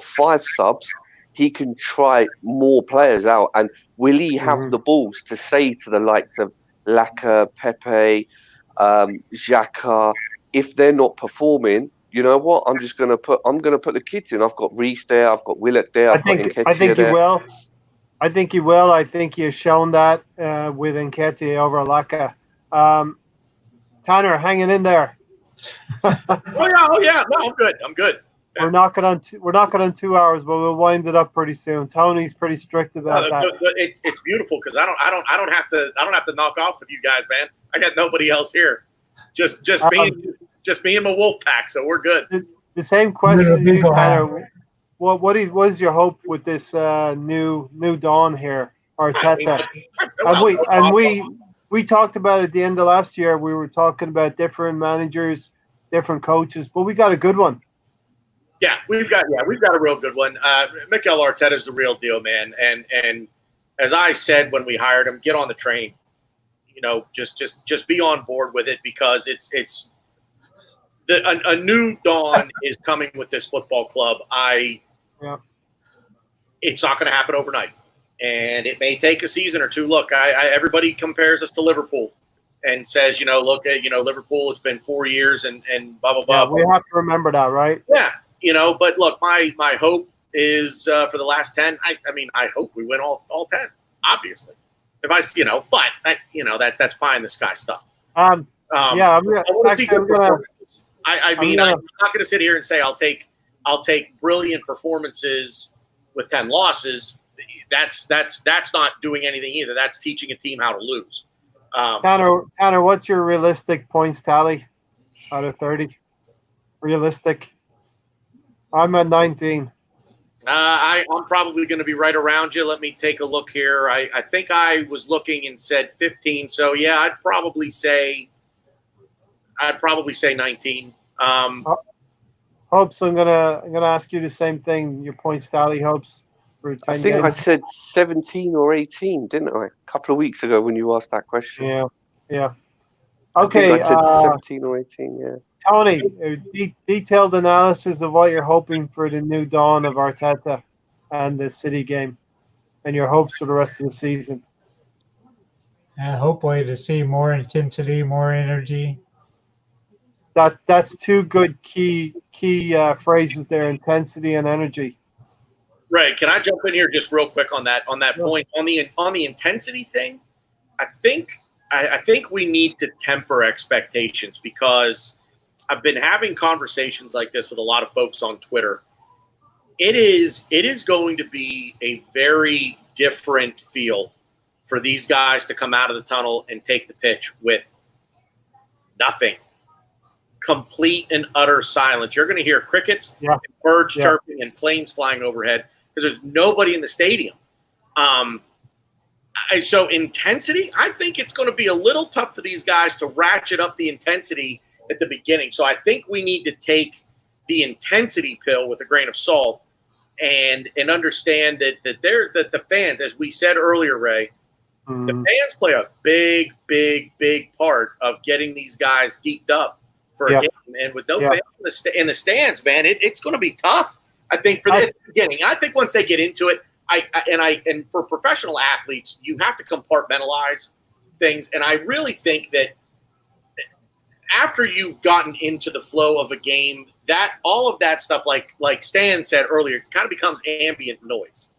5 subs, he can try more players out. And will he have the balls to say to the likes of Laka, Pepe, Xhaka, if they're not performing, you know what? I'm gonna put the kids in. I've got Reece there, I've got Willock there, I've got I Nketiah think he there. will. I think he will. I think he has shown that with Nketiah over Laka. Tanner, hanging in there. Oh yeah. No, I'm good. I'm good. Yeah. We're knocking on 2 hours, but we'll wind it up pretty soon. Tony's pretty strict about that. It's beautiful because I don't have to knock off with you guys, man. I got nobody else here. Just me and my wolf pack, so we're good. The same question to you, Tanner. What is your hope with this new dawn here, Arteta? We talked about at the end of last year. We were talking about different managers, different coaches, but we got a good one. Yeah, we've got a real good one. Mikel Arteta is the real deal, man. And as I said when we hired him, get on the train. You know, just be on board with it because it's a new dawn is coming with this football club. It's not going to happen overnight, and it may take a season or two. Look, everybody compares us to Liverpool and says, look at Liverpool. It's been 4 years and blah blah blah. Yeah, we have to remember that, right? Yeah. But look, my hope is for the last 10. I hope we win all 10. Obviously, that's pie in the sky stuff. I'm not going to sit here and say I'll take brilliant performances with 10 losses. That's not doing anything either. That's teaching a team how to lose. Tanner, what's your realistic points tally out of 30? Realistic. I'm at 19. I'm probably going to be right around you. Let me take a look here. I think I was looking and said 15. So yeah, I'd probably say 19. Hopes, I'm gonna ask you the same thing. Your points tally, Hopes. For 10 I think games. I said 17 or 18, didn't I? A couple of weeks ago when you asked that question. Yeah. Okay. I said 17 or 18. Yeah. Tony, detailed analysis of what you're hoping for the new dawn of Arteta and the City game, and your hopes for the rest of the season. Hopefully to see more intensity, more energy. That's two good key phrases there: intensity and energy. Right. Can I jump in here just real quick on that point on the intensity thing? I think we need to temper expectations because I've been having conversations like this with a lot of folks on Twitter. It is going to be a very different feel for these guys to come out of the tunnel and take the pitch with nothing. Complete and utter silence. You're going to hear crickets, and birds chirping, and planes flying overhead because there's nobody in the stadium. So intensity, I think it's going to be a little tough for these guys to ratchet up the intensity at the beginning. So I think we need to take the intensity pill with a grain of salt and understand that the fans, as we said earlier, Ray, the fans play a big, big, big part of getting these guys geeked up for a game. And with no fans in the stands, man, it's going to be tough. I think for the beginning. I think once they get into it, and for professional athletes, you have to compartmentalize things. And I really think that after you've gotten into the flow of a game, that all of that stuff, like Stan said earlier, it kind of becomes ambient noise.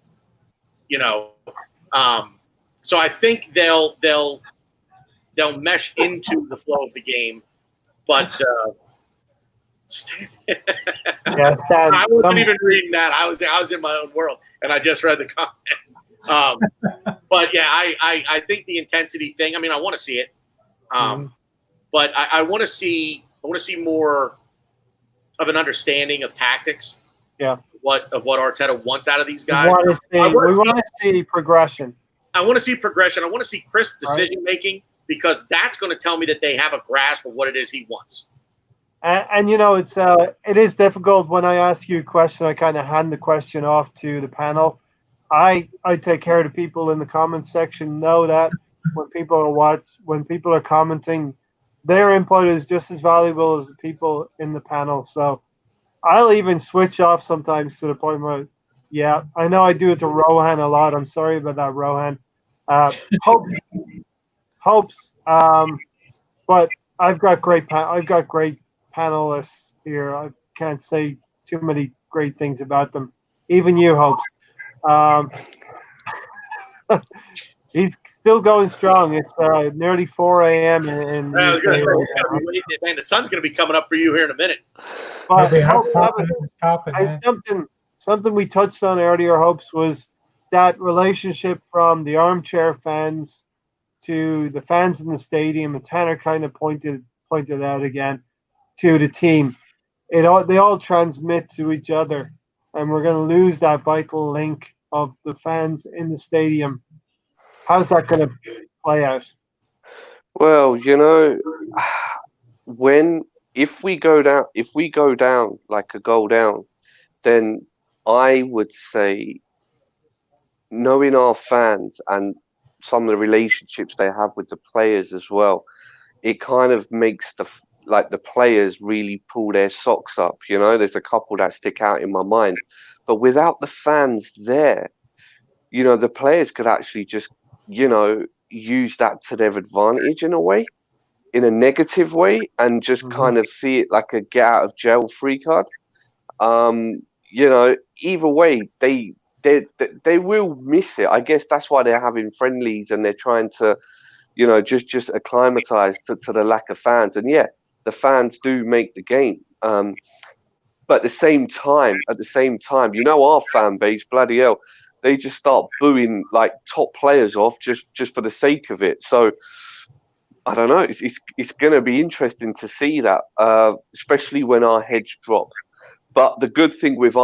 So I think they'll mesh into the flow of the game, but I wasn't even reading that. I was in my own world, and I just read the comment. But yeah, I think the intensity thing. I mean, I want to see it, but I want to see more of an understanding of tactics. Yeah. Of what Arteta wants out of these guys. We want to see progression. I want to see progression. I want to see crisp decision making because that's going to tell me that they have a grasp of what it is he wants. And it is difficult when I ask you a question. I kind of hand the question off to the panel. I take care of the people in the comments section. Know that when people are commenting, their input is just as valuable as the people in the panel. So I'll even switch off sometimes to the point where, I know I do it to Rohan a lot. I'm sorry about that, Rohan. hopes. But I've got great panelists here. I can't say too many great things about them. Even you, hopes. Um, he's still going strong. It's nearly 4 a.m. in I the was going to UK say, right it's gonna now. be late. Man, the sun's going to be coming up for you here in a minute. But He'll be hot Hopes, topping, and man. something we touched on earlier, hopes, was that relationship from the armchair fans to the fans in the stadium, and Tanner kind of pointed out again to the team. They all transmit to each other, and we're going to lose that vital link of the fans in the stadium. How's that going to play out? Well, when if we go down like a goal down, then I would say, knowing our fans and some of the relationships they have with the players as well, it kind of makes the players really pull their socks up. There's a couple that stick out in my mind, but without the fans there, the players could actually just use that to their advantage in a way, in a negative way, and just kind of see it like a get out of jail free card. Um, Either way, they will miss it. I guess that's why they're having friendlies and they're trying to, just acclimatize to the lack of fans. And yeah, the fans do make the game. But at the same time, our fan base, bloody hell, they just start booing like top players off just for the sake of it. So I don't know. It's going to be interesting to see that, especially when our heads drop. But the good thing with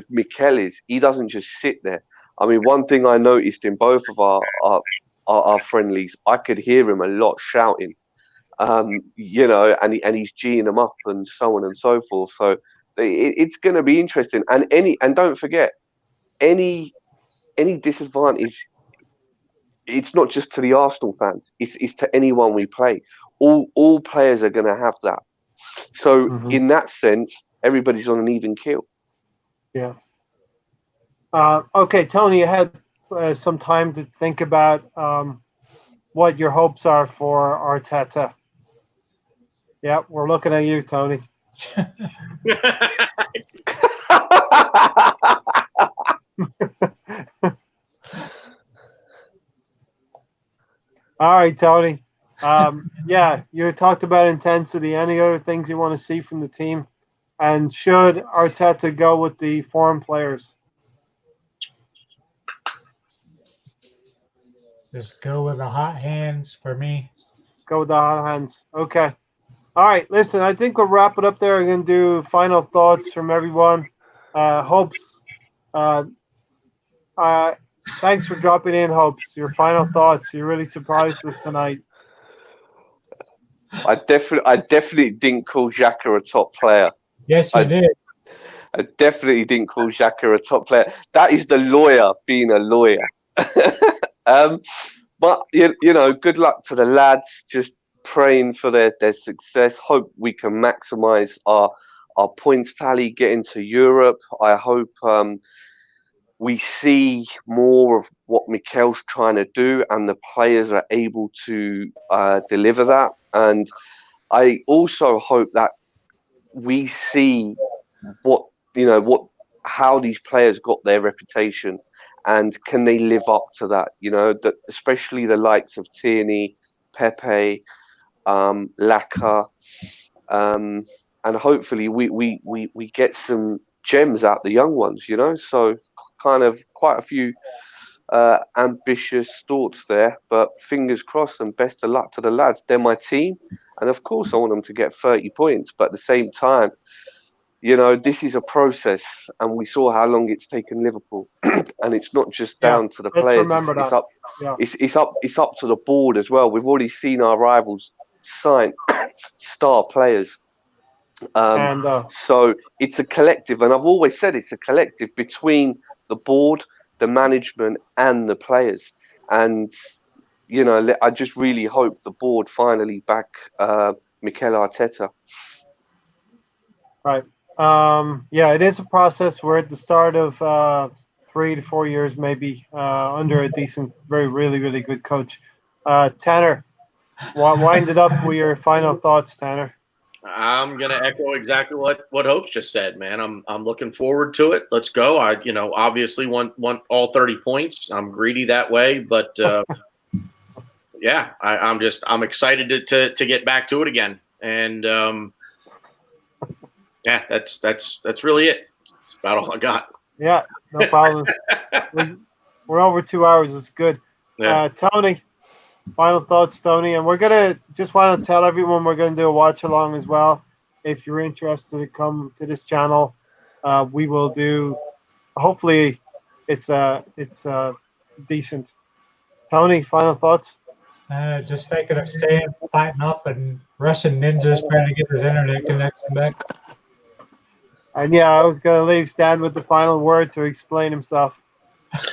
Mikel is he doesn't just sit there. I mean, one thing I noticed in both of our friendlies, I could hear him a lot shouting, and he's geeing them up and so on and so forth. So it's going to be interesting. And don't forget, any disadvantage, it's not just to the Arsenal fans. It's to anyone we play. All players are going to have that. So in that sense, everybody's on an even keel. Yeah. Okay, Tony, you had some time to think about what your hopes are for Arteta. Yeah, we're looking at you, Tony. All right, Tony. Yeah, you talked about intensity. Any other things you want to see from the team? And should Arteta go with the foreign players? Just go with the hot hands for me. Go with the hot hands. Okay. All right. Listen, I think we'll wrap it up there. I'm going to do final thoughts from everyone. Hopes. Thanks for dropping in, Hopes. Your final thoughts. You really surprised us tonight. I definitely didn't call Xhaka a top player. Yes, you did. I definitely didn't call Xhaka a top player. That is the lawyer being a lawyer. But good luck to the lads. Just praying for their success. Hope we can maximise our points tally, get into Europe. I hope we see more of what Mikel's trying to do, and the players are able to deliver that. And I also hope that we see how these players got their reputation, and can they live up to that? That especially the likes of Tierney, Pepe, Laka, and hopefully we get some gems out the young ones. So kind of quite a few ambitious thoughts there, but fingers crossed and best of luck to the lads. They're my team, and of course I want them to get 30 points, but at the same time, this is a process, and we saw how long it's taken Liverpool, and it's not just down to the players. It's up to the board as well. We've already seen our rivals sign star players. So it's a collective, and I've always said it's a collective between the board, the management, and the players. And I just really hope the board finally back Mikel Arteta. Right. Yeah, it is a process. We're at the start of 3 to 4 years, maybe, under a decent, really, really good coach. Tanner, wind it up with your final thoughts, Tanner. I'm gonna echo exactly what Hope's just said, man. I'm looking forward to it. Let's go. I obviously want all 30 points. I'm greedy that way, but yeah, I'm excited to get back to it again. And yeah, that's really it. That's about all I got. Yeah, no problem. We're over 2 hours. It's good. Yeah. Tony, final thoughts, Tony. And we're going to just want to tell everyone we're going to do a watch along as well. If you're interested to come to this channel, we will do. Hopefully, it's decent. Tony, final thoughts? Just thinking of staying, fighting up, and Russian ninjas trying to get his internet connection back. And yeah, I was going to leave Stan with the final word to explain himself.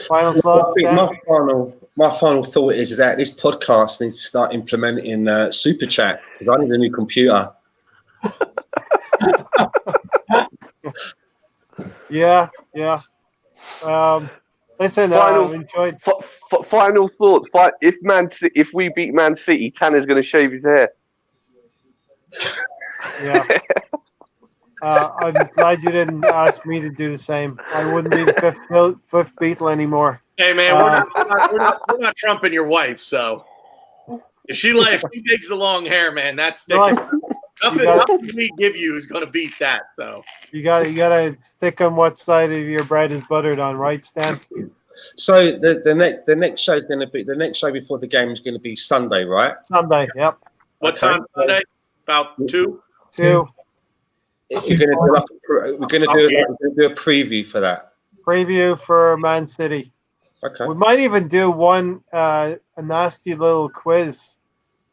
Final thoughts, Stan? My final thought is that this podcast needs to start implementing super chat because I need a new computer. Yeah. Listen, enjoyed. Final thoughts. If we beat Man City, Tanner's going to shave his hair. Yeah. I'm glad you didn't ask me to do the same. I wouldn't be the fifth Beatle anymore. Hey man, we're not trumping your wife, so if she digs the long hair, man, that's sticking. Nothing we give you is going to beat that. So you gotta stick on what side of your bread is buttered on, right, Stan? So the next show is going to be the next show before the game is going to be Sunday, right? Sunday, yep. What time Sunday? About 2. 2. We're going to do a preview for that. Preview for Man City. Okay. We might even do one a nasty little quiz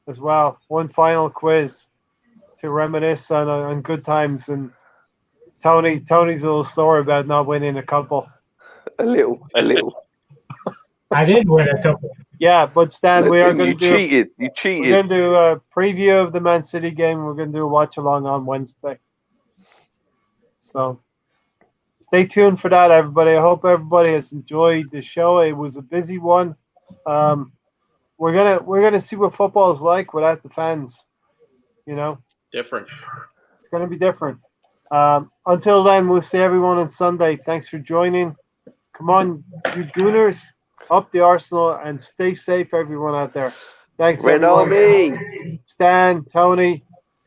as well. One final quiz to reminisce on good times. And Tony's a little sore about not winning a couple. A little. I did win a couple. Yeah, but Stan, we are going to do. You cheated. We're going to do a preview of the Man City game. We're going to do a watch along on Wednesday. So stay tuned for that, everybody. I hope everybody has enjoyed the show. It was a busy one. We're gonna see what football is like without the fans. Different. It's gonna be different. Until then, we'll see everyone on Sunday. Thanks for joining. Come on, you Gooners, up the Arsenal and stay safe, everyone out there. Thanks, Red everyone. Army. Stan, Tony,